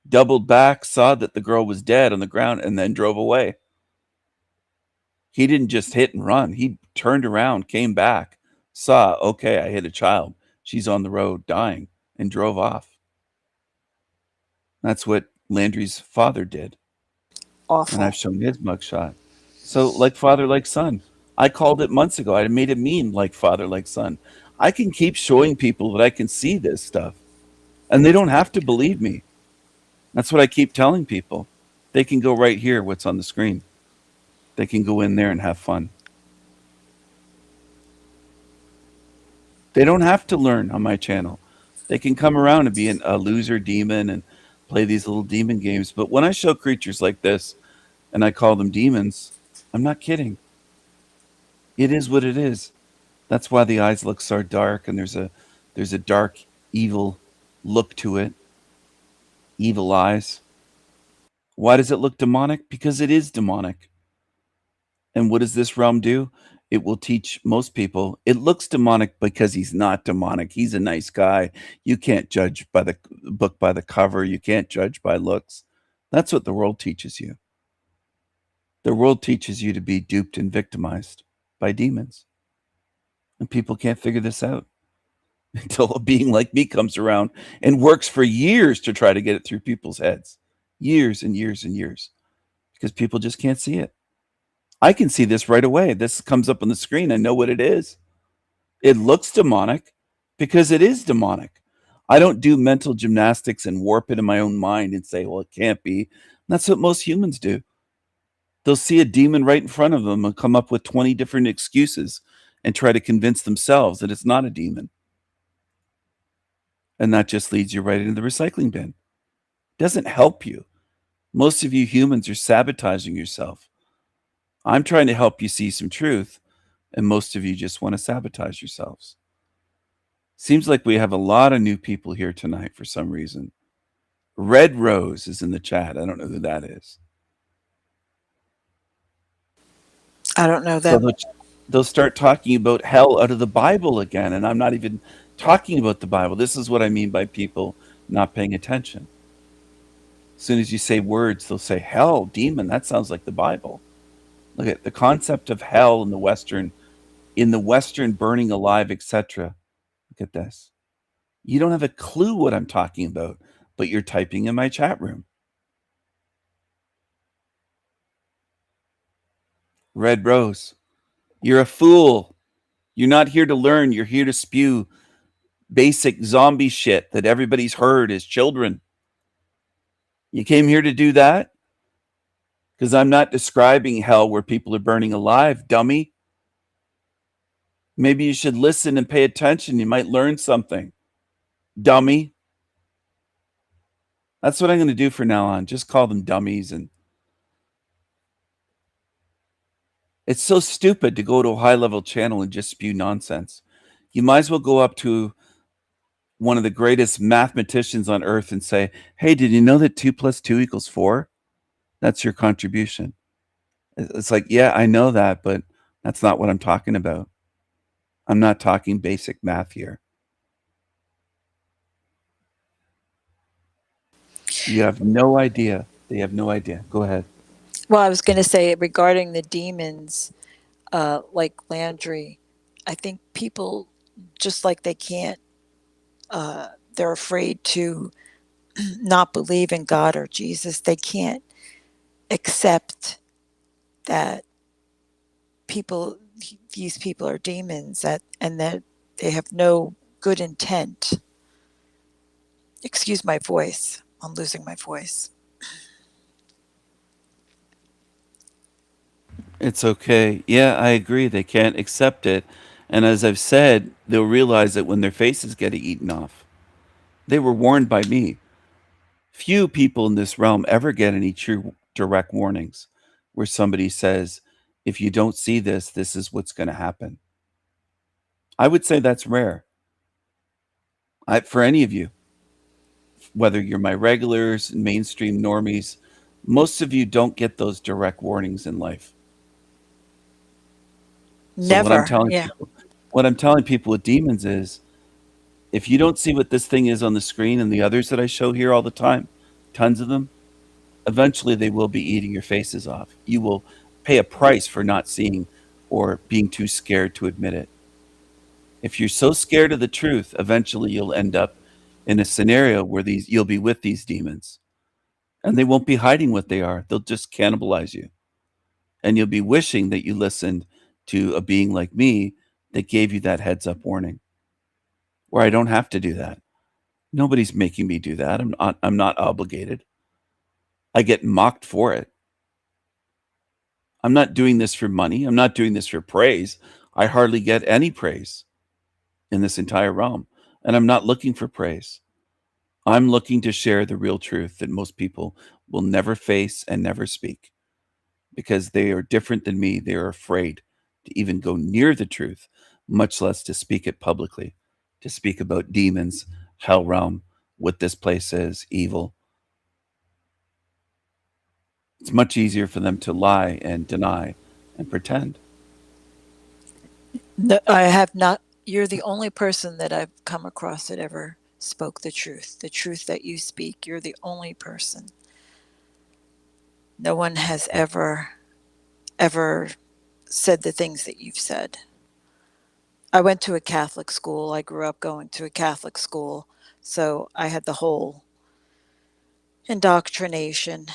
doubled back, saw that the girl was dead on the ground, and then drove away. He didn't just hit and run. He turned around, came back, saw, okay, I hit a child. She's on the road dying, and drove off. That's what Landry's father did. Awful. And I've shown his mugshot. So, like father, like son. I called it months ago. I made a meme like father, like son. I can keep showing people that I can see this stuff. And they don't have to believe me. That's what I keep telling people. They can go right here, what's on the screen. They can go in there and have fun. They don't have to learn on my channel. They can come around and be a loser demon and play these little demon games. But when I show creatures like this and I call them demons, I'm not kidding. It is what it is. That's why the eyes look so dark and there's a dark, evil look to it. Evil eyes. Why does it look demonic? Because it is demonic. And what does this realm do? It will teach most people. It looks demonic because he's not demonic. He's a nice guy. You can't judge by the book by the cover. You can't judge by looks. That's what the world teaches you. The world teaches you to be duped and victimized by demons. And people can't figure this out until a being like me comes around and works for years to try to get it through people's heads. Years and years and years. Because people just can't see it. I can see this right away. This comes up on the screen. I know what it is. It looks demonic because it is demonic. I don't do mental gymnastics and warp it in my own mind and say, well, it can't be. That's what most humans do. They'll see a demon right in front of them and come up with 20 different excuses and try to convince themselves that it's not a demon. And that just leads you right into the recycling bin. It doesn't help you. Most of you humans are sabotaging yourself. I'm trying to help you see some truth, and most of you just want to sabotage yourselves. Seems like we have a lot of new people here tonight for some reason. Red Rose is in the chat. I don't know who that is. I don't know that. So they'll start talking about hell out of the Bible again, and I'm not even talking about the Bible. This is what I mean by people not paying attention. As soon as you say words, they'll say hell, demon. That sounds like the Bible. Look at the concept of hell in the Western burning alive, etc. Look at this. You don't have a clue what I'm talking about, but you're typing in my chat room. Red Rose, you're a fool. You're not here to learn. You're here to spew basic zombie shit that everybody's heard as children. You came here to do that? Because I'm not describing hell where people are burning alive, dummy. Maybe you should listen and pay attention. You might learn something, dummy. That's what I'm going to do from now on. Just call them dummies. And it's so stupid to go to a high-level channel and just spew nonsense. You might as well go up to one of the greatest mathematicians on earth and say, hey, did you know that 2 + 2 = 4? That's your contribution. It's like, yeah, I know that, but that's not what I'm talking about. I'm not talking basic math here. You have no idea. They have no idea. Go ahead. Well, I was going to say regarding the demons, like Landry, I think people, just like they can't, they're afraid to not believe in God or Jesus. They can't accept that people, these people are demons, and that they have no good intent. Excuse my voice. I'm losing my voice. It's okay. Yeah, I agree. They can't accept it. And as I've said, they'll realize it when their faces get eaten off. They were warned by me. Few people in this realm ever get any true direct warnings where somebody says, if you don't see this, this is what's going to happen. I would say that's rare. For any of you, whether you're my regulars, mainstream normies, most of you don't get those direct warnings in life. So Never. Yeah. what I'm telling people with demons is, if you don't see what this thing is on the screen and the others that I show here all the time, tons of them, eventually they will be eating your faces off. You will pay a price for not seeing or being too scared to admit it. If you're so scared of the truth, eventually you'll end up in a scenario where you'll be with these demons, and they won't be hiding what they are. They'll just cannibalize you. And you'll be wishing that you listened to a being like me that gave you that heads up warning, where I don't have to do that. Nobody's making me do that. I'm not obligated. I get mocked for it. I'm not doing this for money. I'm not doing this for praise. I hardly get any praise in this entire realm. And I'm not looking for praise. I'm looking to share the real truth that most people will never face and never speak, because they are different than me. They are afraid to even go near the truth, much less to speak it publicly, to speak about demons, hell realm, what this place is, evil. It's much easier for them to lie and deny and pretend. No, I have not. You're the only person that I've come across that ever spoke the truth that you speak. You're the only person. No one has ever said the things that you've said. I went to a Catholic school. I grew up going to a Catholic school. So I had the whole indoctrination,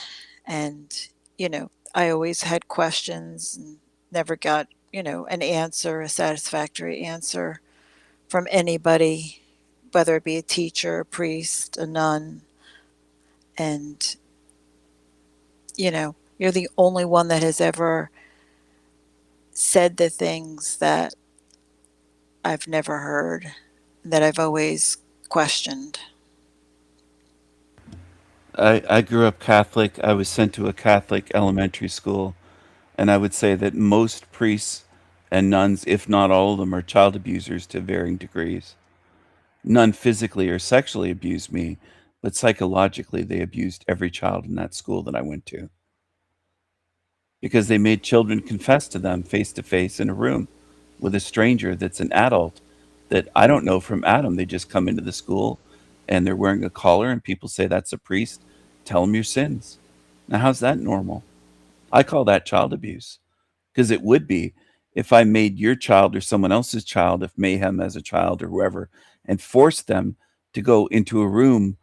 and, I always had questions and never got, an answer, a satisfactory answer from anybody, whether it be a teacher, a priest, a nun. And, you're the only one that has ever said the things that I've never heard, that I've always questioned. I grew up Catholic. I was sent to a Catholic elementary school, and I would say that most priests and nuns, if not all of them, are child abusers to varying degrees. None physically or sexually abused me, but psychologically they abused every child in that school that I went to, because they made children confess to them face to face in a room with a stranger that's an adult that I don't know from Adam. They just come into the school and they're wearing a collar, and people say, that's a priest. Tell them your sins. Now, how's that normal? I call that child abuse, because it would be if I made your child or someone else's child, if Mayhem as a child or whoever, and forced them to go into a room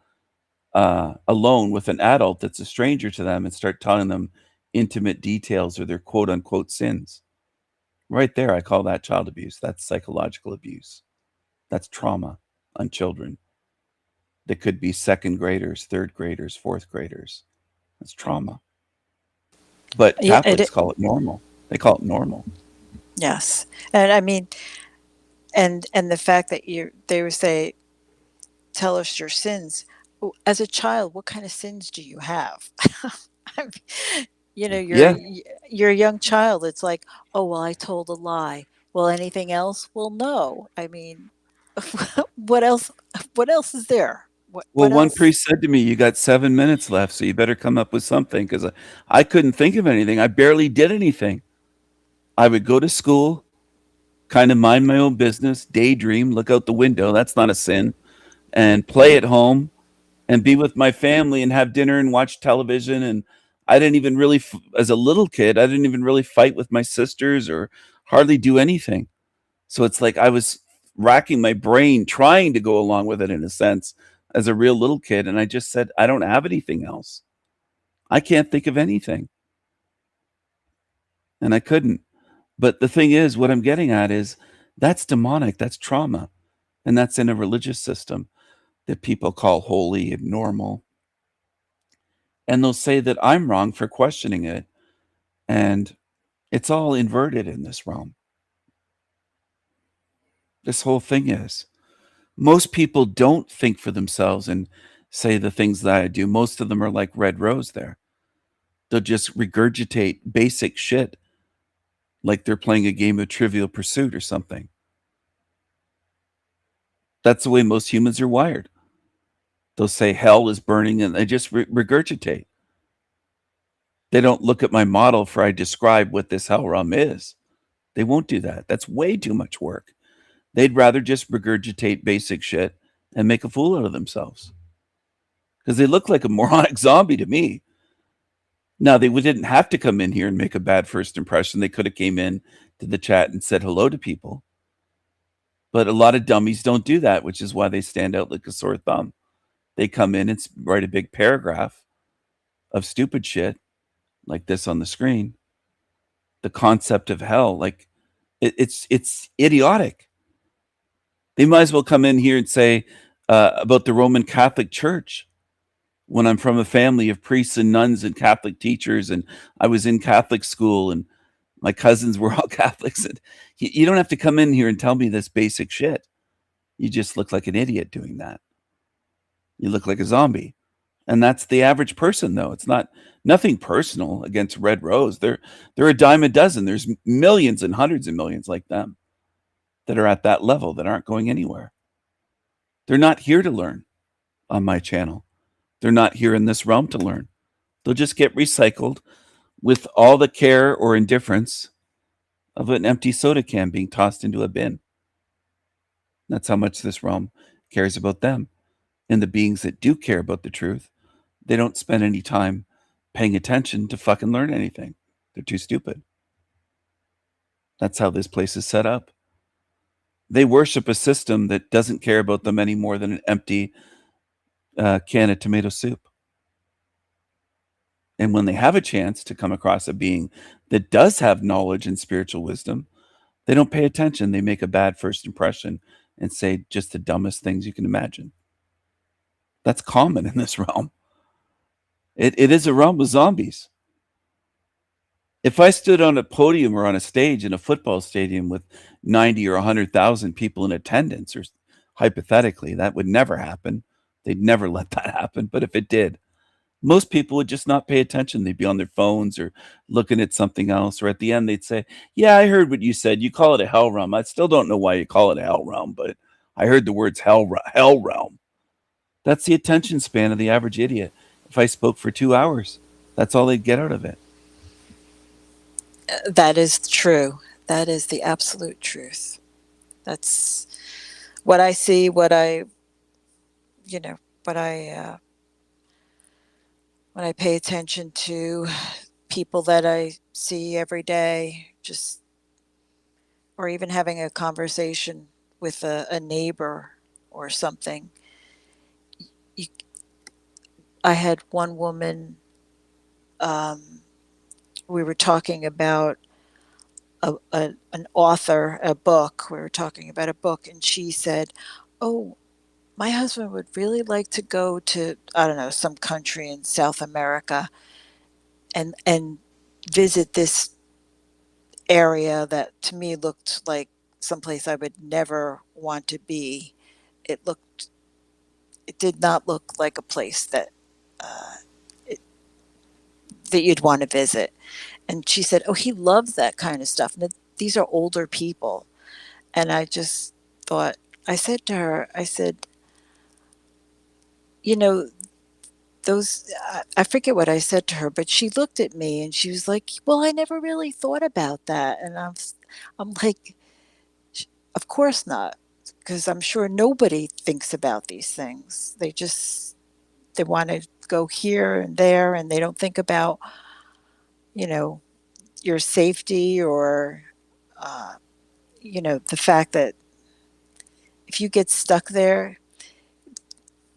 alone with an adult that's a stranger to them and start telling them intimate details or their quote unquote sins. Right there, I call that child abuse. That's psychological abuse. That's trauma on children that could be second graders, third graders, fourth graders. That's trauma. But Yeah, Catholics call it normal. They call it normal. Yes. And I mean, and the fact that they would say, tell us your sins. As a child, what kind of sins do you have? I mean, Yeah. you're a young child. It's like, oh, well, I told a lie. Well, anything else? Well, no. I mean, what else is there? Well, What one else? priest said to me, you got 7 minutes left, so you better come up with something, because I couldn't think of anything. I barely did anything. I would go to school, kind of mind my own business, daydream, look out the window. That's not a sin. And play at home and be with my family and have dinner and watch television. And I didn't even really, as a little kid, I didn't even really fight with my sisters or hardly do anything. So it's like I was racking my brain trying to go along with it in a sense as a real little kid. And I just said, I don't have anything else. I can't think of anything. And I couldn't. But the thing is, what I'm getting at is that's demonic, that's trauma, and that's in a religious system that people call holy and normal. And they'll say that I'm wrong for questioning it, and it's all inverted in this realm. This whole thing is. Most people don't think for themselves and say the things that I do. Most of them are like Red Rose there. They'll just regurgitate basic shit like they're playing a game of Trivial Pursuit or something. That's the way most humans are wired. They'll say hell is burning and they just regurgitate. They don't look at my model for I describe what this hell realm is. They won't do that. That's way too much work. They'd rather just regurgitate basic shit and make a fool out of themselves. Because they look like a moronic zombie to me. Now, they didn't have to come in here and make a bad first impression. They could have came in to the chat and said hello to people. But a lot of dummies don't do that, which is why they stand out like a sore thumb. They come in and write a big paragraph of stupid shit like this on the screen. The concept of hell, like it's idiotic. They might as well come in here and say about the Roman Catholic Church when I'm from a family of priests and nuns and Catholic teachers, and I was in Catholic school and my cousins were all Catholics. And you don't have to come in here and tell me this basic shit. You just look like an idiot doing that. You look like a zombie. And that's the average person, though. It's nothing personal against Red Rose. They're a dime a dozen. There's millions and hundreds of millions like them that are at that level that aren't going anywhere. They're not here to learn on my channel. They're not here in this realm to learn. They'll just get recycled with all the care or indifference of an empty soda can being tossed into a bin. That's how much this realm cares about them. And the beings that do care about the truth, they don't spend any time paying attention to fucking learn anything. They're too stupid. That's how this place is set up. They worship a system that doesn't care about them any more than an empty can of tomato soup. And when they have a chance to come across a being that does have knowledge and spiritual wisdom, they don't pay attention. They make a bad first impression and say just the dumbest things you can imagine. That's common in this realm. It is a realm of zombies. If I stood on a podium or on a stage in a football stadium with 90 or 100,000 people in attendance, or hypothetically, that would never happen. They'd never let that happen. But if it did, most people would just not pay attention. They'd be on their phones or looking at something else. Or at the end, they'd say, yeah, I heard what you said. You call it a hell realm. I still don't know why you call it a hell realm, but I heard the words hell realm. That's the attention span of the average idiot. If I spoke for 2 hours, that's all they'd get out of it. That is true. That is the absolute truth. That's what I see, when I pay attention to people that I see every day, just, or even having a conversation with a neighbor or something. I had one woman, we were talking about an author, a book. We were talking about a book, and she said, oh, my husband would really like to go to, I don't know, some country in South America and visit this area that to me looked like someplace I would never want to be. It did not look like a place that that you'd want to visit. And she said, oh, he loves that kind of stuff. And these are older people. And I just thought, I said to her, I said, I forget what I said to her, but she looked at me and she was like, well, I never really thought about that. And I'm like, of course not, because I'm sure nobody thinks about these things. They want to go here and there, and they don't think about, your safety or, the fact that if you get stuck there,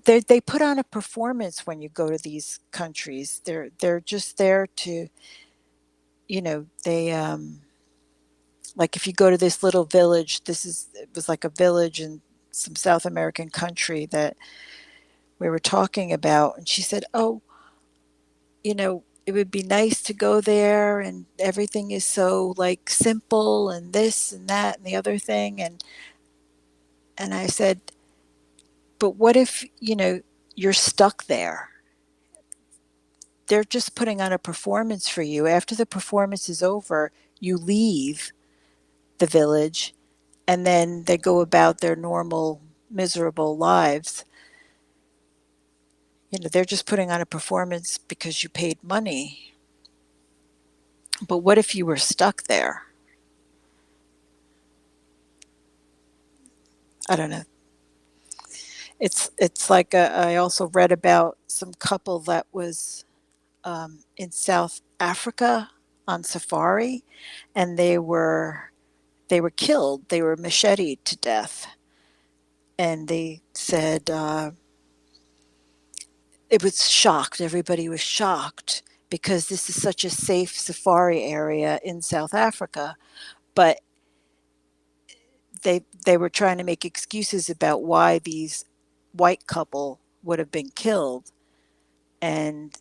they put on a performance when you go to these countries. They're just there to, they like if you go to this little village, it was like a village in some South American country that we were talking about. And she said, oh, it would be nice to go there and everything is so like simple and this and that and the other thing. And I said, but what if, you're stuck there? They're just putting on a performance for you. After the performance is over, you leave the village and then they go about their normal, miserable lives. They're just putting on a performance because you paid money. But what if you were stuck there? I don't know. It's like I also read about some couple that was in South Africa on safari, and they were killed. They were macheted to death, and they said it was shocked. Everybody was shocked because this is such a safe safari area in South Africa, but they were trying to make excuses about why these white couple would have been killed, and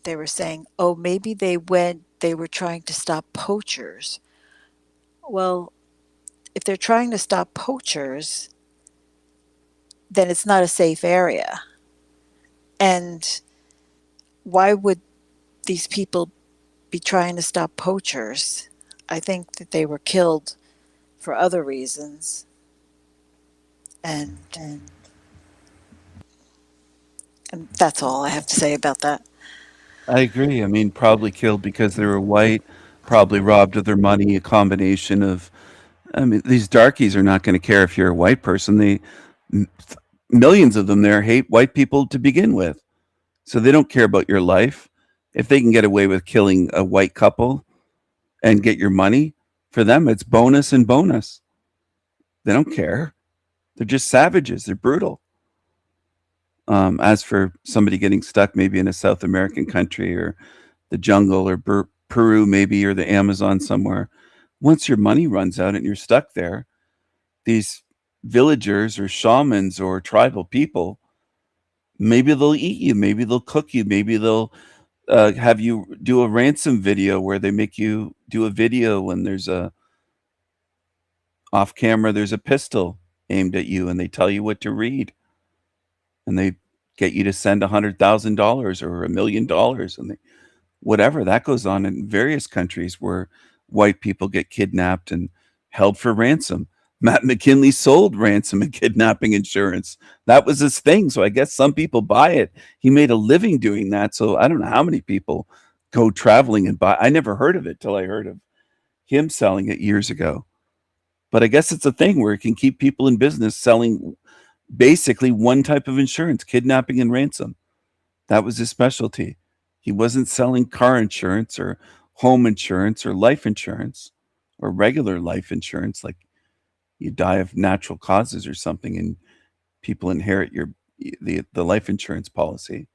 they were saying, oh, maybe they were trying to stop poachers. Well, if they're trying to stop poachers, then it's not a safe area. And why would these people be trying to stop poachers? I think that they were killed for other reasons. And that's all I have to say about that. I agree. I mean, probably killed because they were white, probably robbed of their money, a combination of, I mean, these darkies are not going to care if you're a white person. Millions of them there hate white people to begin with. So they don't care about your life. If they can get away with killing a white couple and get your money, for them, it's bonus and bonus. They don't care. They're just savages. They're brutal. As for somebody getting stuck maybe in a South American country or the jungle or Peru maybe, or the Amazon somewhere, once your money runs out and you're stuck there, these villagers or shamans or tribal people, maybe they'll eat you, maybe they'll cook you, maybe they'll have you do a ransom video where they make you do a video when there's off camera, there's a pistol aimed at you and they tell you what to read. And they get you to send $100,000 or $1 million, and whatever that goes on in various countries where white people get kidnapped and held for ransom. Matt McKinley sold ransom and kidnapping insurance. That was his thing. So I guess some people buy it. He made a living doing that. So I don't know how many people go traveling and buy. I never heard of it till I heard of him selling it years ago. But I guess it's a thing where it can keep people in business selling basically one type of insurance, kidnapping and ransom. That was his specialty. He wasn't selling car insurance or home insurance or life insurance or regular life insurance, like you die of natural causes or something and people inherit the life insurance policy.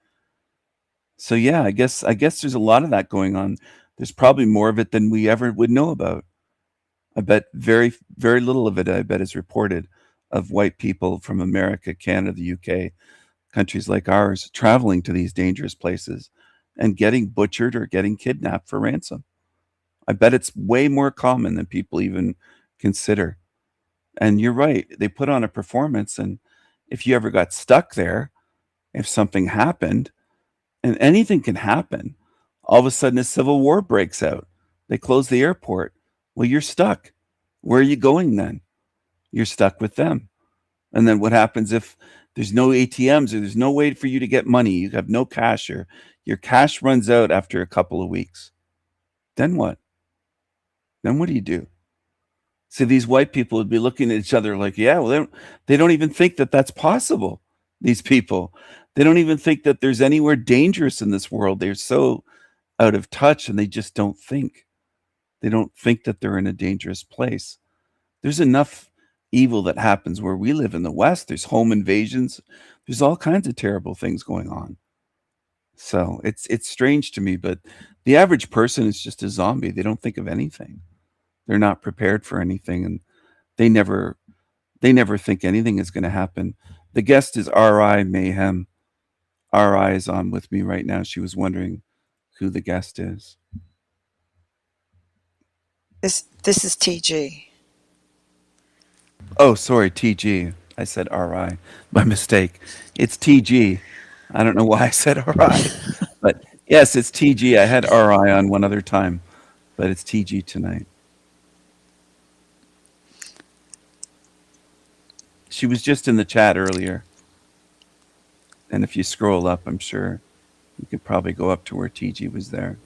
So yeah, I guess there's a lot of that going on. There's probably more of it than we ever would know about. I bet very, very little of it, I bet, is reported of white people from America, Canada, the UK, countries like ours, traveling to these dangerous places and getting butchered or getting kidnapped for ransom. I bet it's way more common than people even consider. And you're right, they put on a performance, and if you ever got stuck there, if something happened, and anything can happen, all of a sudden a civil war breaks out. They close the airport. Well, you're stuck. Where are you going then? You're stuck with them. And then what happens if there's no ATMs or there's no way for you to get money? You have no cash, or your cash runs out after a couple of weeks. Then what? Then what do you do? So these white people would be looking at each other like, yeah, well, they don't even think that that's possible. These people, they don't even think that there's anywhere dangerous in this world. They're so out of touch and they just don't think. They don't think that they're in a dangerous place. There's enough evil that happens where we live in the West. There's home invasions. There's all kinds of terrible things going on. So it's strange to me, but the average person is just a zombie. They don't think of anything. They're not prepared for anything, and they never think anything is going to happen. The guest is R.I. Mayhem. R.I. is on with me right now. She was wondering who the guest is. This is TG. Oh, sorry, TG. I said RI by mistake. It's TG. I don't know why I said RI, but yes, it's TG. I had RI on one other time, but it's TG tonight. She was just in the chat earlier. And if you scroll up, I'm sure you could probably go up to where TG was there.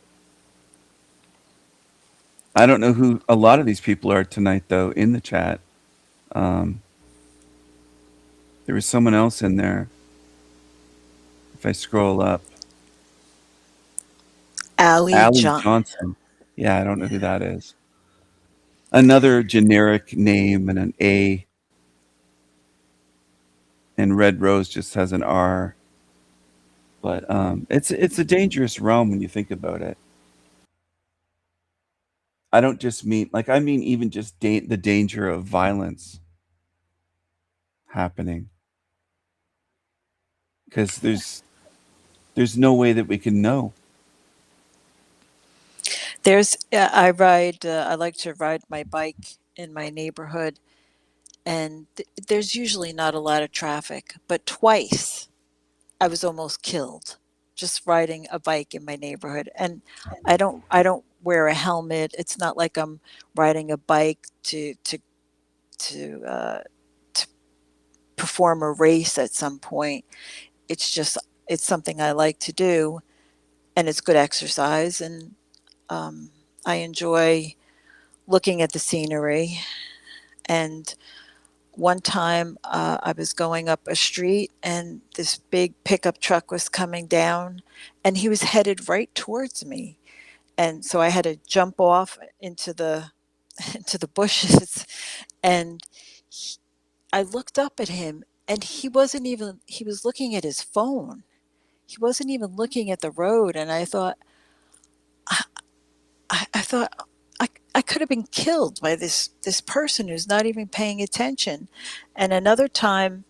I don't know who a lot of these people are tonight, though, in the chat. There was someone else in there. If I scroll up. Allie Johnson. Yeah, I don't know who that is. Another generic name and an A. And Red Rose just has an R. But it's a dangerous realm when you think about it. I don't just mean, I mean even just the danger of violence happening. Because there's no way that we can know. I like to ride my bike in my neighborhood, and there's usually not a lot of traffic, but twice I was almost killed just riding a bike in my neighborhood. And I don't wear a helmet. It's not like I'm riding a bike to perform a race at some point. It's something I like to do, and it's good exercise, and I enjoy looking at the scenery. And one time I was going up a street, and this big pickup truck was coming down, and he was headed right towards me. And so I had to jump off into the bushes, and I looked up at him, and he was looking at his phone. He wasn't even looking at the road, and I thought, I could have been killed by this person who's not even paying attention. And another time,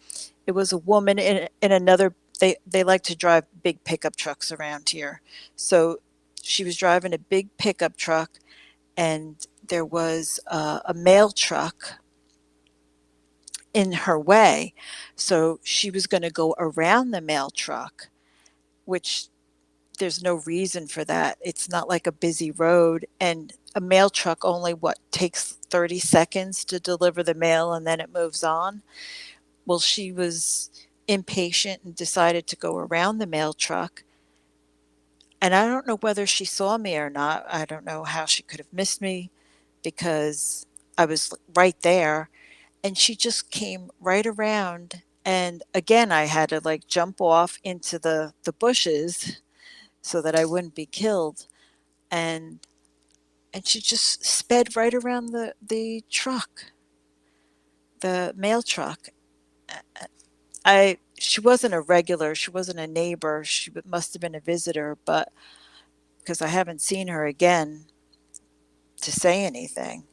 it was a woman in another. They like to drive big pickup trucks around here, so she was driving a big pickup truck, and there was a mail truck in her way, so she was going to go around the mail truck, which there's no reason for that. It's not like a busy road, and a mail truck only takes 30 seconds to deliver the mail, and then it moves on. Well, she was impatient and decided to go around the mail truck. And I don't know whether she saw me or not. I don't know how she could have missed me, because I was right there, and she just came right around. And again, I had to jump off into the bushes so that I wouldn't be killed. And she just sped right around the truck, the mail truck. She wasn't a regular, she wasn't a neighbor, she must have been a visitor, but because I haven't seen her again to say anything.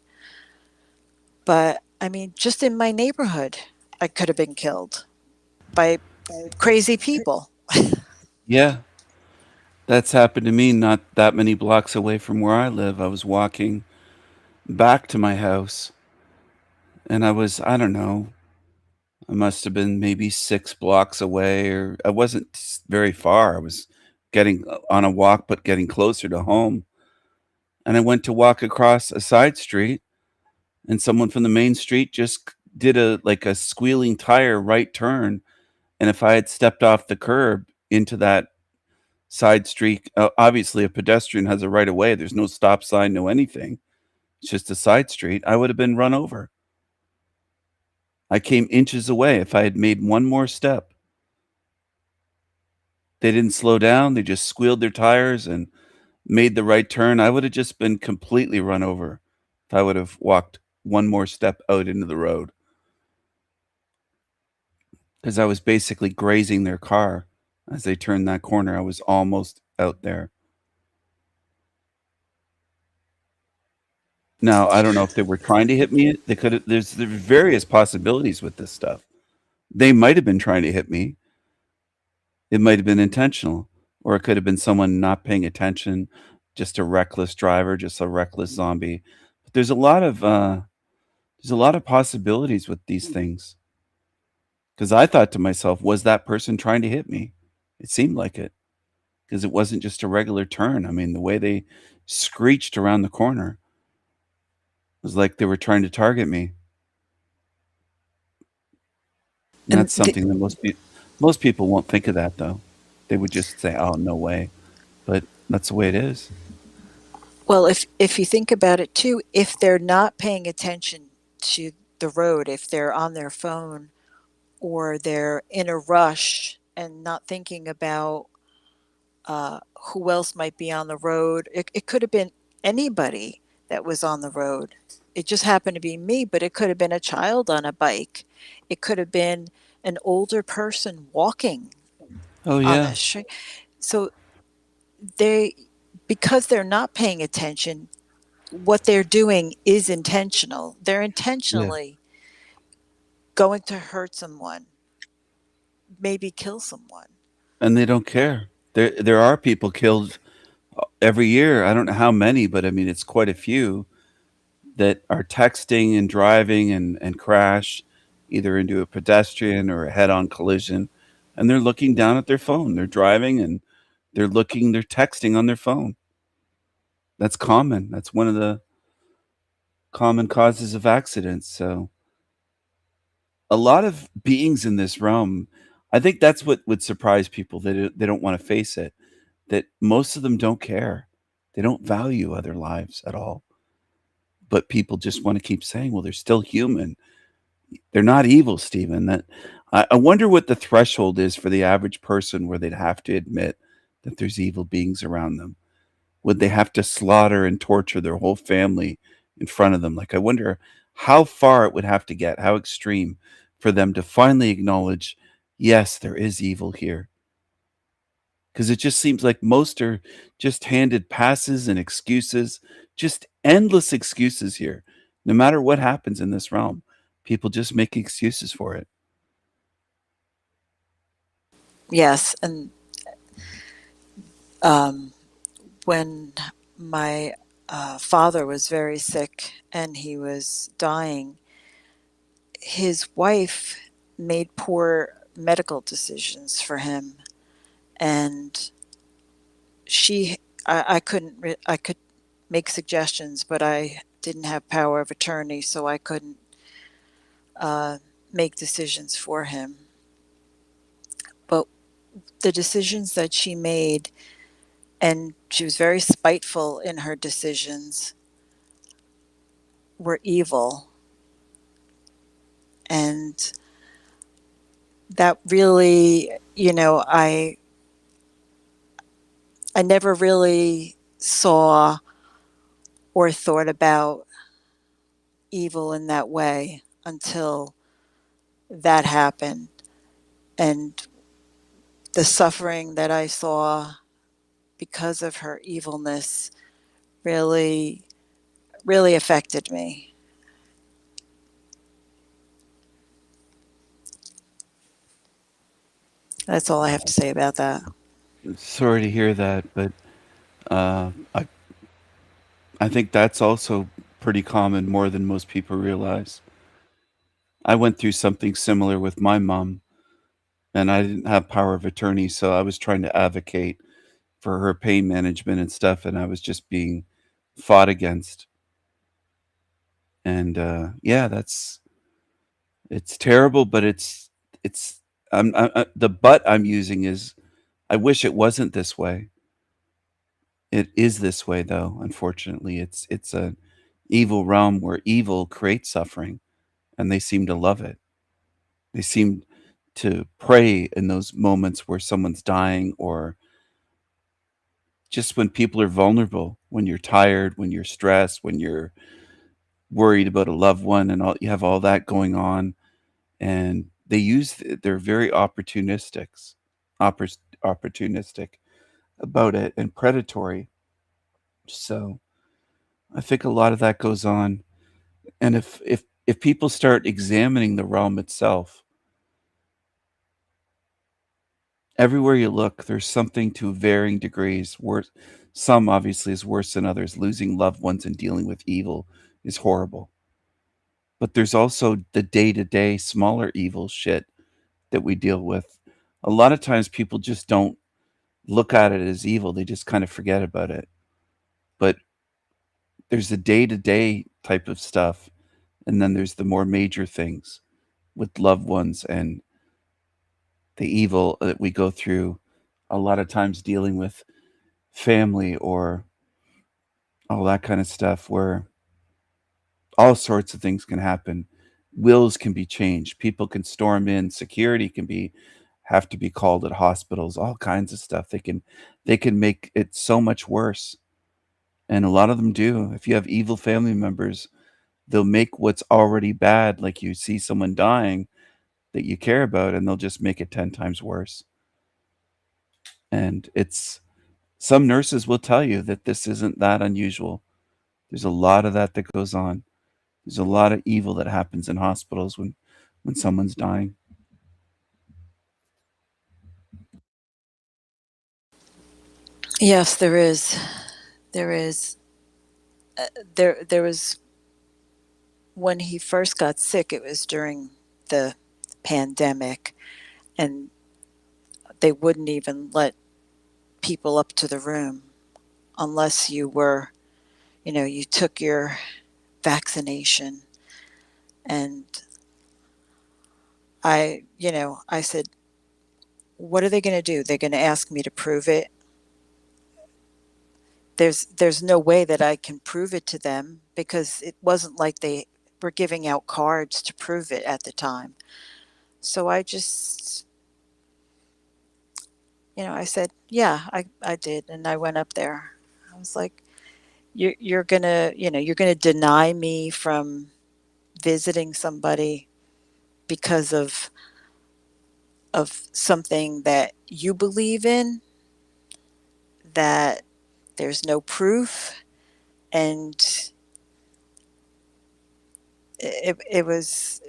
But I mean, just in my neighborhood, I could have been killed by crazy people. Yeah. That's happened to me not that many blocks away from where I live. I was walking back to my house, and I don't know, I must have been maybe 6 blocks away, or I wasn't very far. I was getting on a walk, but getting closer to home. And I went to walk across a side street, and someone from the main street just did a squealing tire right turn. And if I had stepped off the curb into that side street, obviously a pedestrian has a right of way. There's no stop sign, no anything. It's just a side street. I would have been run over. I came inches away. If I had made one more step, they didn't slow down. They just squealed their tires and made the right turn. I would have just been completely run over if I would have walked one more step out into the road, because I was basically grazing their car. As they turned that corner, I was almost out there. Now, I don't know if they were trying to hit me. They could have. There's various possibilities with this stuff. They might have been trying to hit me. It might have been intentional, or it could have been someone not paying attention, just a reckless driver, just a reckless zombie. But there's a lot of possibilities with these things. Because I thought to myself, was that person trying to hit me? It seemed like it, because it wasn't just a regular turn. I mean, the way they screeched around the corner was like they were trying to target me. And And that's something that most people won't think of that, though. They would just say, "Oh, no way," but that's the way it is. Well, if you think about it too, if they're not paying attention to the road, if they're on their phone or they're in a rush and not thinking about who else might be on the road, it could have been anybody that was on the road. It just happened to be me, but it could have been a child on a bike. It could have been an older person walking Oh on yeah, the street. So they, because they're not paying attention, what they're doing is intentional. They're yeah, intentionally going to hurt someone, maybe kill someone. and they don't care. There are people killed every year. I don't know how many, but I mean it's quite a few that are texting and driving and crash either into a pedestrian or a head-on collision, and they're looking down at their phone. They're driving and they're texting on their phone. That's common. That's one of the common causes of accidents. So a lot of beings in this realm, I think that's what would surprise people. They don't want to face it. That most of them don't care. They don't value other lives at all. But people just want to keep saying, "Well, they're still human. They're not evil, Stephen." That I wonder what the threshold is for the average person where they'd have to admit that there's evil beings around them. Would they have to slaughter and torture their whole family in front of them? Like, I wonder how far it would have to get, how extreme, for them to finally acknowledge, yes, there is evil here. Because it just seems like most are just handed passes and excuses, just endless excuses here. No matter what happens in this realm, people just make excuses for it. Yes, and um, when my father was very sick and he was dying, his wife made poor medical decisions for him, and I could make suggestions, but I didn't have power of attorney, so I couldn't uh, make decisions for him. But the decisions that she made, and she was very spiteful in her decisions, were evil. And that really, I never really saw or thought about evil in that way until that happened. And the suffering that I saw because of her evilness really, really affected me. That's all I have to say about that. Sorry to hear that, but uh, I I think that's also pretty common, more than most people realize. I went through something similar with my mom, and I didn't have power of attorney, so I was trying to advocate for her pain management and stuff, and I was just being fought against. And yeah, it's terrible, but it's the but I'm using is I wish it wasn't this way. It is this way, though. Unfortunately, it's a evil realm where evil creates suffering, and they seem to love it. They seem to prey in those moments where someone's dying, or just when people are vulnerable, when you're tired, when you're stressed, when you're worried about a loved one, and all you have all that going on, and they're very opportunistic about it and predatory. So I think a lot of that goes on. And if people start examining the realm itself, everywhere you look, there's something to varying degrees. Worse, some obviously is worse than others. Losing loved ones and dealing with evil is horrible. But there's also the day-to-day smaller evil shit that we deal with. A lot of times people just don't look at it as evil. They just kind of forget about it. But there's the day-to-day type of stuff, and then there's the more major things with loved ones and the evil that we go through a lot of times dealing with family or all that kind of stuff, where all sorts of things can happen. Wills can be changed. People can storm in. Security can have to be called at hospitals. All kinds of stuff. They can make it so much worse. And a lot of them do. If you have evil family members, they'll make what's already bad, like you see someone dying that you care about, and they'll just make it 10 times worse. And some nurses will tell you that this isn't that unusual. There's a lot of that goes on. There's a lot of evil that happens in hospitals when someone's dying. Yes, there is. There is. There was, when he first got sick, it was during the pandemic, and they wouldn't even let people up to the room unless you were, you took your vaccination. And I said, what are they going to do? They're going to ask me to prove it. There's no way that I can prove it to them, because it wasn't like they were giving out cards to prove it at the time. So I just, I said, yeah, I did. And I went up there. I was like, you're gonna deny me from visiting somebody because of something that you believe in, that there's no proof. And it was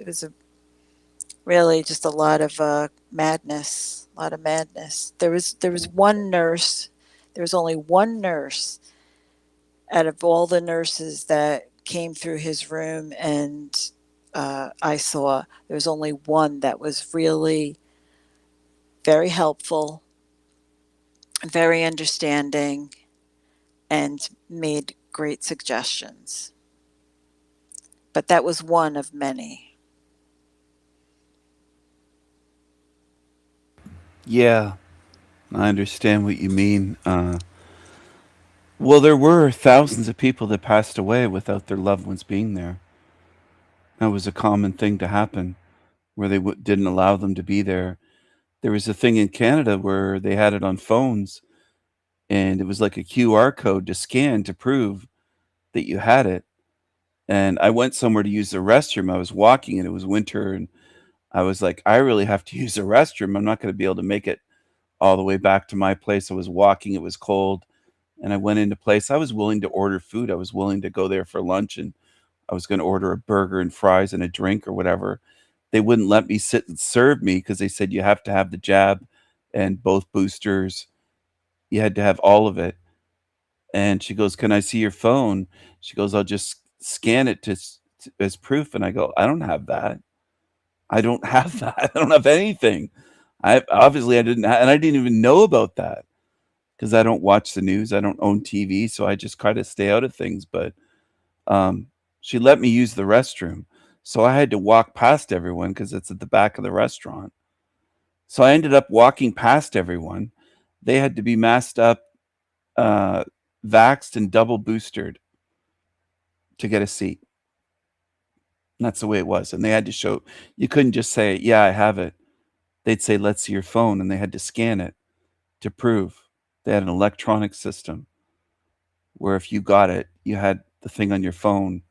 really just a lot of madness. There was one nurse. There was only one nurse out of all the nurses that came through his room, and I saw, there was only one that was really very helpful, very understanding, and made great suggestions. But that was one of many. Yeah, I understand what you mean. Well, there were thousands of people that passed away without their loved ones being there. That was a common thing to happen, where they didn't allow them to be there. There was a thing in Canada where they had it on phones, and it was like a QR code to scan to prove that you had it. And I went somewhere to use the restroom. I was walking, and it was winter, and I was like, I really have to use the restroom. I'm not going to be able to make it all the way back to my place. I was walking. It was cold. And I went into place. I was willing to order food. I was willing to go there for lunch, and I was going to order a burger and fries and a drink or whatever. They wouldn't let me sit and serve me, because they said you have to have the jab and both boosters. You had to have all of it. And she goes, can I see your phone? She goes, I'll just scan it as proof. And I go, I don't have that. I don't have that. I don't have anything. I didn't, and I didn't even know about that, because I don't watch the news. I don't own TV, so I just try to stay out of things. But she let me use the restroom, so I had to walk past everyone, because it's at the back of the restaurant. So I ended up walking past everyone. They had to be masked up, vaxxed, and double boosted to get a seat. And that's the way it was. And they had to show, you couldn't just say, yeah, I have it. They'd say, let's see your phone, and they had to scan it to prove. They had an electronic system where if you got it, you had the thing on your phone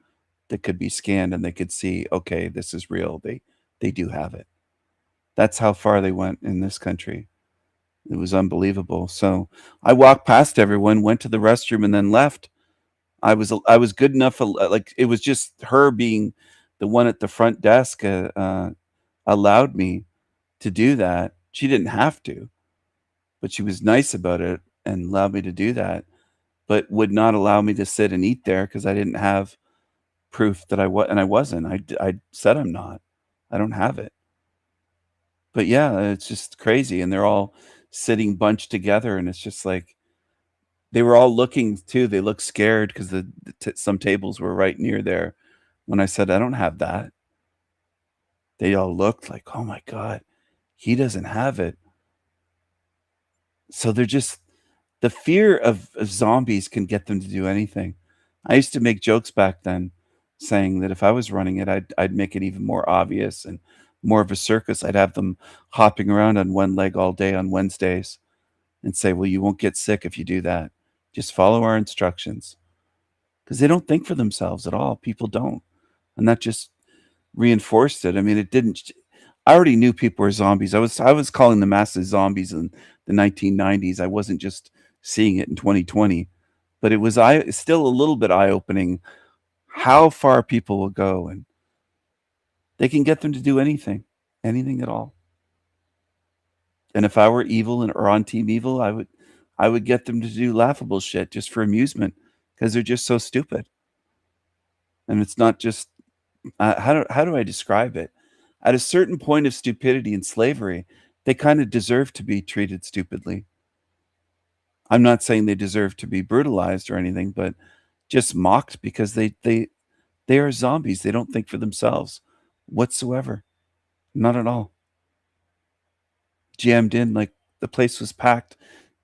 that could be scanned, and they could see, okay, this is real. They do have it. That's how far they went in this country. It was unbelievable. So I walked past everyone, went to the restroom, and then left. I was good enough. Like it was just her being the one at the front desk allowed me to do that. She didn't have to, but she was nice about it and allowed me to do that, but would not allow me to sit and eat there because I didn't have proof that I was, and I wasn't. I said I'm not. I don't have it. But yeah, it's just crazy, and they're all sitting bunched together, and it's just like they were all looking too. They looked scared because some tables were right near there. When I said I don't have that, they all looked like, oh my god, he doesn't have it. So they're just the fear of zombies can get them to do anything. I used to make jokes back then saying that if I was running it, I'd make it even more obvious and more of a circus. I'd have them hopping around on one leg all day on Wednesdays and say, well, you won't get sick if you do that. Just follow our instructions. Because they don't think for themselves at all. People don't. And that just reinforced it. I mean, it didn't. I already knew people were zombies. I was calling the masses zombies in the 1990s. I wasn't just seeing it in 2020, but it was still a little bit eye-opening how far people will go, and they can get them to do anything at all. And if I were evil or on Team Evil, I would get them to do laughable shit just for amusement because they're just so stupid. And it's not just how do I describe it? At a certain point of stupidity and slavery, they kind of deserve to be treated stupidly. I'm not saying they deserve to be brutalized or anything, but just mocked because they are zombies. They don't think for themselves whatsoever. Not at all. Jammed in like the place was packed,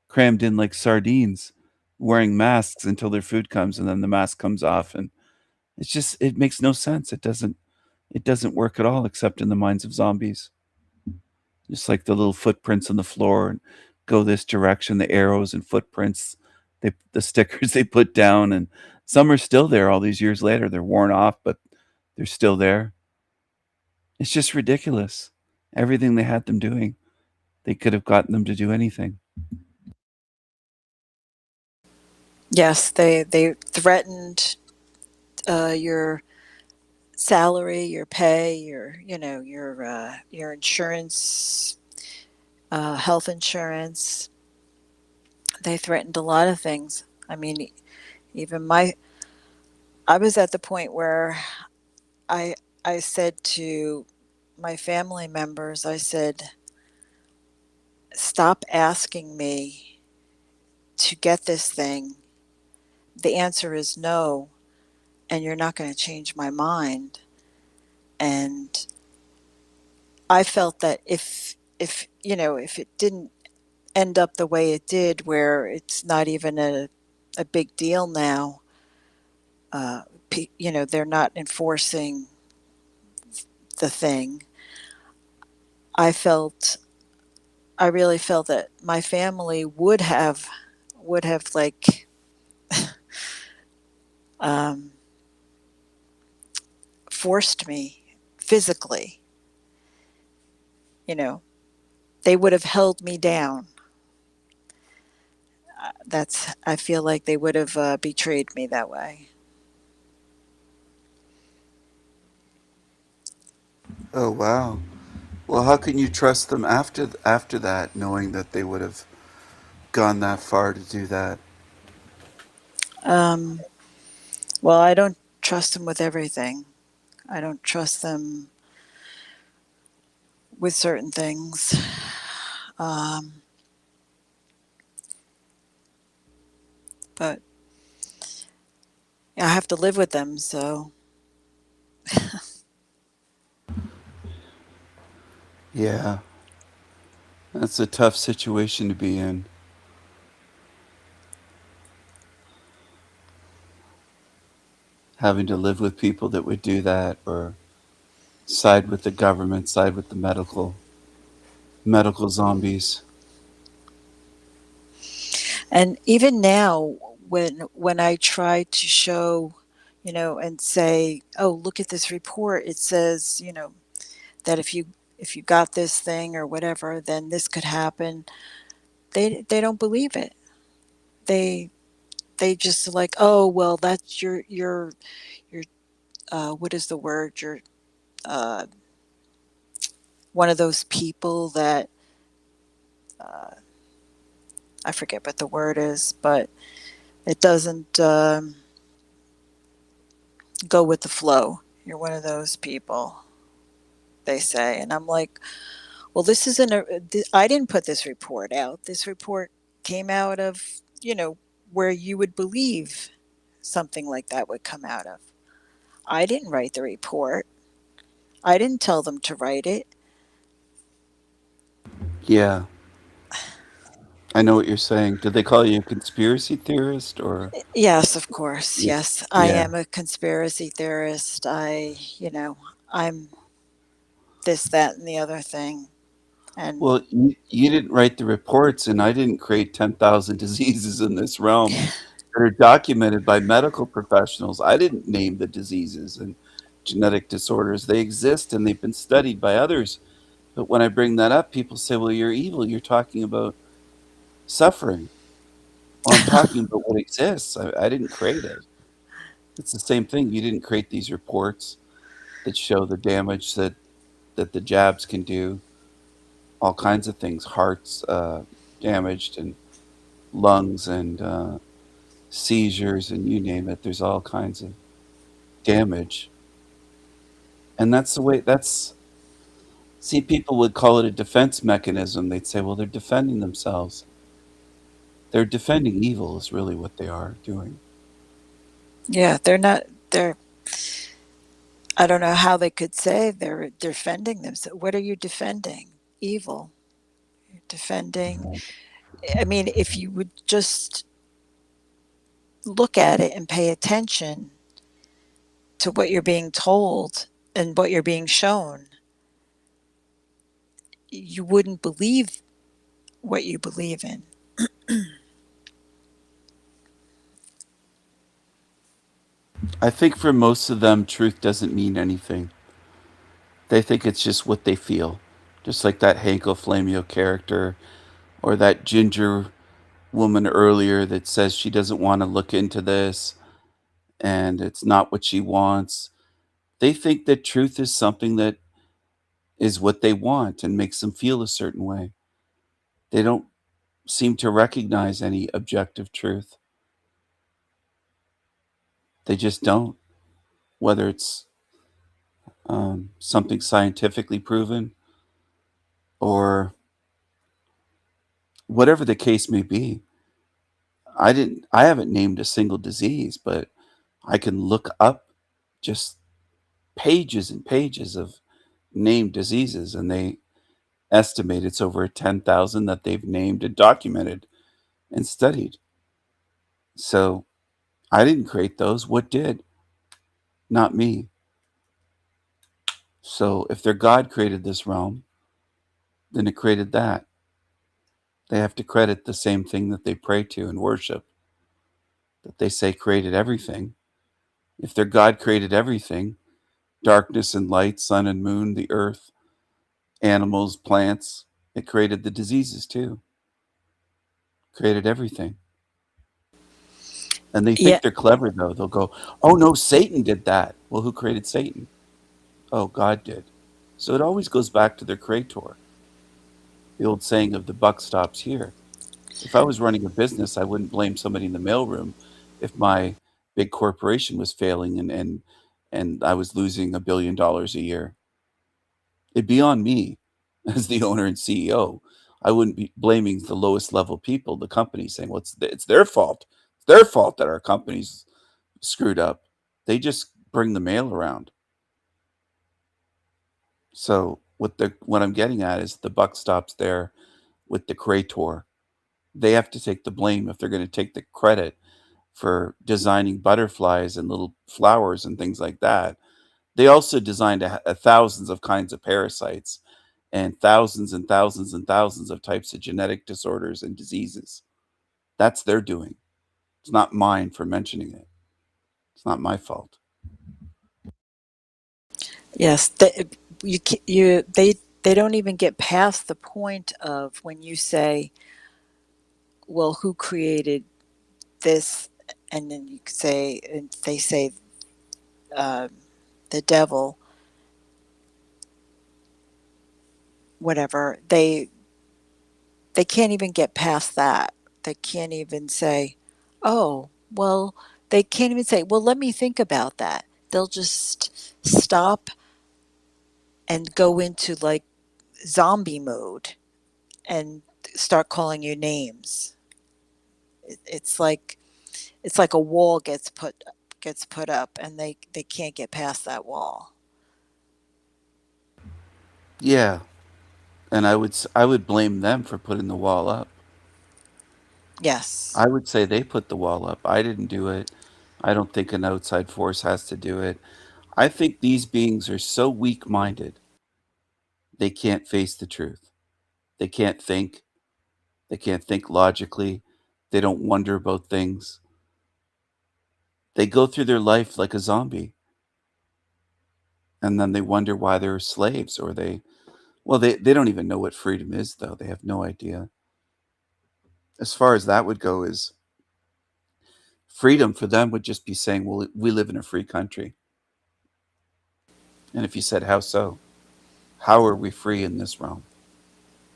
crammed in like sardines, wearing masks until their food comes, and then the mask comes off, and it makes no sense. It doesn't work at all, except in the minds of zombies. Just like the little footprints on the floor and go this direction, the arrows and footprints, the stickers they put down, and some are still there all these years later. They're worn off, but they're still there. It's just ridiculous. Everything they had them doing, they could have gotten them to do anything. Yes, they threatened your salary, your pay, your insurance, health insurance. They threatened a lot of things. I mean, even I was at the point where I said to my family members, I said, stop asking me to get this thing. The answer is no, and you're not going to change my mind. And I felt that if it didn't end up the way it did, where it's not even a big deal now, they're not enforcing the thing. I really felt that my family would have like forced me physically. They would have held me down. I feel like they would have betrayed me that way. Oh wow. Well, how can you trust them after that, knowing that they would have gone that far to do that? Well, I don't trust them with everything. I don't trust them with certain things. But I have to live with them, so. Yeah. That's a tough situation to be in. Having to live with people that would do that, or side with the government, side with the medical zombies. And even now, when I try to show, and say, oh, look at this report, it says, that if you got this thing or whatever, then this could happen. They don't believe it. They they just like, oh well, that's your what is the word? You're uh, one of those people that I forget what the word is, but it doesn't go with the flow. You're one of those people, they say, and I'm like, well, this isn't I didn't put this report out. This report came out of, where you would believe something like that would come out of. I didn't write the report. I didn't tell them to write it. Yeah, I know what you're saying. Did they call you a conspiracy theorist or? Yes, of course. Yeah. Yes, I Yeah. am a conspiracy theorist. I'm this, that, and the other thing. And Well, you didn't write the reports, and I didn't create 10,000 diseases in this realm that are documented by medical professionals. I didn't name the diseases and genetic disorders. They exist and they've been studied by others. But when I bring that up, people say, well, you're evil. You're talking about suffering. Well, I'm talking about what exists. I didn't create it. It's the same thing. You didn't create these reports that show the damage that the jabs can do, all kinds of things, hearts damaged and lungs and seizures and you name it. There's all kinds of damage. And that's the way, see, people would call it a defense mechanism. They'd say, well, they're defending themselves. They're defending evil is really what they are doing. yeah, I don't know how they could say they're defending themselves. What are you defending? Evil. You're defending. I mean, if you would just look at it and pay attention to what you're being told and what you're being shown, you wouldn't believe what you believe in. I think for most of them, truth doesn't mean anything. They think it's just what they feel. Just like that Hanko Flamio character or that ginger woman earlier that says she doesn't want to look into this and it's not what she wants. They think that truth is something that is what they want and makes them feel a certain way. They don't seem to recognize any objective truth. They just don't. Whether it's something scientifically proven or whatever the case may be. I haven't named a single disease, but I can look up just pages and pages of named diseases, and they estimate it's over 10,000 that they've named and documented and studied. So I didn't create those. What did? Not me. So if their God created this realm, then it created that. They have to credit the same thing that they pray to and worship, that they say created everything. If their God created everything, darkness and light, sun and moon, the earth, animals, plants, it created the diseases too. Created everything. And they Yeah. think they're clever though. They'll go, oh no, Satan did that. Well, who created Satan? Oh, God did. So it always goes back to their creator. The old saying of the buck stops here. If I was running a business, I wouldn't blame somebody in the mailroom if my big corporation was failing and I was losing $1 billion a year. It'd be on me as the owner and CEO. I wouldn't be blaming the lowest level people, the company, saying, well, it's their fault. It's their fault that our company's screwed up. They just bring the mail around. So what I'm getting at is the buck stops there with the creator. They have to take the blame if they're going to take the credit for designing butterflies and little flowers and things like that. They also designed thousands of kinds of parasites and thousands and thousands and thousands of types of genetic disorders and diseases. That's their doing. It's not mine for mentioning it. It's not my fault. Yes, they don't even get past the point of when you say, well, who created this and then you could say, and they say um, the devil, whatever, they can't even get past that. They can't even say, oh, well, they can't even say, well, let me think about that. They'll just stop and go into like zombie mode and start calling you names. It's like a wall gets put up, and they can't get past that wall. Yeah, and I would blame them for putting the wall up. Yes. I would say they put the wall up. I didn't do it. I don't think an outside force has to do it. I think these beings are so weak-minded, they can't face the truth. They can't think. They can't think logically. They don't wonder about things. They go through their life like a zombie. And then they wonder why they're slaves, or they don't even know what freedom is, though. They have no idea. As far as that would go, is freedom for them would just be saying, well, we live in a free country. And if you said, how so? How are we free in this realm?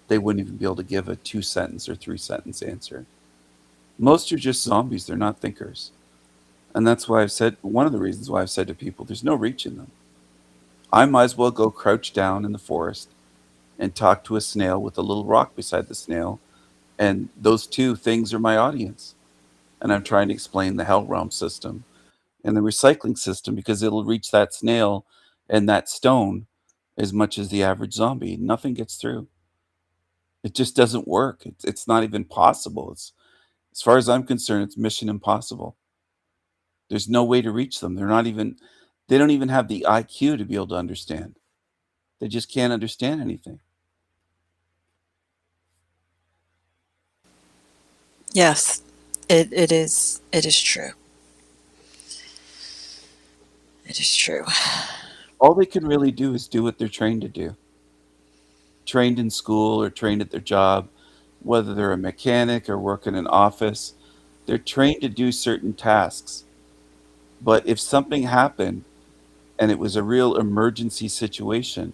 They wouldn't even be able to give a 2-sentence or 3-sentence answer. Most are just zombies. They're not thinkers. And that's why one of the reasons why I've said to people, there's no reach in them. I might as well go crouch down in the forest and talk to a snail with a little rock beside the snail. And those two things are my audience. And I'm trying to explain the hell realm system and the recycling system, because it'll reach that snail and that stone as much as the average zombie. Nothing gets through. It just doesn't work. It's not even possible. As far as I'm concerned, it's mission impossible. There's no way to reach them. They don't even have the IQ to be able to understand. They just can't understand anything. Yes, it is true. It is true. All they can really do is do what they're trained to do. Trained in school or trained at their job, whether they're a mechanic or work in an office, they're trained to do certain tasks. But if something happened and it was a real emergency situation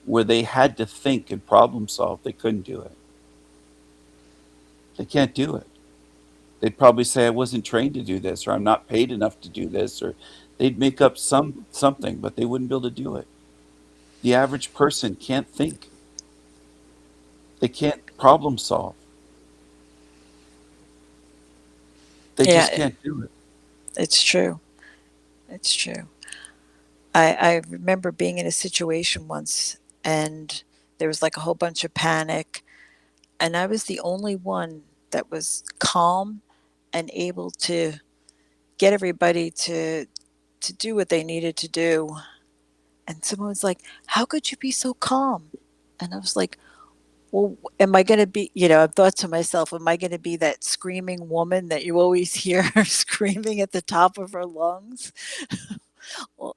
where they had to think and problem solve, they couldn't do it. They can't do it. They'd probably say, I wasn't trained to do this, or I'm not paid enough to do this, or they'd make up something, but they wouldn't be able to do it. The average person can't think. They can't problem solve. They just Yeah, can't do it. it's true. It's true. I remember being in a situation once, and there was like a whole bunch of panic, and I was the only one that was calm and able to get everybody to do what they needed to do. And someone was like, "How could you be so calm?" And I was like, well, am I going to be, I've thought to myself, am I going to be that screaming woman that you always hear her screaming at the top of her lungs? Well,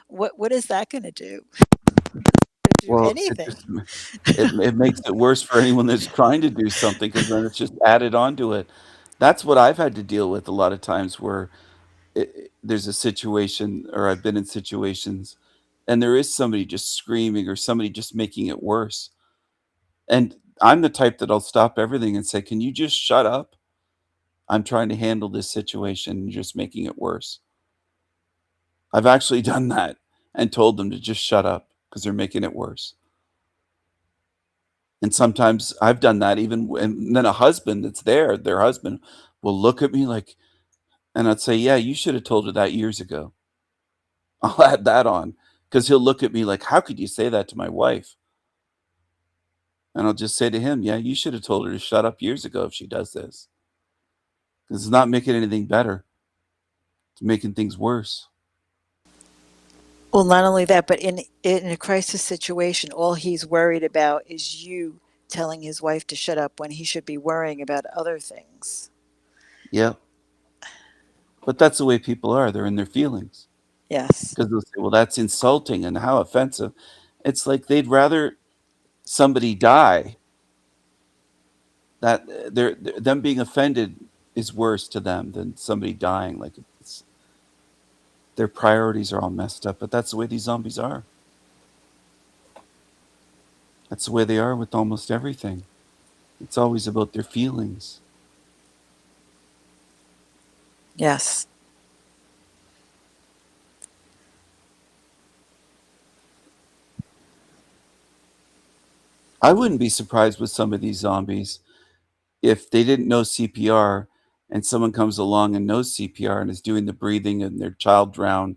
what is that going to do? Do Well, anything? it makes it worse for anyone that's trying to do something, because then it's just added onto it. That's what I've had to deal with a lot of times, where there's a situation, or I've been in situations, and there is somebody just screaming or somebody just making it worse. And I'm the type that I'll stop everything and say, can you just shut up? I'm trying to handle this situation and you're just making it worse. I've actually done that and told them to just shut up because they're making it worse. And sometimes I've done that and then a husband that's there, their husband will look at me like, and I'd say, yeah, you should have told her that years ago. I'll add that on, because he'll look at me like, how could you say that to my wife? And I'll just say to him, yeah, you should have told her to shut up years ago if she does this. Because it's not making anything better. It's making things worse. Well, not only that, but in a crisis situation, all he's worried about is you telling his wife to shut up when he should be worrying about other things. Yeah. But that's the way people are. They're in their feelings. Yes. Because they'll say, well, that's insulting and how offensive. It's like they'd rather somebody die. That them being offended is worse to them than somebody dying. Like, it's, their priorities are all messed up, but that's the way these zombies are. That's the way they are with almost everything. It's always about their feelings. Yes. I wouldn't be surprised with some of these zombies if they didn't know CPR and someone comes along and knows CPR and is doing the breathing and their child drowned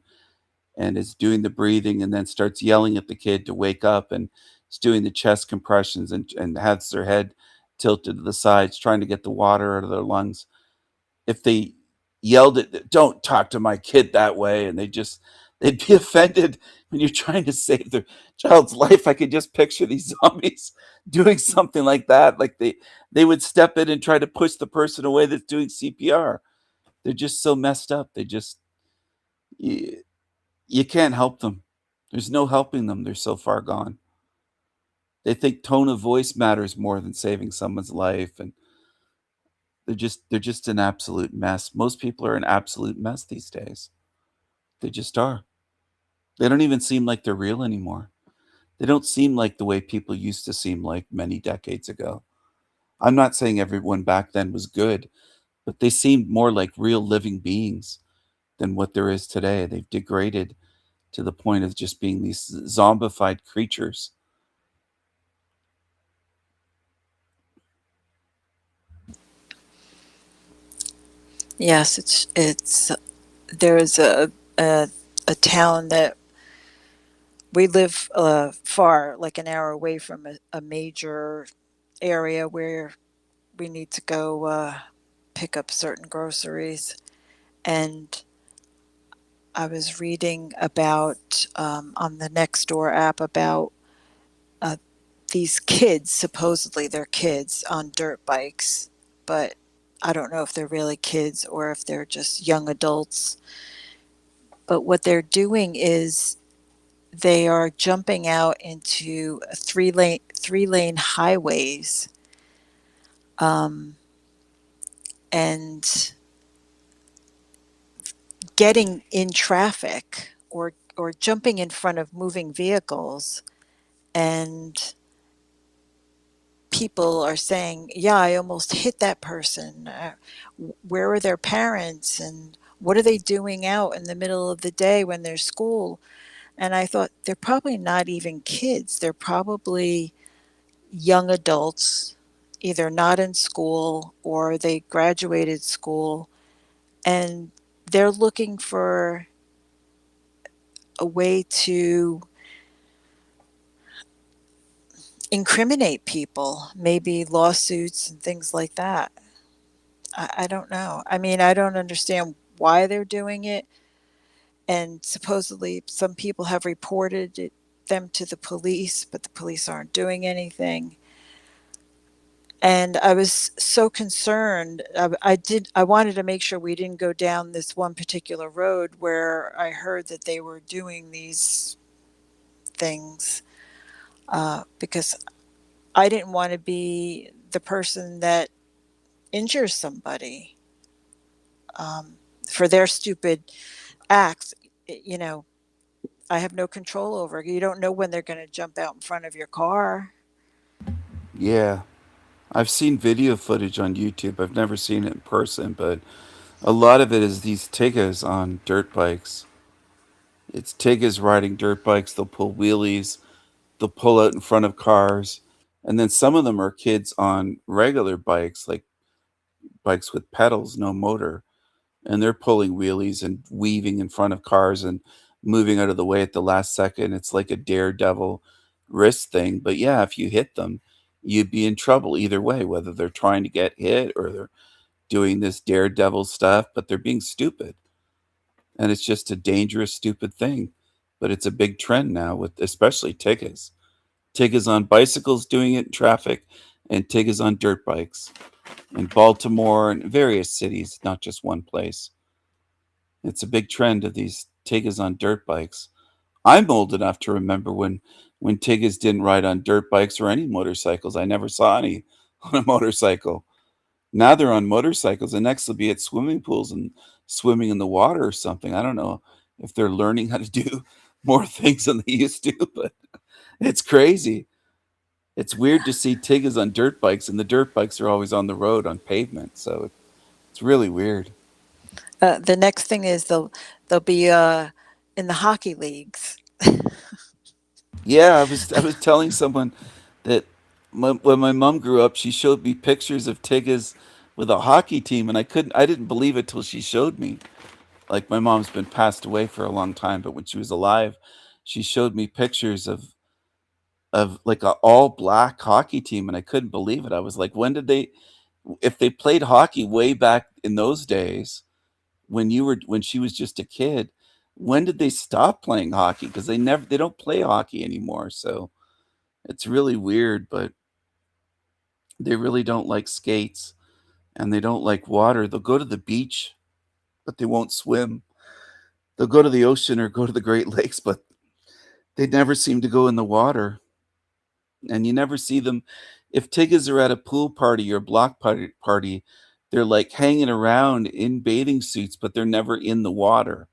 and is doing the breathing and then starts yelling at the kid to wake up and is doing the chest compressions and has their head tilted to the sides trying to get the water out of their lungs. If they yelled at, don't talk to my kid that way, and they'd be offended when you're trying to save their child's life. I could just picture these zombies doing something like that. Like they would step in and try to push the person away that's doing CPR. They're just so messed up. You can't help them. There's no helping them. They're so far gone. They think tone of voice matters more than saving someone's life, and they're just an absolute mess. Most people are an absolute mess these days. They just are. They don't even seem like they're real anymore. They don't seem like the way people used to seem like many decades ago. I'm not saying everyone back then was good, but they seemed more like real living beings than what there is today. They've degraded to the point of just being these zombified creatures. Yes, it's there's a town that we live far, like an hour away from a major area where we need to go pick up certain groceries. And I was reading about on the Nextdoor app about uh, these kids, supposedly they're kids on dirt bikes, but I don't know if they're really kids or if they're just young adults. But what they're doing is they are jumping out into three lane highways, and getting in traffic or jumping in front of moving vehicles, and people are saying, yeah, I almost hit that person. Where are their parents, and what are they doing out in the middle of the day when there's school? And I thought, they're probably not even kids. They're probably young adults, either not in school or they graduated school, and they're looking for a way to incriminate people, maybe lawsuits and things like that. I don't know. I mean, I don't understand why they're doing it. And supposedly, some people have reported them to the police, but the police aren't doing anything. And I was so concerned. I wanted to make sure we didn't go down this one particular road where I heard that they were doing these things, because I didn't want to be the person that injures somebody for their stupid acts. You know, I have no control over. You don't know when they're going to jump out in front of your car. Yeah. I've seen video footage on YouTube. I've never seen it in person, but a lot of it is these tiggas on dirt bikes. It's tiggas riding dirt bikes. They'll pull wheelies. They'll pull out in front of cars. And then some of them are kids on regular bikes, like bikes with pedals, no motor. And they're pulling wheelies and weaving in front of cars and moving out of the way at the last second. It's like a daredevil wrist thing. But yeah, if you hit them, you'd be in trouble either way, whether they're trying to get hit or they're doing this daredevil stuff, but they're being stupid. And it's just a dangerous, stupid thing. But it's a big trend now with especially tiggas. Tiggas on bicycles doing it in traffic, and tiggas on dirt bikes in Baltimore and various cities, not just one place. It's a big trend of these tiggas on dirt bikes. I'm old enough to remember when tiggas didn't ride on dirt bikes or any motorcycles. I never saw any on a motorcycle. Now they're on motorcycles, and next they'll be at swimming pools and swimming in the water or something. I don't know if they're learning how to do more things than they used to, but it's crazy. It's weird to see Tiggas on dirt bikes, and the dirt bikes are always on the road on pavement. So it's really weird. The next thing is they'll be in the hockey leagues. Yeah, I was telling someone that when my mom grew up, she showed me pictures of Tiggas with a hockey team, and I didn't believe it till she showed me. Like, my mom's been passed away for a long time, but when she was alive, she showed me pictures of like a all black hockey team, and I couldn't believe it. I was like, when did they, if they played hockey way back in those days when she was just a kid, when did they stop playing hockey? Because they don't play hockey anymore. So it's really weird, but they really don't like skates and they don't like water. They'll go to the beach, but they won't swim. They'll go to the ocean or go to the Great Lakes, but they never seem to go in the water. And you never see them. If Tiggas are at a pool party or block party, they're like hanging around in bathing suits, but they're never in the water.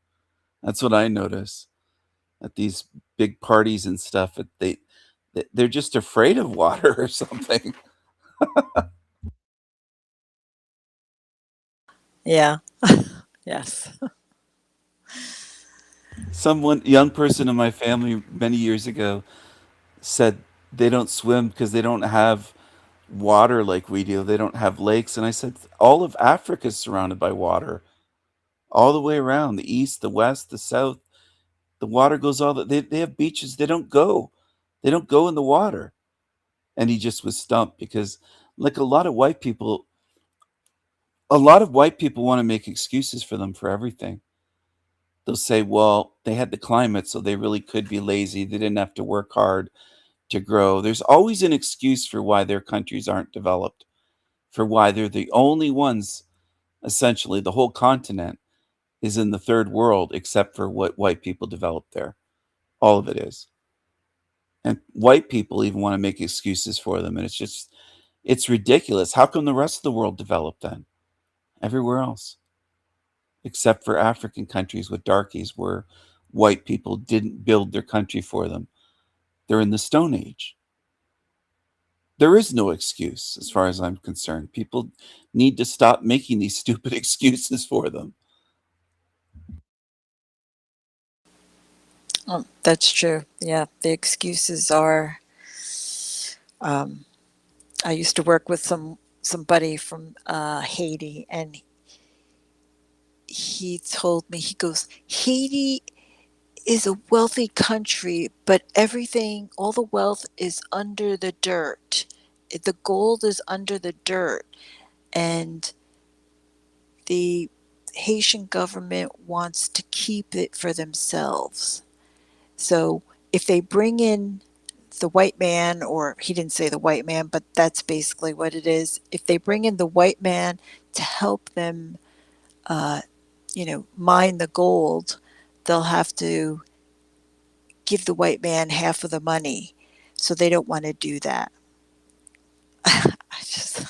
That's what I notice at these big parties and stuff. They're just afraid of water or something. Yeah. Yes. Someone young person in my family many years ago said they don't swim because they don't have water like we do. They don't have lakes. And I said, all of Africa is surrounded by water, all the way around, the east, the west, the south. The water goes they have beaches. They don't go. They don't go in the water. And he just was stumped because, like, a lot of white people want to make excuses for them for everything. They'll say, well, they had the climate, so they really could be lazy. They didn't have to work hard to grow. There's always an excuse for why their countries aren't developed, for why they're the only ones, essentially, the whole continent is in the third world, except for what white people developed there. All of it is. And white people even want to make excuses for them. And it's ridiculous. How come the rest of the world developed then? Everywhere else, except for African countries with darkies where white people didn't build their country for them. They're in the Stone Age. There is no excuse as far as I'm concerned. People need to stop making these stupid excuses for them. That's true. Yeah, the excuses are. I used to work with somebody from Haiti, and he told me, he goes, Haiti is a wealthy country, but everything, all the wealth is under the dirt. The gold is under the dirt, and the Haitian government wants to keep it for themselves. So if they bring in the white man, or he didn't say the white man, but that's basically what it is. If they bring in the white man to help them, mine the gold, they'll have to give the white man half of the money. So they don't want to do that. I just.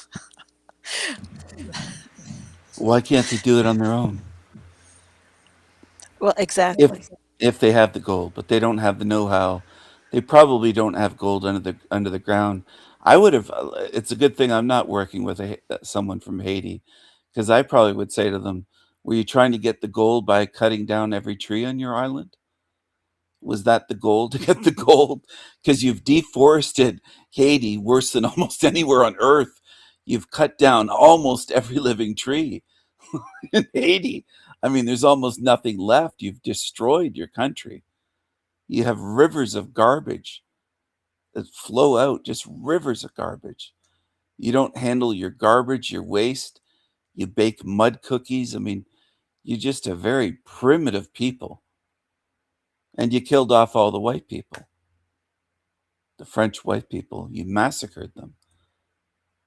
Why can't they do it on their own? Well, exactly. If they have the gold, but they don't have the know-how. They probably don't have gold under the ground. I would have. It's a good thing I'm not working with someone from Haiti, because I probably would say to them, "Were you trying to get the gold by cutting down every tree on your island? Was that the goal to get the gold? Because you've deforested Haiti worse than almost anywhere on Earth. You've cut down almost every living tree in Haiti. I mean, there's almost nothing left. You've destroyed your country. You have rivers of garbage that flow out, just rivers of garbage. You don't handle your garbage, your waste. You bake mud cookies. I mean, you're just a very primitive people. And you killed off all the white people. The French white people, you massacred them.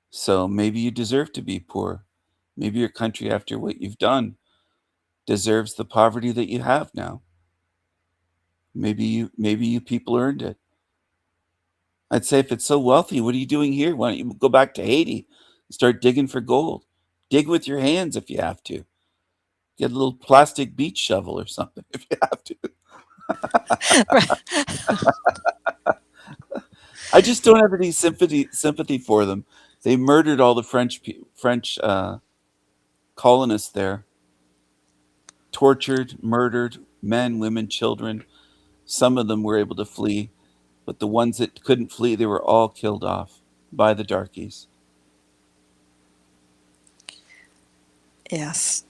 So maybe you deserve to be poor. Maybe your country, after what you've done, deserves the poverty that you have now. Maybe you people earned it. I'd say, if it's so wealthy, what are you doing here? Why don't you go back to Haiti and start digging for gold? Dig with your hands if you have to. Get a little plastic beach shovel or something if you have to. I just don't have any sympathy for them. They murdered all the French colonists there. Tortured, murdered men, women, children. Some of them were able to flee, but the ones that couldn't flee, they were all killed off by the darkies. Yes.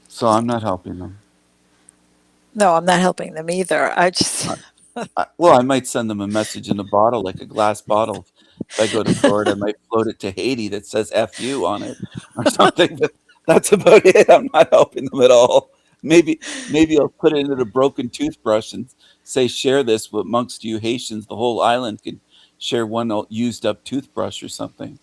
So I'm not helping them. No, I'm not helping them either. I just. Well, I might send them a message in a bottle, like a glass bottle. If I go to Florida, I might float it to Haiti that says "F you" on it or something. But that's about it. I'm not helping them at all. Maybe I'll put it in a broken toothbrush and say, "Share this amongst you Haitians. The whole island could share one used up toothbrush or something."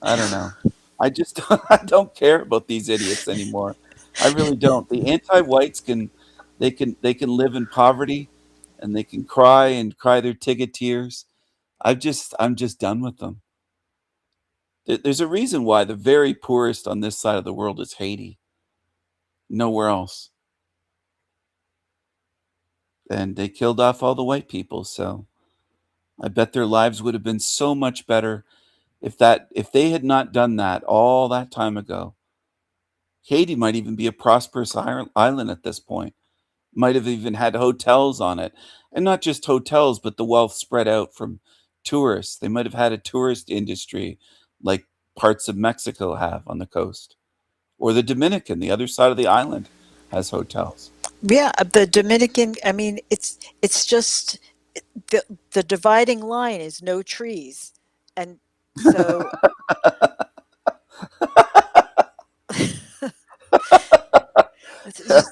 I don't know. I just I don't care about these idiots anymore. I really don't. The anti-whites can live in poverty, and they can cry their ticket tears. I'm just done with them. There's a reason why the very poorest on this side of the world is Haiti. Nowhere else. And they killed off all the white people, so I bet their lives would have been so much better if they had not done that all that time ago. Haiti might even be a prosperous island at this point. Might have even had hotels on it. And not just hotels, but the wealth spread out from tourists. They might have had a tourist industry like parts of Mexico have on the coast. Or the Dominican, the other side of the island, has hotels. Yeah, the Dominican, I mean, it's just the dividing line is no trees. And so it's just,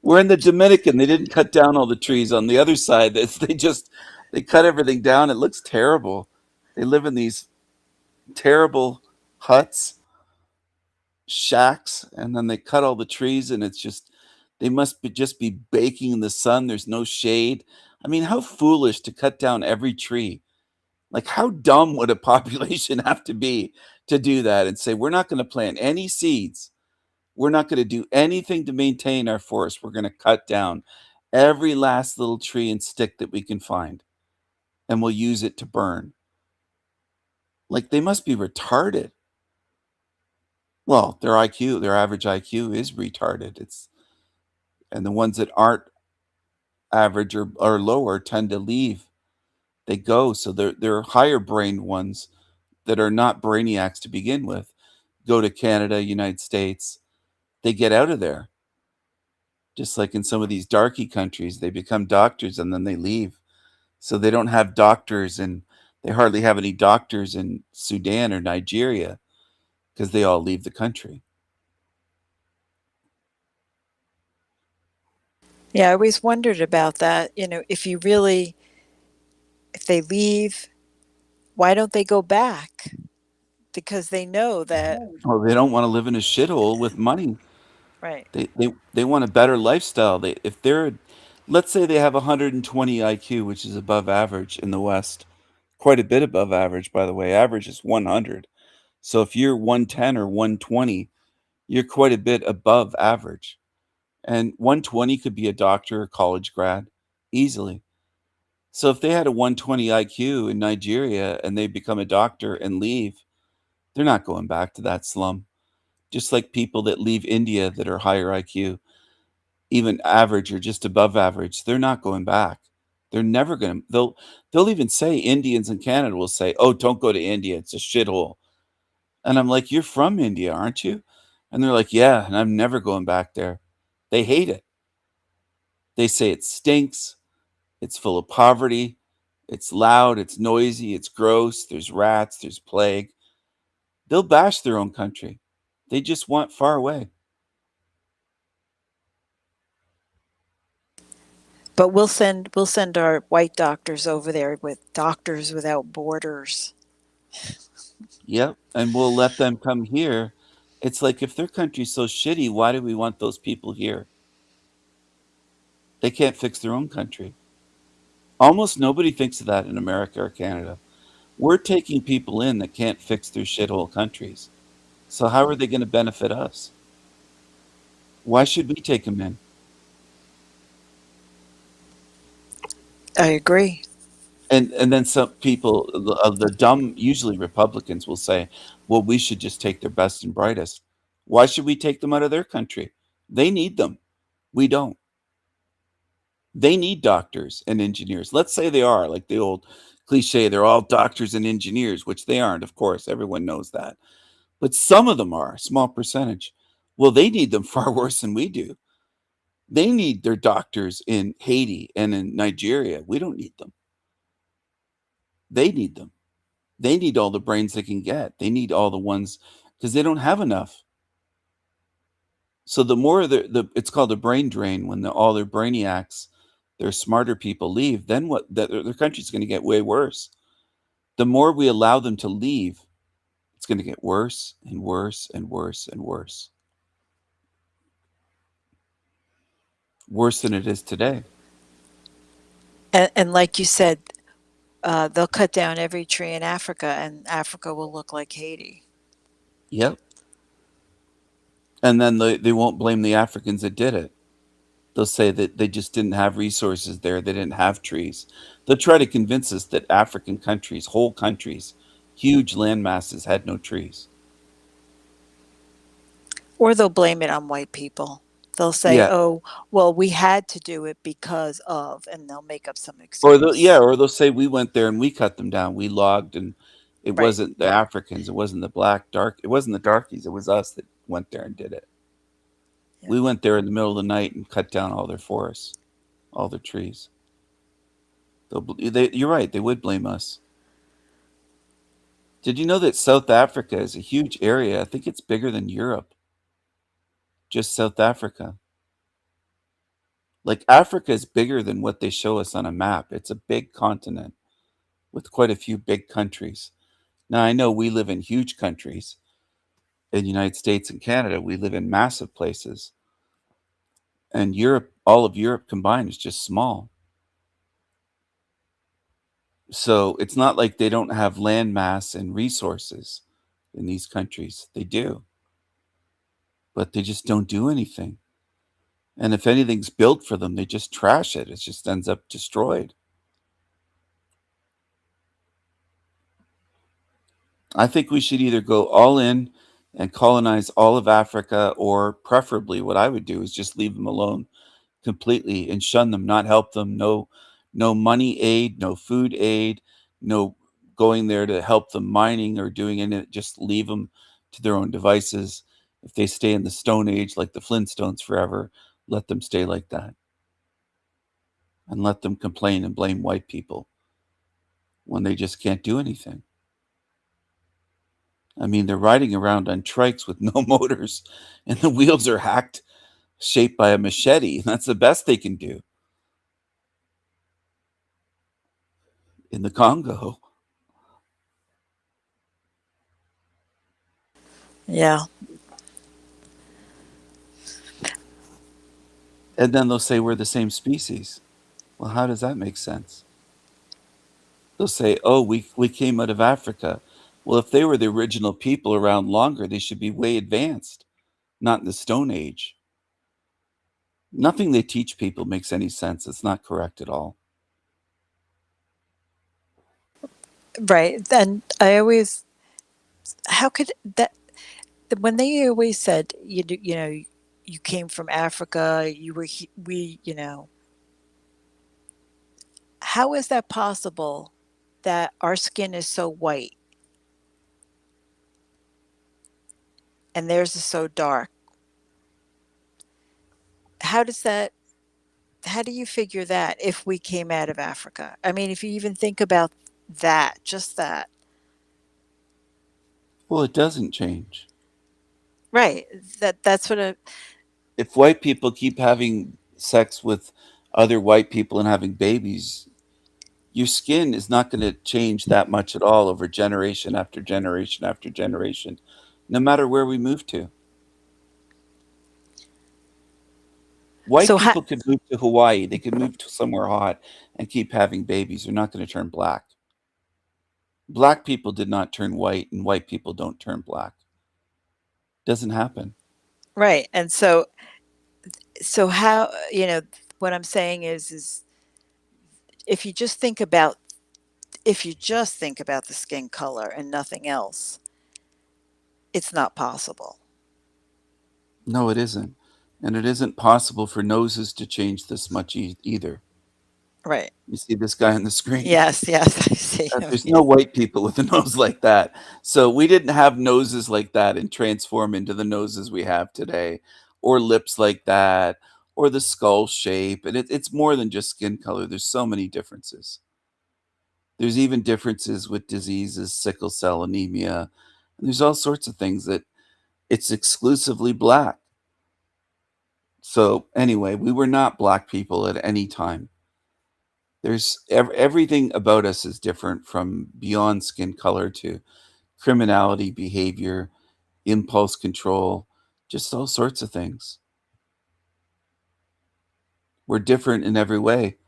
We're in the Dominican. They didn't cut down all the trees on the other side. They cut everything down. It looks terrible. They live in these terrible huts, shacks, and then they cut all the trees, and it's just they must just be baking in the sun. There's no shade. I mean, how foolish to cut down every tree. Like, how dumb would a population have to be to do that and say, we're not going to plant any seeds. We're not going to do anything to maintain our forest. We're going to cut down every last little tree and stick that we can find, and we'll use it to burn. Like, they must be retarded. Well, their average IQ is retarded. And the ones that aren't average or lower tend to leave. They go. So they're higher brained ones that are not brainiacs to begin with go to Canada, United States. They get out of there. Just like in some of these darky countries, they become doctors and then they leave. So they don't have doctors, and they hardly have any doctors in Sudan or Nigeria because they all leave the country. yeah, I always wondered about that. You know, if they leave, why don't they go back? Because they know that, Well, they don't want to live in a shithole with money. right. They want a better lifestyle. Let's say they have 120 IQ, which is above average in the West. Quite a bit above average, by the way. Average is 100. So if you're 110 or 120, you're quite a bit above average. And 120 could be a doctor or college grad easily. So if they had a 120 IQ in Nigeria and they become a doctor and leave, they're not going back to that slum. Just like people that leave India that are higher IQ, even average or just above average, they're not going back. They're never going to. They'll even say, Indians in Canada will say, "Oh, don't go to India. It's a shithole." And I'm like, "You're from India, aren't you?" And they're like, "Yeah, and I'm never going back there." They hate it. They say it stinks. It's full of poverty. It's loud. It's noisy. It's gross. There's rats. There's plague. They'll bash their own country. They just want far away. But we'll send our white doctors over there with Doctors Without Borders. Yep. And we'll let them come here. It's like, if their country's so shitty, why do we want those people here? They can't fix their own country. Almost nobody thinks of that in America or Canada. We're taking people in that can't fix their shithole countries. So how are they going to benefit us? Why should we take them in? I agree. And then some people, the dumb, usually Republicans, will say, "Well, we should just take their best and brightest." Why should we take them out of their country? They need them. We don't. They need doctors and engineers. Let's say they are, like the old cliche, they're all doctors and engineers, which they aren't, of course. Everyone knows that. But some of them are, a small percentage. Well, they need them far worse than we do. They need their doctors in Haiti and in Nigeria. We don't need them. They need them. They need all the brains they can get. They need all the ones because they don't have enough. So the more it's called a brain drain when all their brainiacs, their smarter people leave, then what? Their country's going to get way worse. The more we allow them to leave, it's going to get worse and worse and worse and worse. Worse than it is today. And like you said, they'll cut down every tree in Africa, and Africa will look like Haiti. Yep. And then they won't blame the Africans that did it. They'll say that they just didn't have resources there. They didn't have trees. They'll try to convince us that African countries, whole countries, huge land masses had no trees. Or they'll blame it on white people. They'll say, Yeah. "Oh, well, we had to do it because of," and they'll make up some Or excuse. or they'll say we went there and we cut them down. We logged and it Right. wasn't the Africans, it wasn't it wasn't the darkies, it was us that went there and did it. We went there in the middle of the night and cut down all their forests, all their trees. You're right, they would blame us. Did you know that South Africa is a huge area? I think it's bigger than Europe. Just South Africa. Like Africa is bigger than what they show us on a map. It's a big continent with quite a few big countries. Now I know we live in huge countries. In the United States and Canada, we live in massive places. And Europe, all of Europe combined is just small. So it's not like they don't have land mass and resources in these countries. They do. But they just don't do anything. And if anything's built for them, they just trash it. It just ends up destroyed. I think we should either go all in and colonize all of Africa, or preferably what I would do is just leave them alone completely and shun them, not help them. No money aid, no food aid, no going there to help them mining or doing it. Just leave them to their own devices. If they stay in the Stone Age like the Flintstones forever, let them stay like that. And let them complain and blame white people when they just can't do anything. I mean, they're riding around on trikes with no motors, and the wheels are hacked, shaped by a machete. That's the best they can do. In the Congo. Yeah. And then they'll say we're the same species. Well, how does that make sense? They'll say, oh, we came out of Africa. Well, if they were the original people around longer, they should be way advanced, not in the Stone Age. Nothing they teach people makes any sense. It's not correct at all. Right. Then I always, how could that, when they always said, you know, you came from Africa, how is that possible that our skin is so white and theirs is so dark? How do you figure that if we came out of Africa? I mean, if you even think about that, just that. Well, it doesn't change. Right. That's what If white people keep having sex with other white people and having babies, your skin is not going to change that much at all over generation after generation after generation, no matter where we move to. White So people could move to Hawaii. They could move to somewhere hot and keep having babies. They're not going to turn black. Black people did not turn white, and white people don't turn black. Doesn't happen. Right. And so how, what I'm saying is if you just think about the skin color and nothing else, it's not possible. No, it isn't. And it isn't possible for noses to change this much either. Right. You see this guy on the screen? Yes, yes, I see him. There's no white people with a nose like that. So we didn't have noses like that and transform into the noses we have today, or lips like that, or the skull shape. And it's more than just skin color. There's so many differences. There's even differences with diseases, sickle cell anemia. And there's all sorts of things that it's exclusively black. So anyway, we were not black people at any time. There's everything about us is different, from beyond skin color to criminality, behavior, impulse control, just all sorts of things. We're different in every way.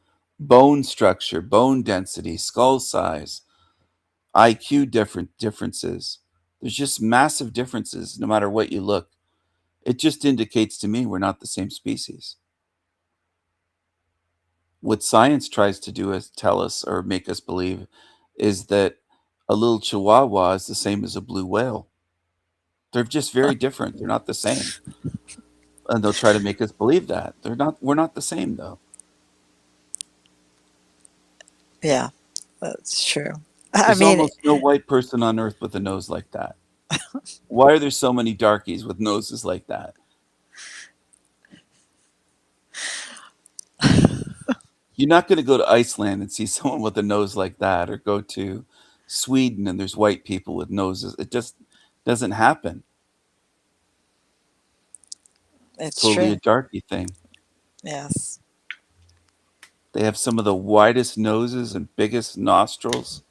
Bone structure, bone density, skull size, IQ differences. There's just massive differences no matter what you look. It just indicates to me we're not the same species. What science tries to do is tell us or make us believe is that a little chihuahua is the same as a blue whale. They're just very different. They're not the same. And they'll try to make us believe that. We're not the same, though. Yeah, that's true. There's almost no white person on earth with a nose like that. Why are there so many darkies with noses like that? You're not going to go to Iceland and see someone with a nose like that, or go to Sweden and there's white people with noses. It just doesn't happen. It's totally true. a darky thing. Yes. They have some of the widest noses and biggest nostrils.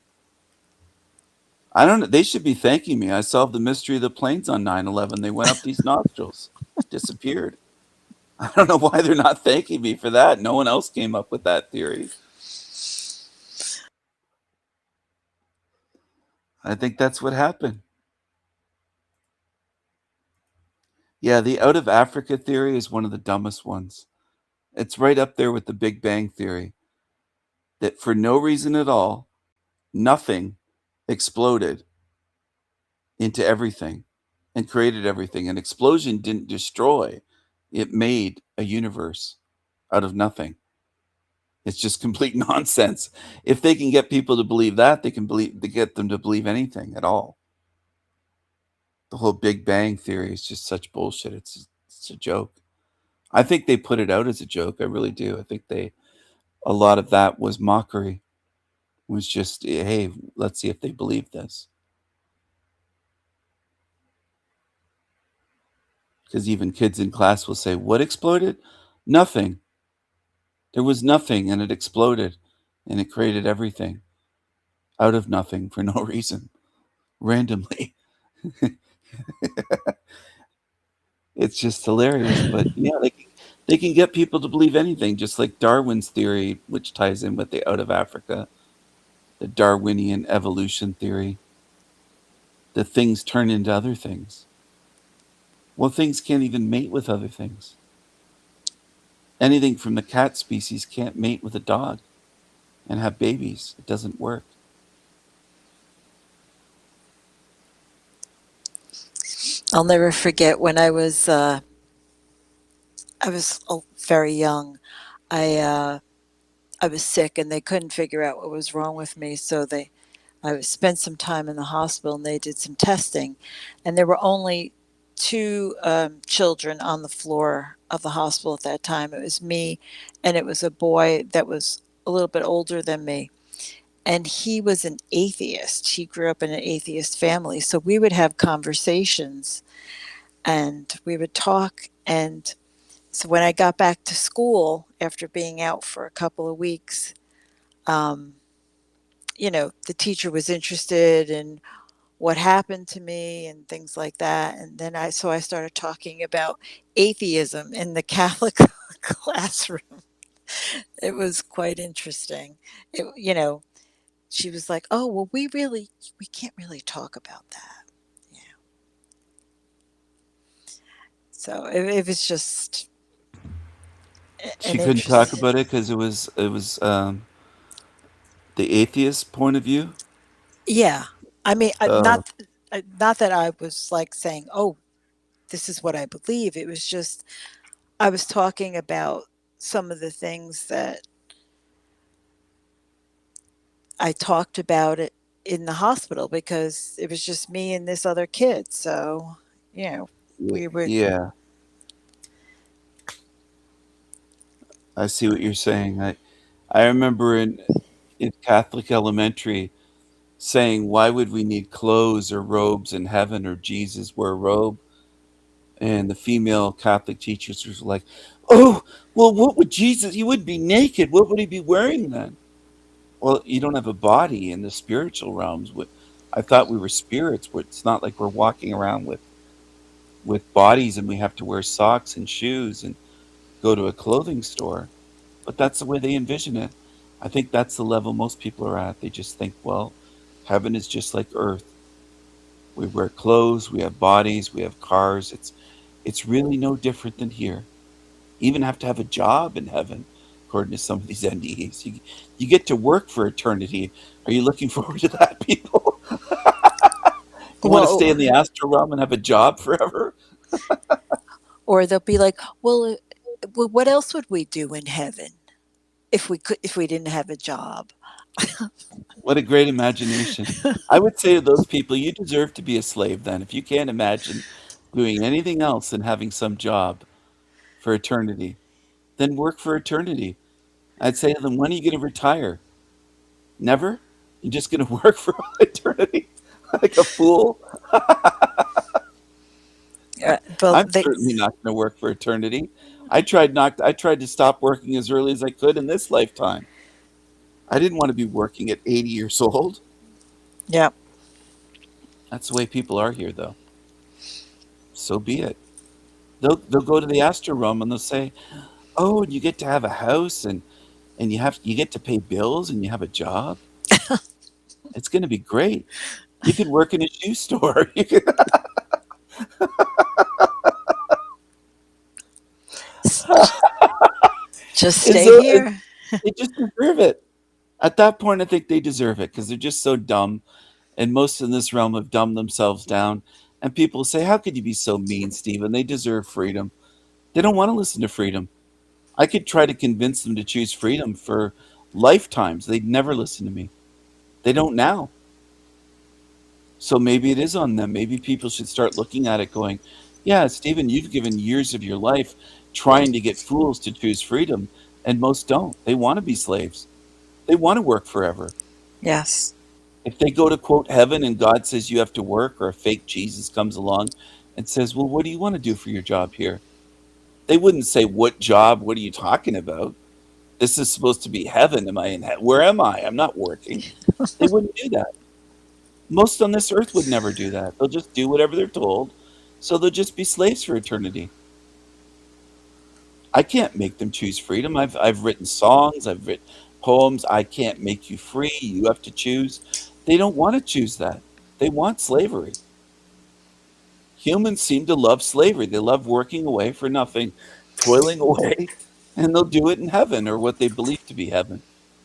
I don't know. They should be thanking me. I solved the mystery of the planes on 9/11. They went up these nostrils, disappeared. I don't know why they're not thanking me for that. No one else came up with that theory. I think that's what happened. Yeah, the out of Africa theory is one of the dumbest ones. It's right up there with the Big Bang theory. That for no reason at all, nothing exploded into everything and created everything. An explosion didn't destroy, it made a universe out of nothing. It's just complete nonsense. If they can get people to believe that, they get them to believe anything at all. The whole Big Bang theory is just such bullshit. It's a joke. I think they put it out as a joke. I really do. I think a lot of that was mockery. It was just, hey, let's see if they believe this. Because even kids in class will say, what exploded? Nothing. There was nothing, and it exploded, and it created everything out of nothing for no reason, randomly. It's just hilarious. But yeah, they can get people to believe anything, just like Darwin's theory, which ties in with the out of Africa, the Darwinian evolution theory, that things turn into other things. Well, things can't even mate with other things. Anything from the cat species can't mate with a dog and have babies. It doesn't work. I'll never forget when I was very young. I was sick and they couldn't figure out what was wrong with me, so I spent some time in the hospital and they did some testing, and there were only two children on the floor of the hospital at that time. It was me, and it was a boy that was a little bit older than me, and he was an atheist. He grew up in an atheist family, so we would have conversations and we would talk. And so when I got back to school after being out for a couple of weeks, the teacher was interested in what happened to me and things like that. And then I started talking about atheism in the Catholic classroom. It was quite interesting. she was like, "Oh, well, we can't really talk about that." So it was just She an couldn't talk interest. about it because it was the atheist point of view. Yeah, I mean, Uh, not that I was like saying, "Oh, this is what I believe." It was just I was talking about some of the things that I talked about it in the hospital because it was just me and this other kid. So, you know, we were, yeah, I see what you're saying. I remember in Catholic elementary saying, "Why would we need clothes or robes in heaven, or Jesus wear a robe?" And the female Catholic teachers was like, "Oh, well, what would Jesus? He would be naked. What would he be wearing then?" Well, you don't have a body in the spiritual realms. I thought we were spirits. It's not like we're walking around with bodies and we have to wear socks and shoes and go to a clothing store. But that's the way they envision it. I think that's the level most people are at. They just think, well, heaven is just like earth. We wear clothes, we have bodies, we have cars. It's really no different than here. Even have to have a job in heaven, according to some of these NDEs. You get to work for eternity. Are you looking forward to that, people? You want to stay in well, the astral realm and have a job forever? or they'll be like, well, what else would we do in heaven if we didn't have a job? What a great imagination. I would say to those people, you deserve to be a slave then. If you can't imagine doing anything else than having some job for eternity, then work for eternity. I'd say to them, when are you going to retire? Never? You're just going to work for eternity like a fool? Well, I'm certainly not going to work for eternity. I tried to stop working as early as I could in this lifetime. I didn't want to be working at 80 years old. Yeah. That's the way people are here, though. So be it. They'll go to the astral realm and they'll say, "Oh, and you get to have a house and you get to pay bills and you have a job. It's going to be great. You could work in a shoe store." You could- Just And stay so here. they just deserve it. At that point, I think they deserve it because they're just so dumb. And most in this realm have dumbed themselves down. And people say, "How could you be so mean, Stephen? They deserve freedom." They don't want to listen to freedom. I could try to convince them to choose freedom for lifetimes. They'd never listen to me. They don't now. So maybe it is on them. Maybe people should start looking at it going, "Yeah, Stephen, you've given years of your life trying to get fools to choose freedom, and most don't. They want to be slaves. They want to work forever." Yes. If they go to quote heaven and God says you have to work, or a fake Jesus comes along and says, "Well, what do you want to do for your job here?" They wouldn't say, "What job? What are you talking about? This is supposed to be heaven. Am I in where am I? I'm not working." They wouldn't do that. Most on this earth would never do that. They'll just do whatever they're told. So they'll just be slaves for eternity. I can't make them choose freedom. I've written songs, I've written poems. I can't make you free. You have to choose. They don't want to choose that. They want slavery. Humans seem to love slavery. They love working away for nothing, toiling away, and they'll do it in heaven or what they believe to be heaven.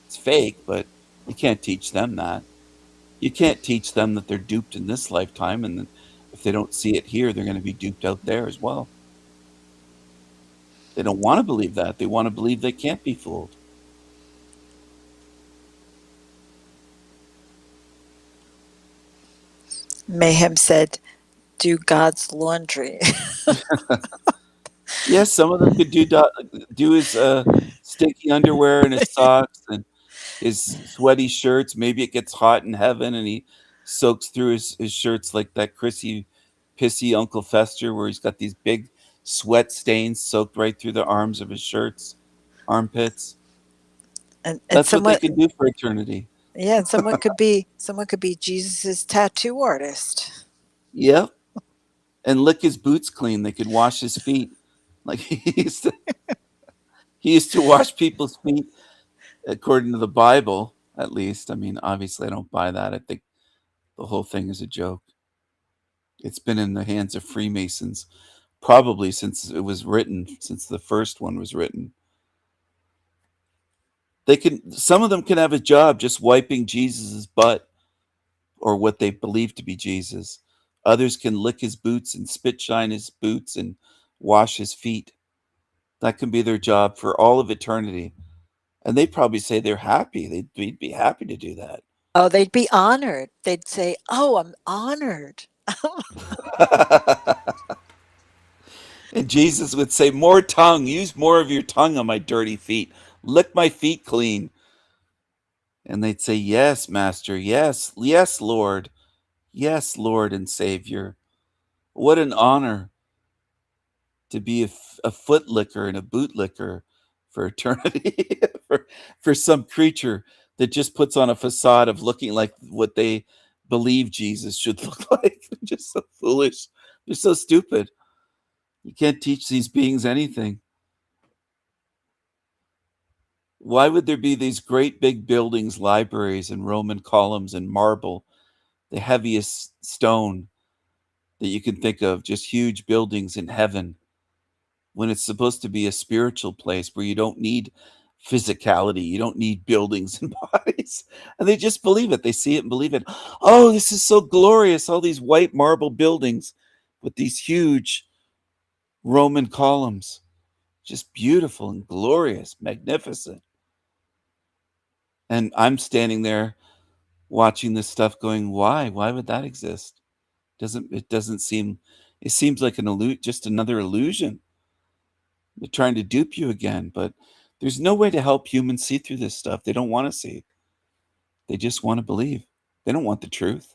It's fake, but you can't teach them that. You can't teach them that they're duped in this lifetime, and then if they don't see it here, they're going to be duped out there as well. They don't want to believe that. They want to believe they can't be fooled. Mayhem said, "Do God's laundry." Yes, some of them could do his sticky underwear and his socks and his sweaty shirts. Maybe it gets hot in heaven and he soaks through his shirts like that Chrissy pissy Uncle Fester, where he's got these big sweat stains soaked right through the arms of his shirts, armpits. And That's what they someone, can do for eternity. yeah, and someone could be Jesus's tattoo artist. Yep. And lick his boots clean. They could wash his feet. Like he used to wash people's feet according to the Bible. at least. I mean, obviously, I don't buy that. I think the whole thing is a joke. It's been in the hands of Freemasons probably since it was written, since the first one was written. Some of them can have a job just wiping Jesus's butt or what they believe to be Jesus. Others can lick his boots and spit shine his boots and wash his feet. That can be their job for all of eternity. And they probably say they're happy. They'd be happy to do that. Oh, they'd be honored. They'd say, "Oh, I'm honored." And Jesus would say, more tongue, use more of your tongue on my dirty feet. Lick my feet clean. And they'd say, yes, Master, yes, yes, Lord. Yes, Lord and Savior. What an honor to be a foot licker and a boot licker for eternity, for some creature that just puts on a facade of looking like what they believe Jesus should look like. They're just so foolish. They're so stupid. You can't teach these beings anything. Why would there be these great big buildings, libraries, and Roman columns and marble, the heaviest stone that you can think of, just huge buildings in heaven, when it's supposed to be a spiritual place where you don't need physicality, you don't need buildings and bodies? And they just believe it. They see it and believe it. Oh, this is so glorious, all these white marble buildings with these huge Roman columns, just beautiful and glorious, magnificent. And I'm standing there watching this stuff going, why would that exist? It seems like just another illusion. They're trying to dupe you again, but there's no way to help humans see through this stuff. They don't want to see. They just want to believe. They don't want the truth.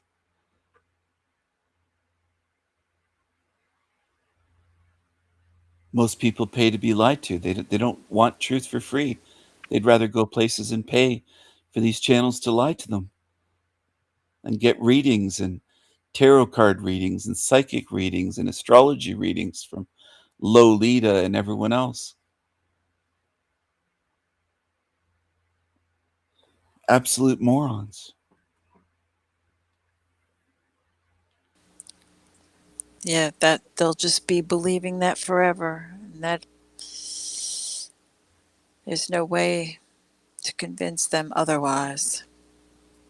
Most people pay to be lied to. They don't want truth for free. They'd rather go places and pay for these channels to lie to them and get readings and tarot card readings and psychic readings and astrology readings from Lolita and everyone else. Absolute morons. Yeah, that they'll just be believing that forever. And that there's no way to convince them otherwise.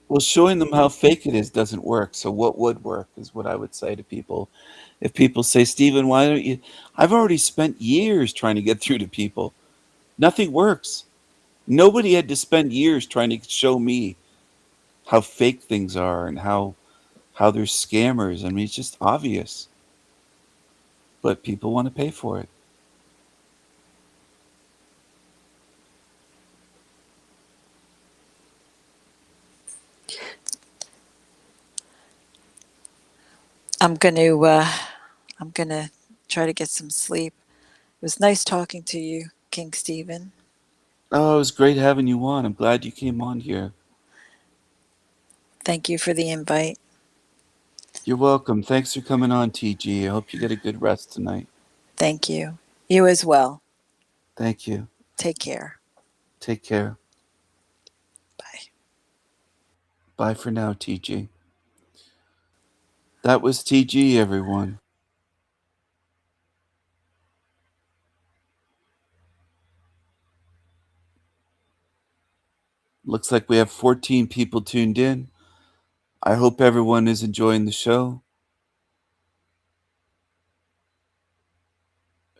Well, showing them how fake it is doesn't work. So what would work is what I would say to people. If people say, Stephen, why don't you? I've already spent years trying to get through to people. Nothing works. Nobody had to spend years trying to show me how fake things are and how they're scammers. I mean, it's just obvious. But people want to pay for it. I'm gonna try to get some sleep. It was nice talking to you, King Stephen. Oh, it was great having you on. I'm glad you came on here. Thank you for the invite. You're welcome. Thanks for coming on, TG. I hope you get a good rest tonight. Thank you. You as well. Thank you. Take care. Take care. Bye. Bye for now, TG. That was TG, everyone. Looks like we have 14 people tuned in. I hope everyone is enjoying the show.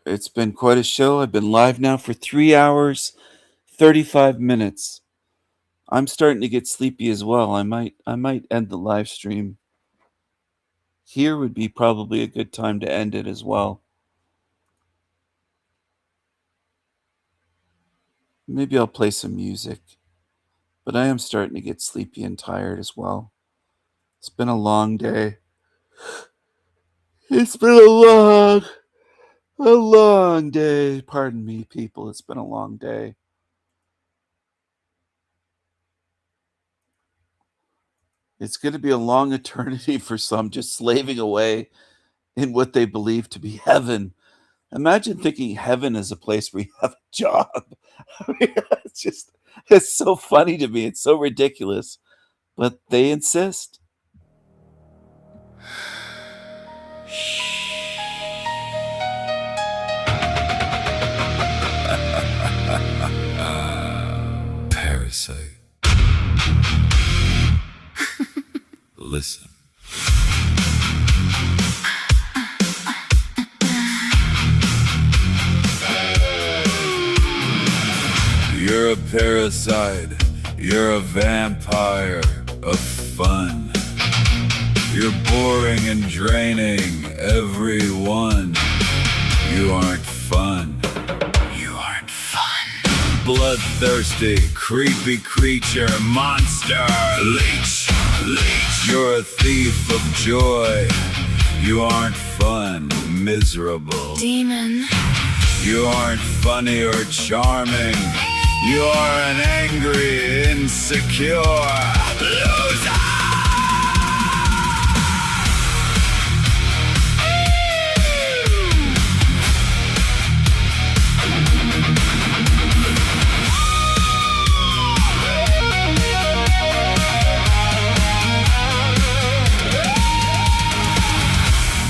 It's been quite a show. I've been live now for 3 hours, 35 minutes. I'm starting to get sleepy as well. I might end the live stream. Here would be probably a good time to end it as well. Maybe I'll play some music. But I am starting to get sleepy and tired as well. It's been a long day. It's been a long day. Pardon me, people. It's been a long day. It's going to be a long eternity for some, just slaving away in what they believe to be heaven. Imagine thinking heaven is a place where you have a job. I mean, it's just, It's so funny to me. It's so ridiculous. But they insist. Parasite. Listen. You're a parasite. You're a vampire of fun. You're boring and draining everyone. You aren't fun. You aren't fun. Bloodthirsty, creepy creature, monster, leech, leech. You're a thief of joy. You aren't fun, miserable. Demon. You aren't funny or charming. You are an angry, insecure loser.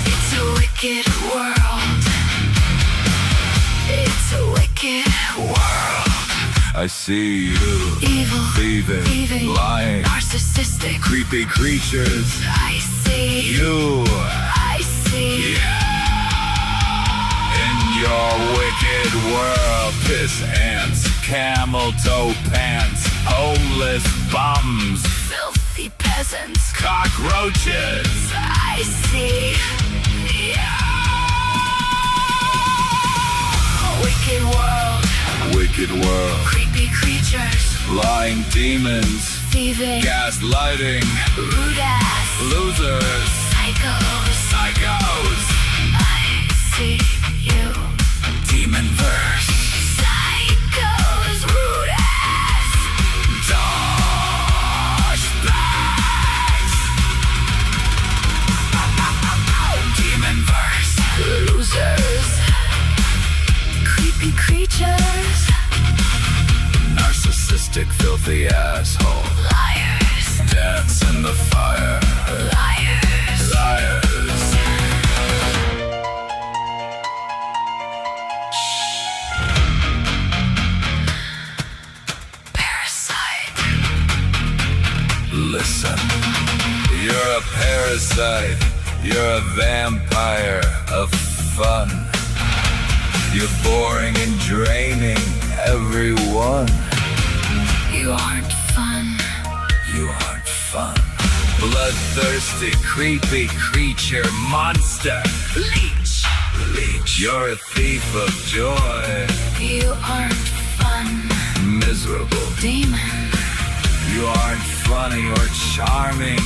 It's a wicked world. It's a wicked world. I see you, Evil, thieving, lying, narcissistic, creepy creatures. I see You, I see in your wicked world, piss ants, camel toe pants, homeless bums, filthy peasants, cockroaches. I see wicked world, Wicked world, creepy creatures, lying demons, thieving, gaslighting, rude ass, losers, psychos, psychos, I see you, demon verse, psychos, rude ass, douchebags, demon verse, losers, creepy creatures, narcissistic, filthy asshole, liars, dance in the fire, liars, liars. parasite, Listen, you're a parasite, you're a vampire of fun. You're boring and draining everyone. you aren't fun, You aren't fun. Bloodthirsty, creepy creature, monster, leech, leech. You're a thief of joy, you aren't fun, miserable. demon, You aren't funny or charming.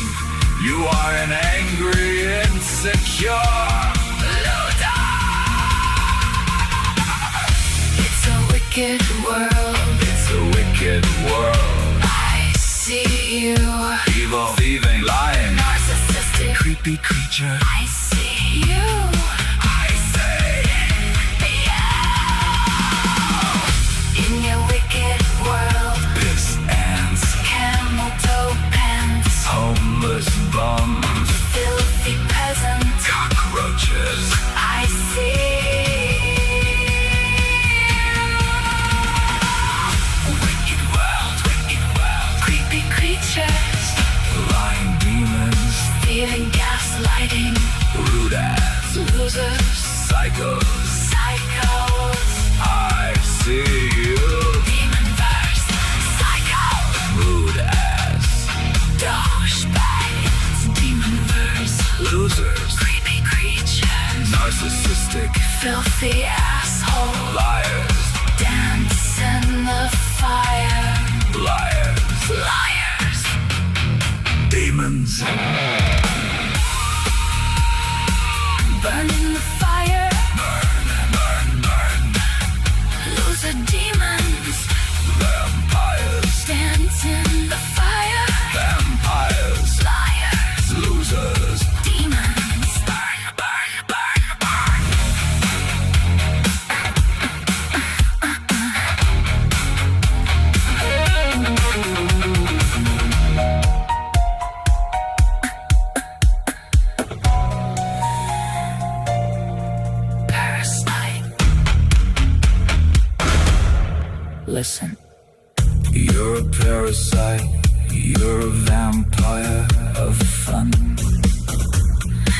You are an angry, insecure loser. it's a wicked world, It's a wicked world. I see you, Evil, thieving, lying, narcissistic, creepy creature. I see you, I say, in your wicked world, piss ants, camel toe pants, homeless bums, filthy peasants, cockroaches. I see Wicked world, creepy creatures, lying demons, thieving, gaslighting, rude ass, losers, psychos. psychos, I see you, demon verse, psycho, rude ass, douchebags, demon verse, losers, creepy creatures, narcissistic, filthy asshole, liars, dance in the fire, liars, liars, demons. burn in the fire, loser demons, Vampires, dance in the fire, vampires, liars, losers, demons, burn, burn, burn, burn. listen. You're a parasite, you're a vampire of fun.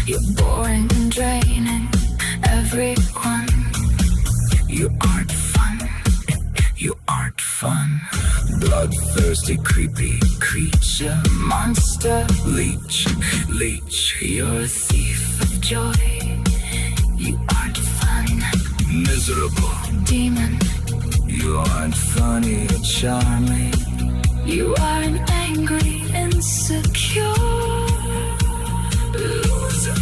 You're boring and draining everyone. You aren't fun, you aren't fun. Bloodthirsty, creepy creature, monster, leech, leech. You're a thief of joy. You aren't fun. Miserable Demon. You aren't funny or charming. You aren't angry, insecure. Loser.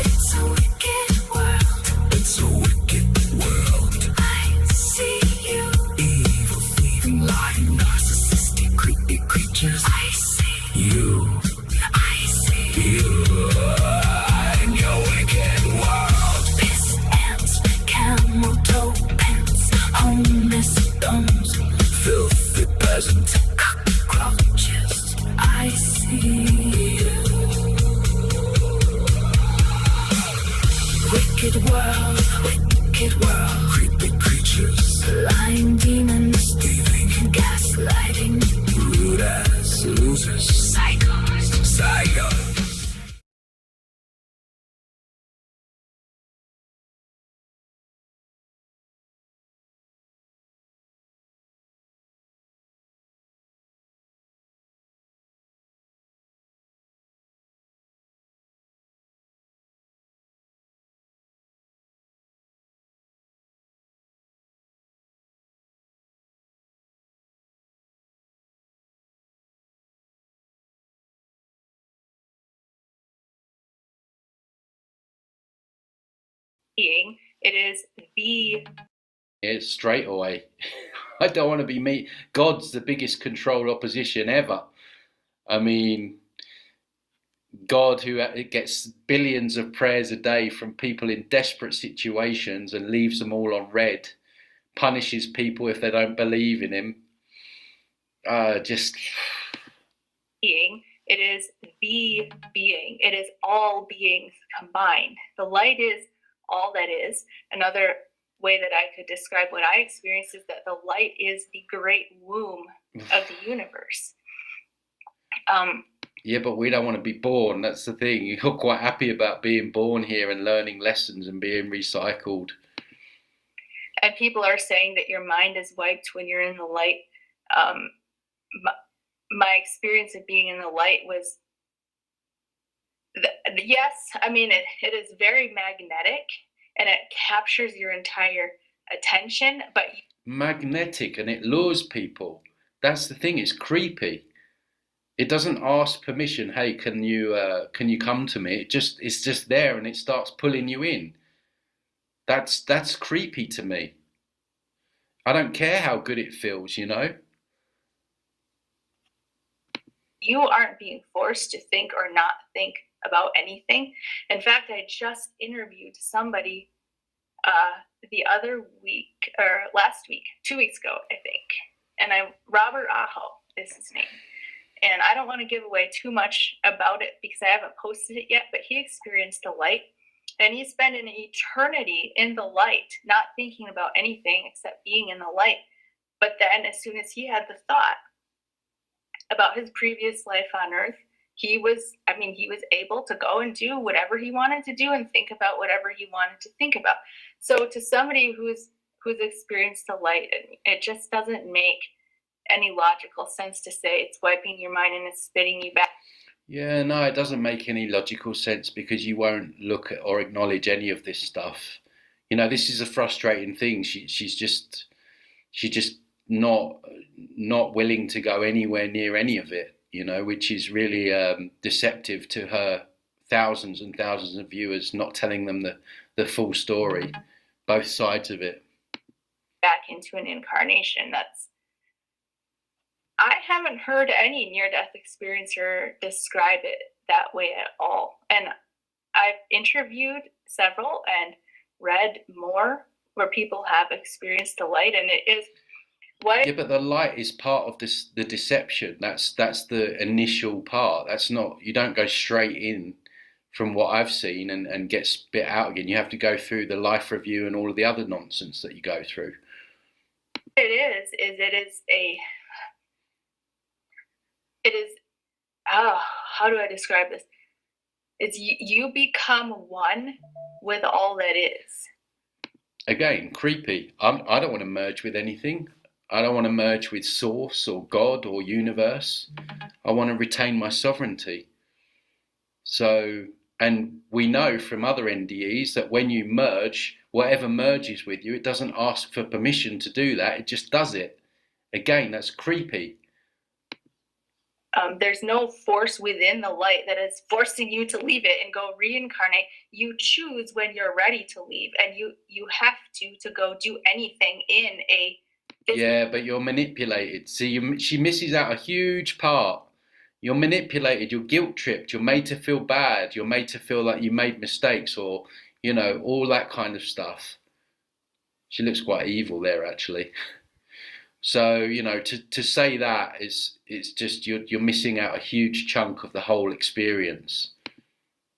It's a wicked world. It's a wicked world. I see you. Evil, thieving, lying, narcissistic, creepy creatures. I see You. I see You. In your wicked world. Piss ants, camel toe pants, homeless thumbs, Filthy peasant. cockroaches. I see you. Wicked world, Creepy creatures. lying demons, Thieving. gaslighting, Rude ass losers. psychos. Psycho. Being, it is the It's straight away. I don't want to be me. God's the biggest controlled opposition ever. I mean, God, who gets billions of prayers a day from people in desperate situations and leaves them all on red, punishes people if they don't believe in him. Just being, it is the being. It is all beings combined. The light is all that is. Another way that I could describe what I experience is that the light is the great womb of the universe. yeah, but we don't want to be born. That's the thing. You're quite happy about being born here and learning lessons and being recycled. And people are saying that your mind is wiped when you're in the light. My experience of being in the light was, yes, I mean, it is very magnetic and it captures your entire attention, but Magnetic, and it lures people. That's the thing. It's creepy. It doesn't ask permission. Hey, can you come to me? It's just there, and it starts pulling you in. That's creepy to me. I don't care how good it feels, you know. you aren't being forced to think or not think about anything. In fact, I just interviewed somebody the other week, or last week, 2 weeks ago, I think. And Robert Aho is his name. And I don't want to give away too much about it because I haven't posted it yet, but he experienced the light. And he spent an eternity in the light, not thinking about anything except being in the light. But then as soon as he had the thought about his previous life on earth, he was able to go and do whatever he wanted to do and think about whatever he wanted to think about. So to somebody who's experienced the light, it just doesn't make any logical sense to say it's wiping your mind and it's spitting you back. Yeah, no, it doesn't make any logical sense because you won't look at or acknowledge any of this stuff. You know, this is a frustrating thing. She's just not willing to go anywhere near any of it, you know, which is really deceptive to her thousands and thousands of viewers, not telling them the full story, both sides of it. Back into an incarnation. I haven't heard any near-death experiencer describe it that way at all. And I've interviewed several and read more where people have experienced the light, and it is what. Yeah, but the light is part of the deception. That's the initial part. That's not, you don't go straight in from what I've seen and get spit out again. You have to go through the life review and all of the other nonsense that you go through. How do I describe this? It's you become one with all that is. Again, creepy. I don't want to merge with anything. I don't want to merge with source or God or universe. I want to retain my sovereignty. So, and we know from other NDEs that when you merge, whatever merges with you, it doesn't ask for permission to do that. It just does it. Again, that's creepy. There's no force within the light that is forcing you to leave it and go reincarnate. You choose when you're ready to leave, and you have to go do anything in a physical. Yeah, but you're manipulated. See, she misses out a huge part. You're manipulated, you're guilt tripped, you're made to feel bad, you're made to feel like you made mistakes, or, you know, all that kind of stuff. She looks quite evil there, actually. So, you know, to say that it's just you're missing out a huge chunk of the whole experience.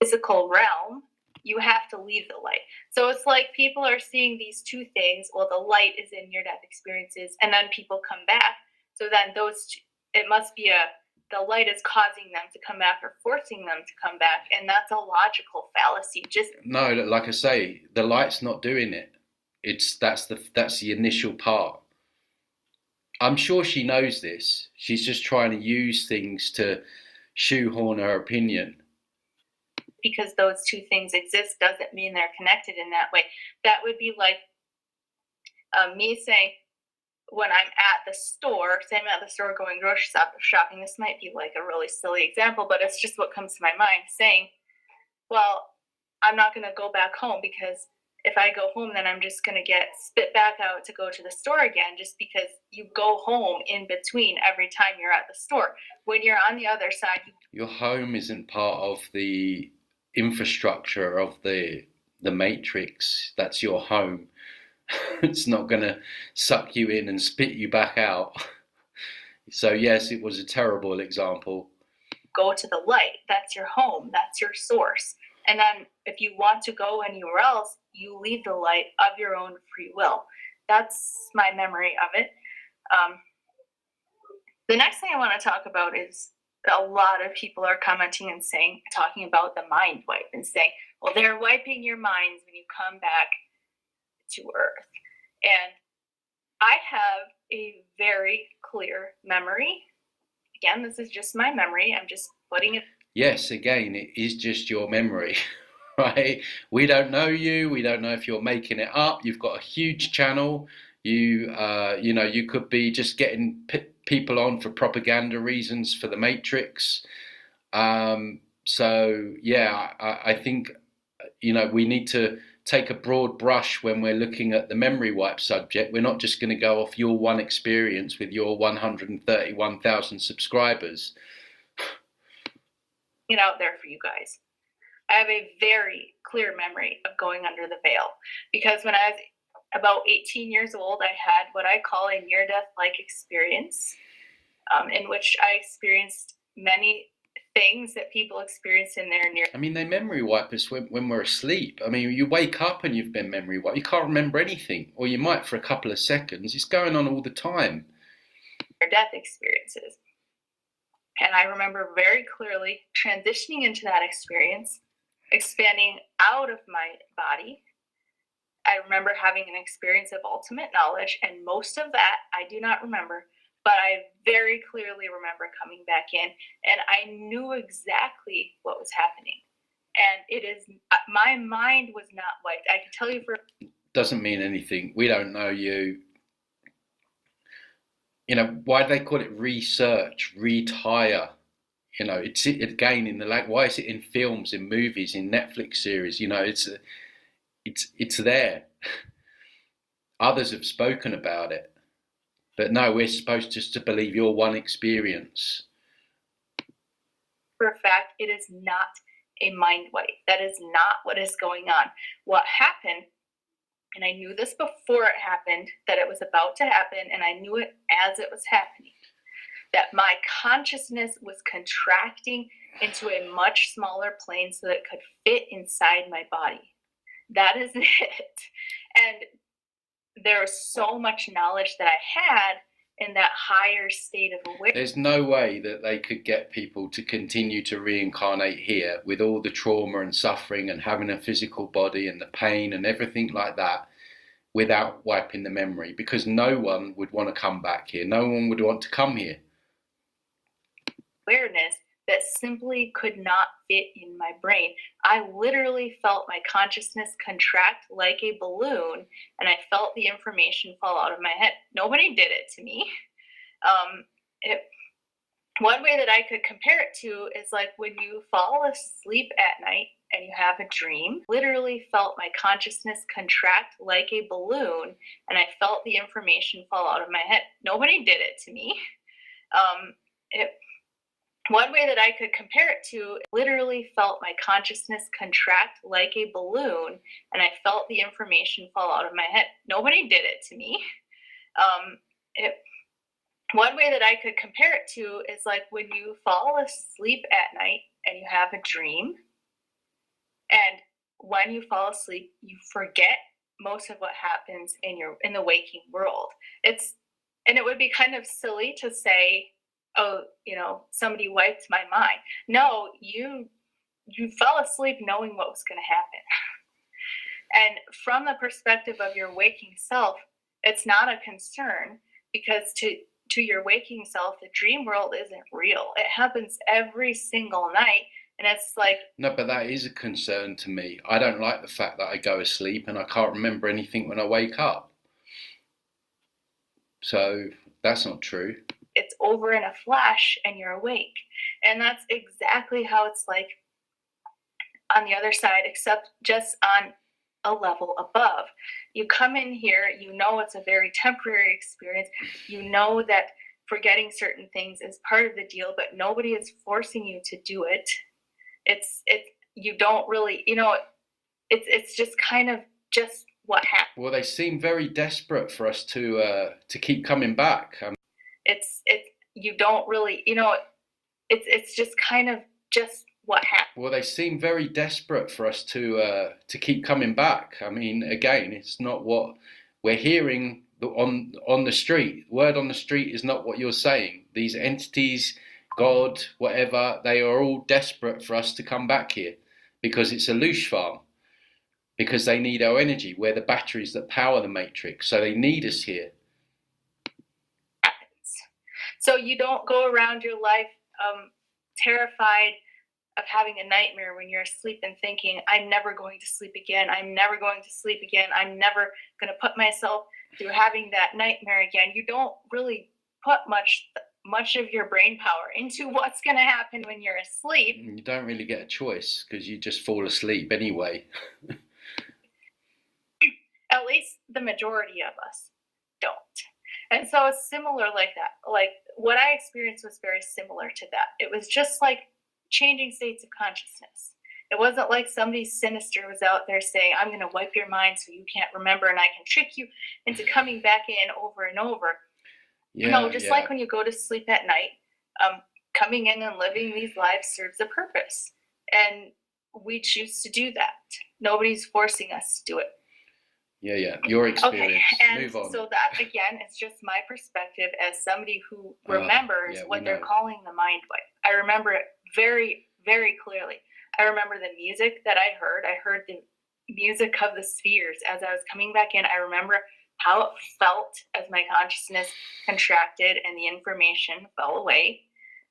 Physical realm, you have to leave the light. So it's like people are seeing these two things. Well, the light is in near-death experiences, and then people come back. So then it must be the light is causing them to come back or forcing them to come back, and that's a logical fallacy. No, like I say, the light's not doing it. That's the initial part. I'm sure she knows this. She's just trying to use things to shoehorn her opinion. Because those two things exist doesn't mean they're connected in that way. That would be like me saying, when I'm at the store, say I'm at the store going grocery shopping, this might be like a really silly example, but it's just what comes to my mind, saying, well, I'm not going to go back home because if I go home, then I'm just going to get spit back out to go to the store again, just because you go home in between every time you're at the store. When you're on the other side, your home isn't part of the infrastructure of the matrix. That's your home. It's not going to suck you in and spit you back out. So yes, it was a terrible example. Go to the light. That's your home. That's your source. And then if you want to go anywhere else, you leave the light of your own free will. That's my memory of it. The next thing I want to talk about is a lot of people are commenting and talking about the mind wipe and saying, well, they're wiping your minds when you come back to Earth. And I have a very clear memory. Again, this is just my memory. I'm just putting it. Yes, again, it is just your memory, right? We don't know you. We don't know if you're making it up. You've got a huge channel. You know, you could be just getting people on for propaganda reasons for the Matrix. So yeah, I think, you know, we need to take a broad brush when we're looking at the memory wipe subject. We're not just going to go off your one experience with your 131,000 subscribers. It out there for you guys. I have a very clear memory of going under the veil, because when I was about 18 years old, I had what I call a near-death-like experience, in which I experienced many things that people experience in their near. I mean, they memory wipe us when we're asleep. I mean, you wake up and you've been memory wiped. You can't remember anything, or you might for a couple of seconds. It's going on all the time. Death experiences. And I remember very clearly transitioning into that experience, expanding out of my body. I remember having an experience of ultimate knowledge, and most of that I do not remember, but I very clearly remember coming back in, and I knew exactly what was happening. And it is, my mind was not wiped. I can tell you for... Doesn't mean anything. We don't know you. You know, why do they call it research, retire? You know, it's again in the why is it in films, in movies, in Netflix series? You know, it's there. Others have spoken about it, but no, we're supposed just to believe your one experience. For a fact, it is not a mind wipe. That is not what is going on. What happened, and I knew this before it happened, that it was about to happen, and I knew it as it was happening, that my consciousness was contracting into a much smaller plane so that it could fit inside my body. That is it. And there was so much knowledge that I had in that higher state of awareness. There's no way that they could get people to continue to reincarnate here with all the trauma and suffering and having a physical body and the pain and everything like that without wiping the memory, because no one would want to come back here. No one would want to come here. Awareness that simply could not fit in my brain. I literally felt my consciousness contract like a balloon, and I felt the information fall out of my head. Nobody did it to me. One way that I could compare it to is like when you fall asleep at night and you have a dream. Literally felt my consciousness contract like a balloon, and I felt the information fall out of my head. Nobody did it to me. One way that I could compare it to, literally felt my consciousness contract like a balloon, and I felt the information fall out of my head. Nobody did it to me. One way that I could compare it to is like when you fall asleep at night and you have a dream, and when you fall asleep, you forget most of what happens in the waking world. And it would be kind of silly to say, oh, somebody wiped my mind. No, you fell asleep knowing what was going to happen. And from the perspective of your waking self, it's not a concern, because to your waking self, the dream world isn't real. It happens every single night. And it's like... No, but that is a concern to me. I don't like the fact that I go asleep and I can't remember anything when I wake up. So that's not true. It's over in a flash and you're awake. And that's exactly how it's like on the other side, except just on a level above. You come in here, it's a very temporary experience. You know that forgetting certain things is part of the deal, but nobody is forcing you to do it. You don't really, it's just kind of just what happened. Well, they seem very desperate for us to keep coming back. You don't really, it's just kind of just what happened. Well, they seem very desperate for us to keep coming back. I mean, again, it's not what we're hearing on the street. Word on the street is not what you're saying. These entities, God, whatever, they are all desperate for us to come back here because it's a loosh farm. Because they need our energy. We're the batteries that power the matrix. So they need us here. So you don't go around your life terrified of having a nightmare when you're asleep and thinking, I'm never going to sleep again. I'm never going to sleep again. I'm never going to put myself through having that nightmare again. You don't really put much of your brain power into what's going to happen when you're asleep. You don't really get a choice because you just fall asleep anyway. At least the majority of us don't. And so it's similar like that. Like what I experienced was very similar to that. It was just like changing states of consciousness. It wasn't like somebody sinister was out there saying, I'm going to wipe your mind so you can't remember and I can trick you into coming back in over and over. Like when you go to sleep at night, coming in and living these lives serves a purpose. And we choose to do that. Nobody's forcing us to do it. Yeah, your experience. Okay, and move on. So that, again, is just my perspective as somebody who remembers what they're calling the mind wipe. I remember it very, very clearly. I remember the music that I heard. I heard the music of the spheres as I was coming back in. I remember how it felt as my consciousness contracted and the information fell away.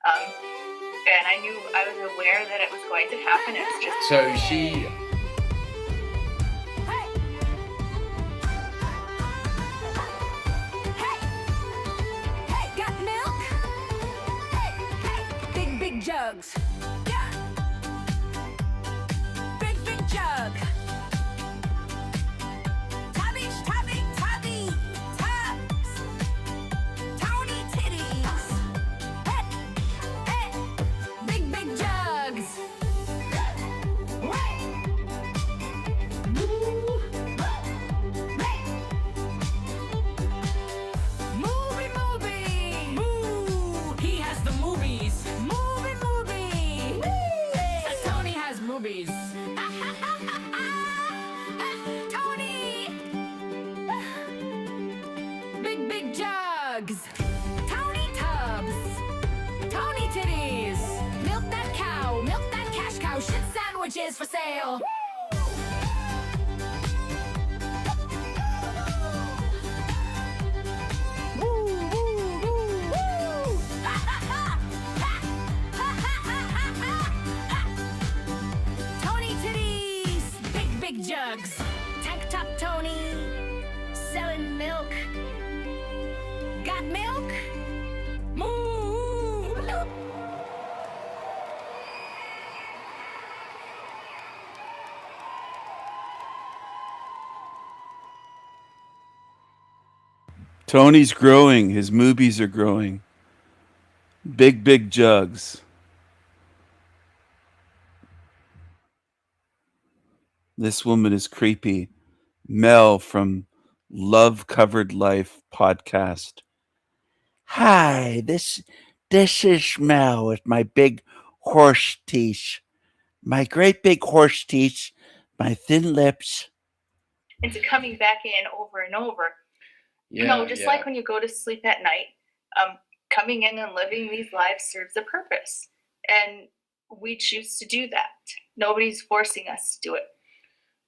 And I knew, I was aware that it was going to happen. It was just... So she... Jugs. Yeah. Big jug. Tubby, tubs. Tony titties. Hey. Big jugs. Movie. He has the movies. Movie. jail. Tony Titties, big jugs. Tank top Tony, selling milk. Got milk? Moo! Tony's growing. His movies are growing. Big jugs. This woman is creepy. Mel from Love Covered Life podcast. Hi, this is Mel with my big horse teeth. My great big horse teeth, my thin lips. Into coming back in over and over. Just like when you go to sleep at night, coming in and living these lives serves a purpose. And we choose to do that. Nobody's forcing us to do it.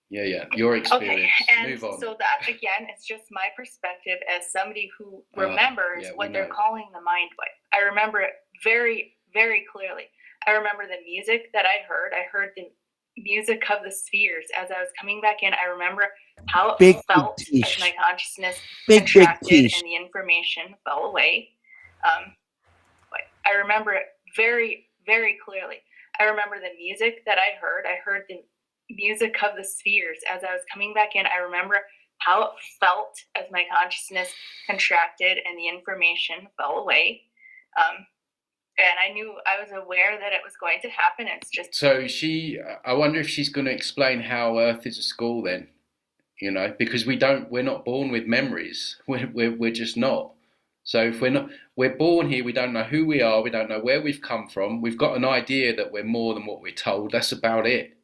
Yeah. Your experience. Okay, and Move on. so that, again, is just my perspective as somebody who remembers what they're calling the mind wipe. I remember it very, very clearly. I remember the music that I heard. I heard the music of the spheres as I was coming back in. I remember how it felt as my consciousness contracted and the information fell away. I remember it very, very clearly. I remember the music that I heard. I heard the music of the spheres as I was coming back in. I remember how it felt as my consciousness contracted and the information fell away. And I knew, I was aware that it was going to happen. It's just So I wonder if she's going to explain how Earth is a school then, because we're not born with memories. We're just not. So if we're born here, we don't know who we are, we don't know where we've come from. We've got an idea that we're more than what we're told. That's about it.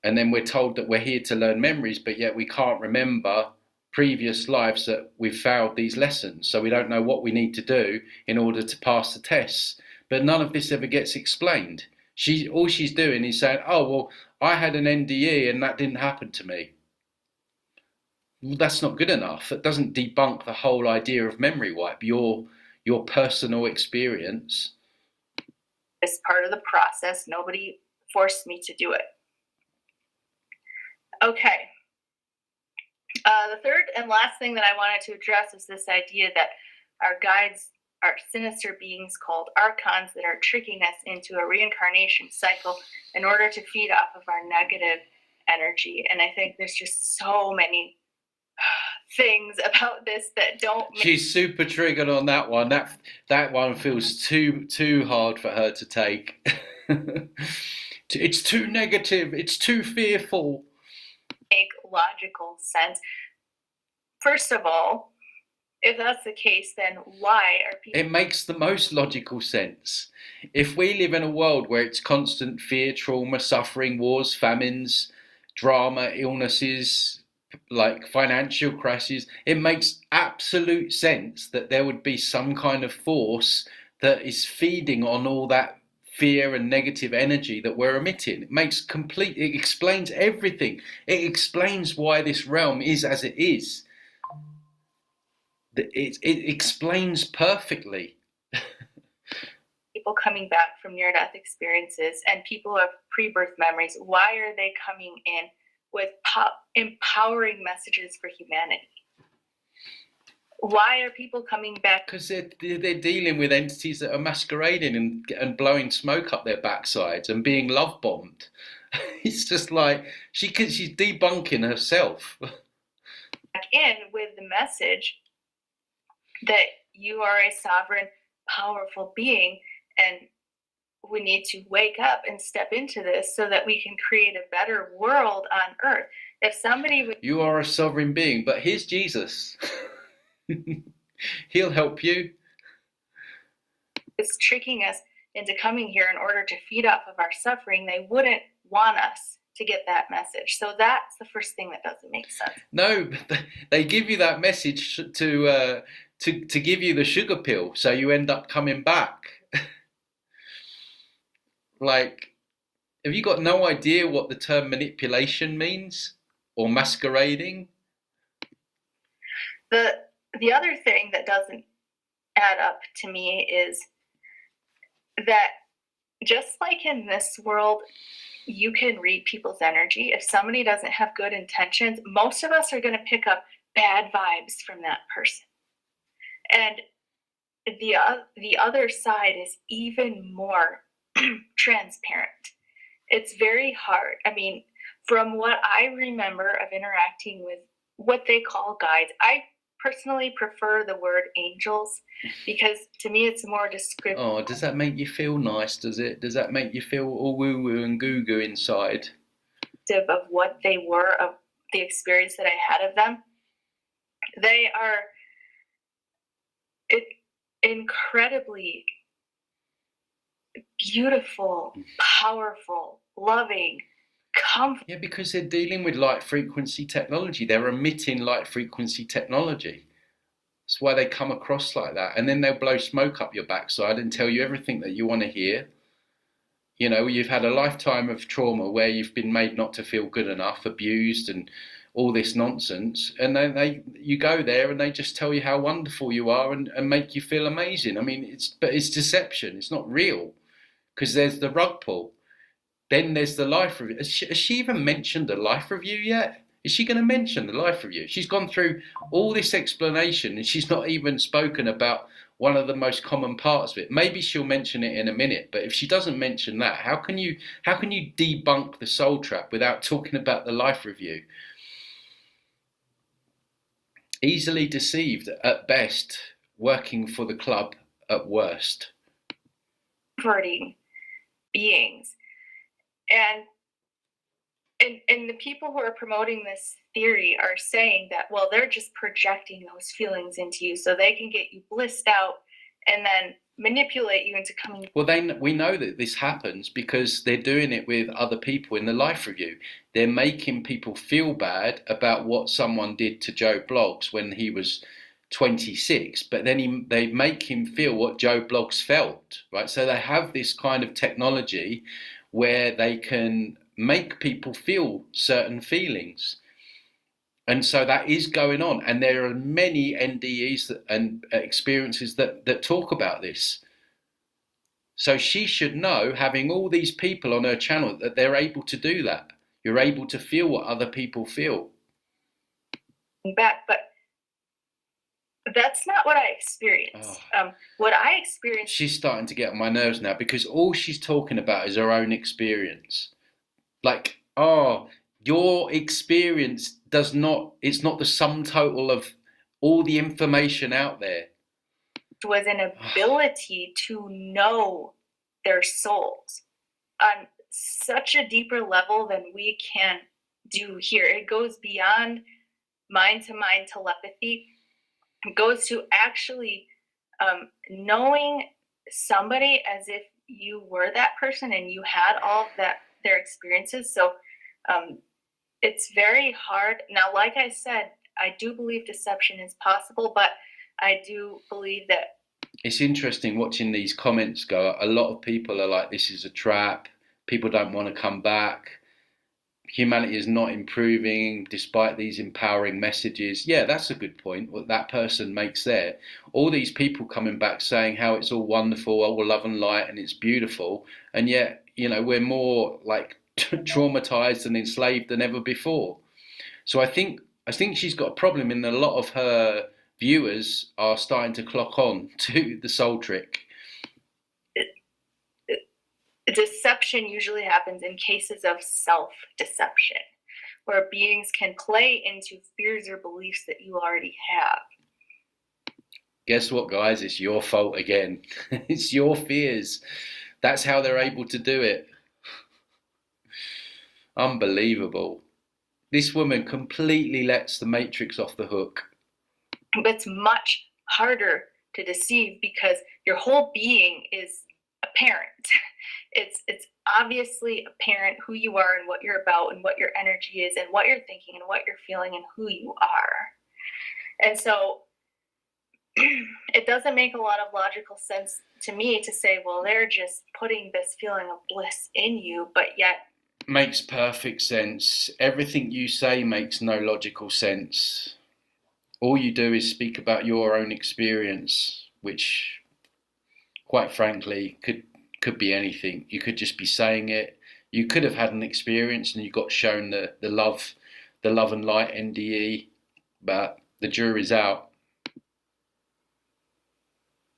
And then we're told that we're here to learn memories, but yet we can't remember previous lives that we've failed these lessons. So we don't know what we need to do in order to pass the tests. But none of this ever gets explained. All she's doing is saying, oh, well, I had an NDE and that didn't happen to me. Well, that's not good enough. It doesn't debunk the whole idea of memory wipe, your personal experience. it's part of the process. Nobody forced me to do it. Okay. The third and last thing that I wanted to address is this idea that our guides are sinister beings called archons that are tricking us into a reincarnation cycle in order to feed off of our negative energy. And I think there's just so many things about this that don't make... She's super triggered on that one. That one feels too hard for her to take. It's too negative. It's too fearful. Make logical sense. First of all, if that's the case, then why are people... It makes the most logical sense. If we live in a world where it's constant fear, trauma, suffering, wars, famines, drama, illnesses, like financial crashes, it makes absolute sense that there would be some kind of force that is feeding on all that fear and negative energy that we're emitting. It explains everything. It explains why this realm is as it is. It explains perfectly. People coming back from near-death experiences and people who have pre-birth memories, why are they coming in with empowering messages for humanity? Why are people coming back? Because they're dealing with entities that are masquerading and blowing smoke up their backsides and being love bombed. It's just like she's debunking herself. Back in with the message that you are a sovereign, powerful being, and we need to wake up and step into this so that we can create a better world on Earth. If somebody would... You are a sovereign being, but here's Jesus. He'll help you. It's tricking us into coming here in order to feed off of our suffering. They wouldn't want us to get that message. So that's the first thing that doesn't make sense. No, they give you that message to give you the sugar pill, so you end up coming back. Like, Have you got no idea what the term manipulation means or masquerading? The other thing that doesn't add up to me is that just like in this world, you can read people's energy. If somebody doesn't have good intentions, most of us are going to pick up bad vibes from that person. And the other side is even more transparent. It's very hard. I mean, from what I remember of interacting with what they call guides, I personally prefer the word angels because to me it's more descriptive. Oh, does that make you feel nice? Does it? Does that make you feel all woo woo and goo goo inside? Of what they were, of the experience that I had of them. They are incredibly beautiful, powerful, loving, comfortable. Yeah, because they're dealing with light frequency technology. They're emitting light frequency technology. That's why they come across like that. And then they'll blow smoke up your backside and tell you everything that you want to hear. You know, you've had a lifetime of trauma where you've been made not to feel good enough, abused and all this nonsense. And then you go there and they just tell you how wonderful you are and make you feel amazing. I mean, it's deception. It's not real because there's the rug pull. Then there's the life review. Has she even mentioned the life review yet? Is she going to mention the life review? She's gone through all this explanation and she's not even spoken about one of the most common parts of it. Maybe she'll mention it in a minute, but if she doesn't mention that, how can you debunk the soul trap without talking about the life review? Easily deceived at best, working for the club at worst. Comforting beings. And the people who are promoting this theory are saying that, well, they're just projecting those feelings into you so they can get you blissed out and then manipulate you into coming. Well, then we know that this happens because they're doing it with other people in the life review. They're making people feel bad about what someone did to Joe Bloggs when he was 26, but then they make him feel what Joe Bloggs felt, right? So they have this kind of technology where they can make people feel certain feelings. And so that is going on. And there are many NDEs and experiences that talk about this. So she should know, having all these people on her channel, that they're able to do that. You're able to feel what other people feel. Back, but that's not what I experienced. What I experienced... She's starting to get on my nerves now because all she's talking about is her own experience. Like, your experience it's not the sum total of all the information out there. Was an ability to know their souls on such a deeper level than we can do here. It goes beyond mind-to-mind telepathy. It goes to actually knowing somebody as if you were that person and you had all of their experiences. So it's very hard. Now, like I said, I do believe deception is possible, but I do believe that... It's interesting watching these comments go. A lot of people are like, this is a trap. People don't want to come back. Humanity is not improving despite these empowering messages. Yeah, that's a good point, what that person makes there. All these people coming back saying how it's all wonderful, all love and light, and it's beautiful. And yet, you know, we're more like traumatized and enslaved than ever before. So I think she's got a problem in that a lot of her viewers are starting to clock on to the soul trick. Deception usually happens in cases of self-deception, where beings can play into fears or beliefs that you already have. Guess what, guys? It's your fault again. It's your fears. That's how they're able to do it. Unbelievable. This woman completely lets the Matrix off the hook. But it's much harder to deceive because your whole being is apparent. It's obviously apparent who you are and what you're about and what your energy is and what you're thinking and what you're feeling and who you are. And so it doesn't make a lot of logical sense to me to say, well, they're just putting this feeling of bliss in you, but yet Makes perfect sense. Everything you say makes no logical sense. All you do is speak about your own experience, which, quite frankly, could be anything. You could just be saying it. You could have had an experience and you got shown the love and light NDE, but the jury's out.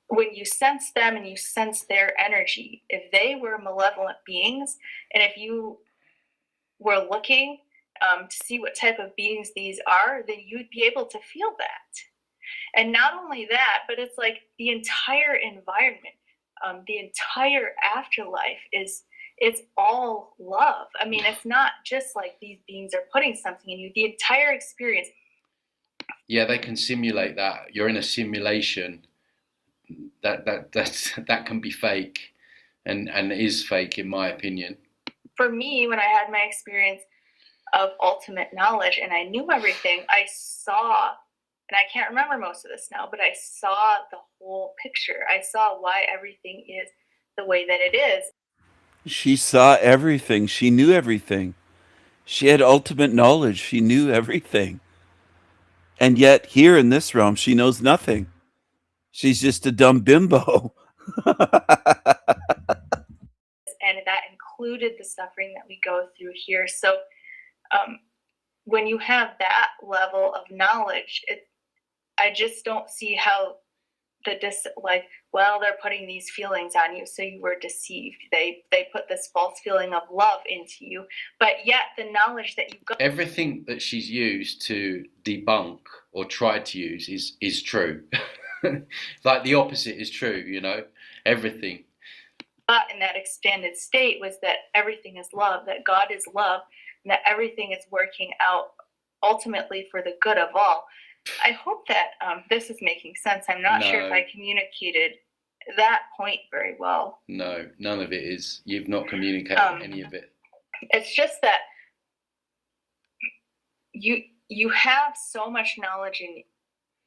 when you sense them and you sense their energy, if they were malevolent beings, and if you were looking to see what type of beings these are, then you'd be able to feel that. And not only that, but it's like the entire environment, the entire afterlife it's all love. I mean, it's not just like these beings are putting something in you. The entire experience. Yeah, they can simulate that. You're in a simulation. That can be fake, and is fake in my opinion. For me, when I had my experience of ultimate knowledge and I knew everything, I saw, and I can't remember most of this now, but I saw the whole picture. I saw why everything is the way that it is. She saw everything. She knew everything. She had ultimate knowledge. She knew everything. And yet, here in this realm, she knows nothing. She's just a dumb bimbo. And that included the suffering that we go through here. So when you have that level of knowledge, I just don't see how they're putting these feelings on you, so you were deceived. They put this false feeling of love into you, but yet the knowledge that you got. Everything that she's used to debunk or tried to use is true. Like the opposite is true, you know, everything. But in that expanded state was that everything is love, that God is love, and that everything is working out ultimately for the good of all. I hope that this is making sense. I'm not sure if I communicated that point very well. No, none of it is. You've not communicated any of it. It's just that you have so much knowledge and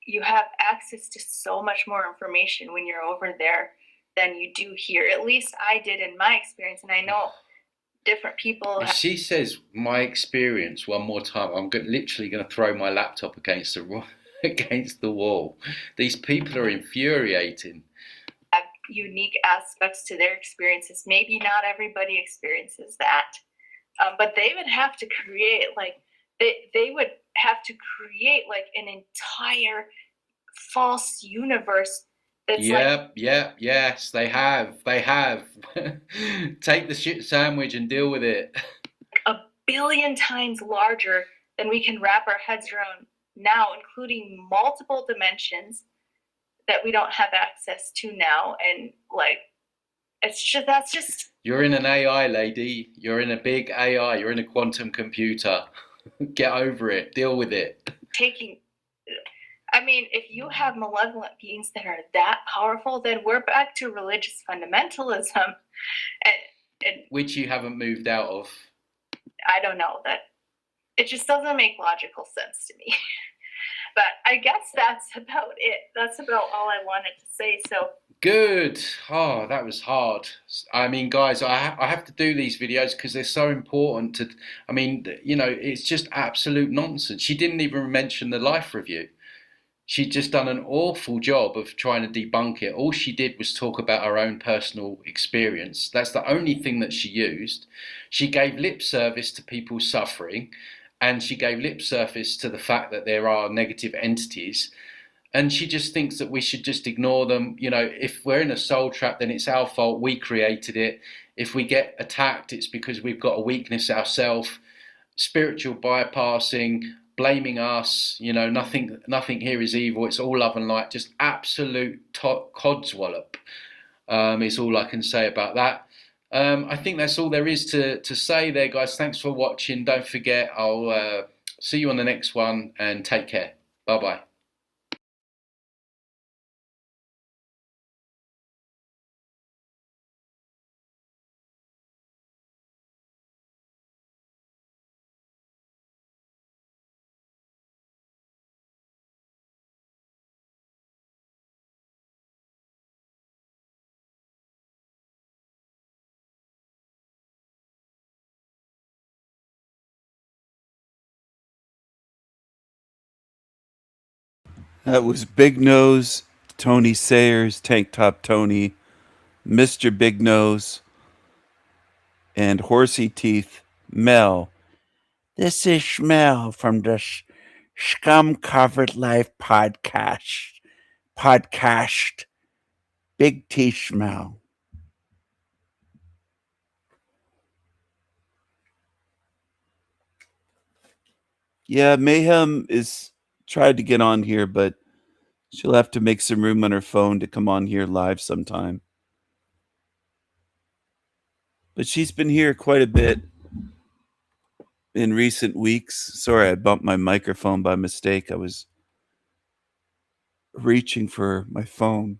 you have access to so much more information when you're over there than you do here. At least I did in my experience, and I know different people. If she says my experience one more time, I'm literally going to throw my laptop against the wall. These people are infuriating. Have unique aspects to their experiences. Maybe not everybody experiences that, but they would have to create they would have to create like an entire false universe. Yes, they have. Take the shit sandwich and deal with it. A billion times larger than we can wrap our heads around now, including multiple dimensions that we don't have access to now. And that's just. You're in an AI, lady. You're in a big AI. You're in a quantum computer. Get over it. Deal with it. If you have malevolent beings that are that powerful, then we're back to religious fundamentalism, and which you haven't moved out of. I don't know, that it just doesn't make logical sense to me. But I guess that's about it. That's about all I wanted to say. So good. Oh, that was hard. I mean, guys, I have to do these videos because they're so important to. I mean, you know, it's just absolute nonsense. She didn't even mention the life review. She'd just done an awful job of trying to debunk it. All she did was talk about her own personal experience. That's the only thing that she used. She gave lip service to people suffering, and she gave lip service to the fact that there are negative entities. And she just thinks that we should just ignore them. You know, if we're in a soul trap, then it's our fault. We created it. If we get attacked, it's because we've got a weakness ourselves. Spiritual bypassing, blaming us, you know, nothing here is evil. It's all love and light. Just absolute codswallop is all I can say about that. I think that's all there is to say there, guys. Thanks for watching. Don't forget, I'll see you on the next one, and take care. Bye-bye. That was Big Nose, Tony Sayers, Tank Top Tony, Mr. Big Nose, and Horsey Teeth Mel. This is Schmel from the Scum Covered Life podcast. Big T Schmel. Yeah, Mayhem is tried to get on here, but she'll have to make some room on her phone to come on here live sometime. But she's been here quite a bit in recent weeks. Sorry, I bumped my microphone by mistake. I was reaching for my phone.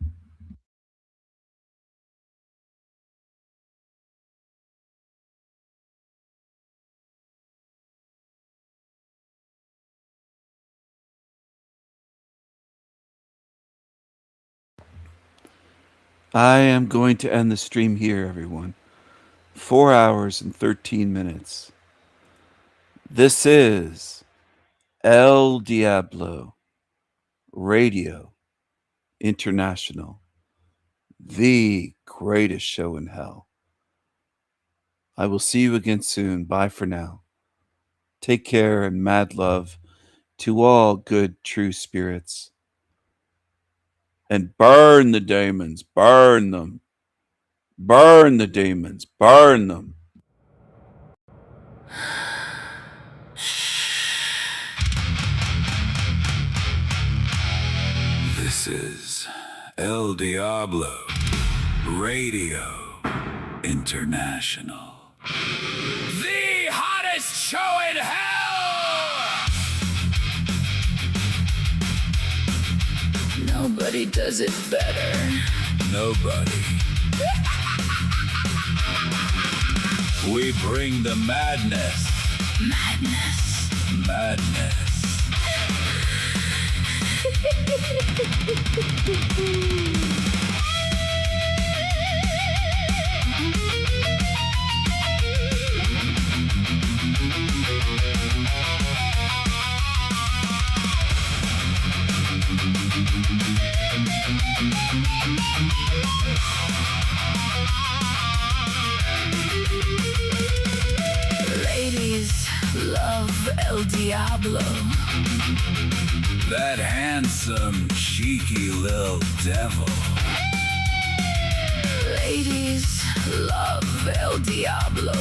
I am going to end the stream here, everyone. 4 hours and 13 minutes. This is El Diablo Radio International, the greatest show in hell. I will see you again soon. Bye for now. Take care and mad love to all good, true spirits. And burn the demons, burn them. Burn the demons, burn them. This is El Diablo Radio International. The hottest show in hell! Nobody does it better. Nobody. We bring the madness. Madness. Madness. Ladies love El Diablo. That handsome, cheeky little devil. Ladies love El Diablo.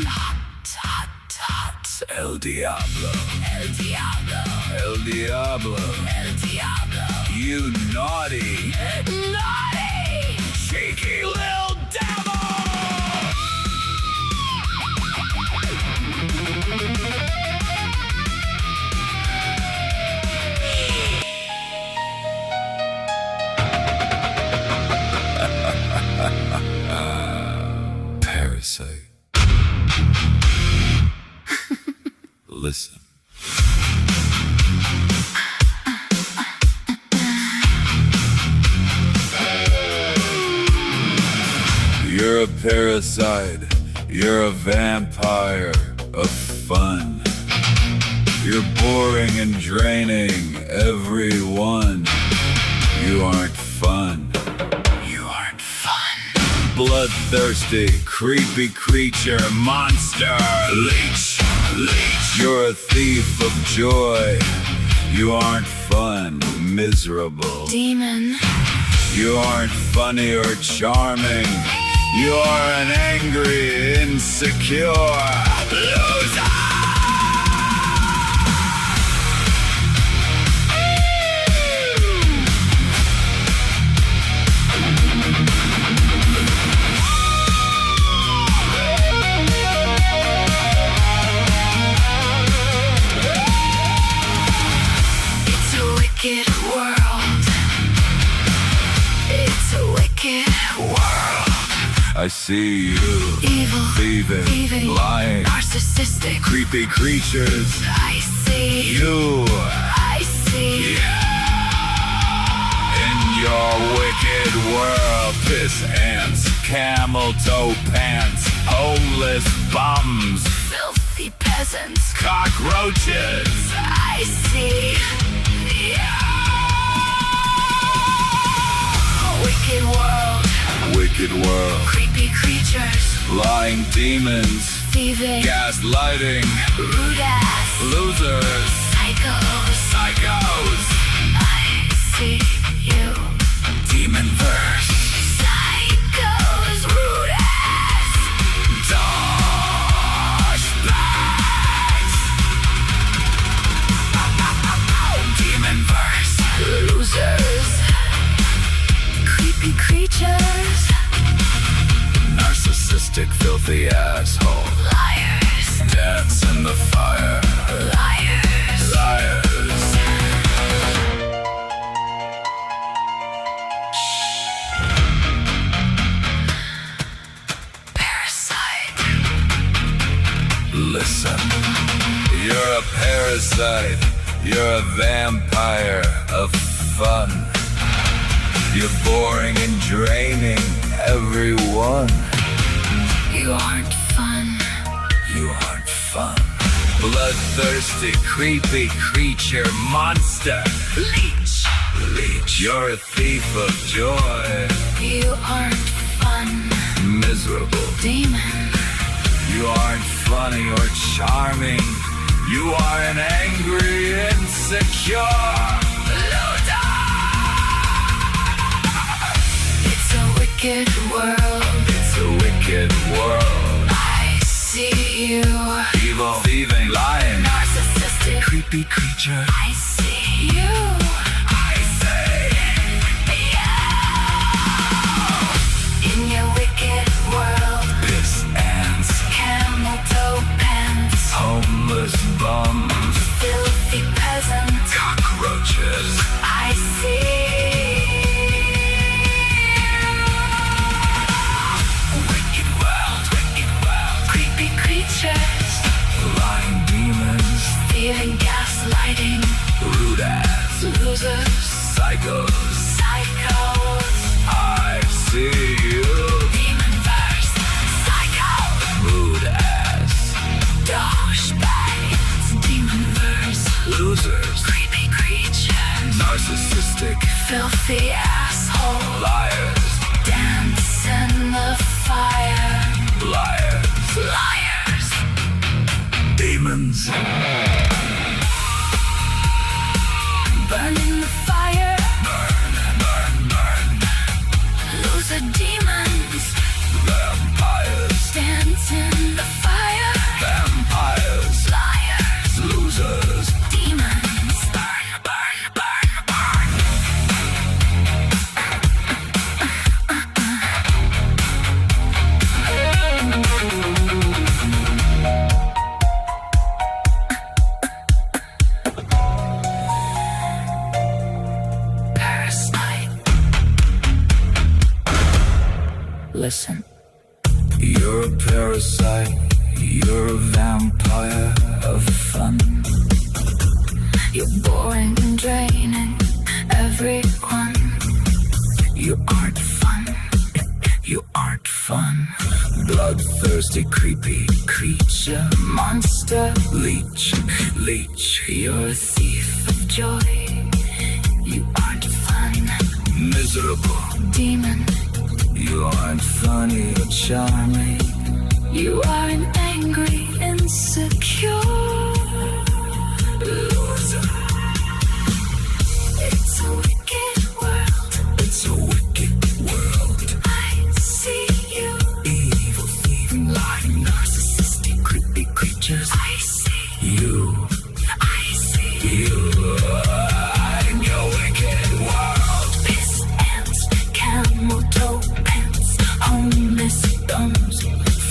Hot, hot, hot. El Diablo. El Diablo. El Diablo. El Diablo. You naughty, Naughty! cheeky little devil! Parasite. Listen. You're a parasite. You're a vampire of fun. You're boring and draining everyone. You aren't fun. You aren't fun. Bloodthirsty, creepy creature, monster, leech, leech. You're a thief of joy. You aren't fun, miserable. Demon. You aren't funny or charming. You're an angry, insecure loser. It's a wicked world. It's a wicked world. I see you, Evil, thieving, lying, narcissistic, creepy creatures. I see You, I see in your wicked world, piss ants, camel toe pants, homeless bums, filthy peasants. presence. Cockroaches. I see you. Wicked world. Wicked world. Creepy creatures. Lying demons. Thieving. Gaslighting. Rude ass. Losers. Psychos. Psychos. I see you. Demon verse. Psychos. Rude ass. Douchebags. Demon verse. Losers. Creepy creatures. Narcissistic, filthy asshole. Liars. Dance in the fire. Liars. Liars. Parasite. Listen. You're a parasite. You're a vampire of fun. You're boring and draining everyone. You aren't fun. You aren't fun. Bloodthirsty, creepy creature, monster. Leech. Leech. You're a thief of joy. You aren't fun. Miserable. Demon. You aren't funny or charming. You are an angry, insecure loser. It's a wicked world. It's a wicked world. I see you. Evil, thieving, lying, Narcissistic. creepy creature. I see you. I say, In your wicked world. piss ants, Camel toe pants. homeless bums, Filthy peasant. cockroaches. I see. Wicked world, Creepy creatures. lying demons, Thieving, gaslighting. rude ass, Losers. psychos. Psychos. I see you. Demon verse. Psycho. Rude ass, Douchebags. Demon verse. losers, Creepy creatures. narcissistic, Filthy asshole. liars, Dance in the fire. liars, Liars. demons. Burn in the fire. Burn, burn, burn. Loser demons. Vampires, Dance in the fire. vampires, Liars. losers. Demons. Burn, burn, burn, burn. Parasite. Listen. You're a parasite. You're a vampire of fun. You're boring and draining everyone. You aren't fun. You aren't fun. Bloodthirsty, creepy creature, monster, leech, leech. You're a thief of joy. You aren't fun. Miserable. Demon. You aren't funny or charming. You are an angry, insecure loser. It's a wicked world. It's a wicked world. I see you. Evil, thieving, lying, narcissistic, creepy creatures. I see You. I see You. In your wicked world. Piss ants, camel toe pants, homeless bums,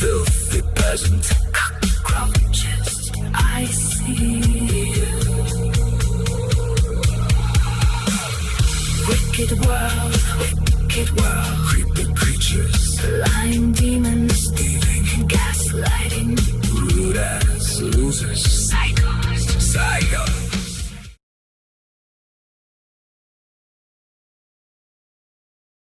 Filthy peasant. cockroaches. I see you. Wicked world, wicked world.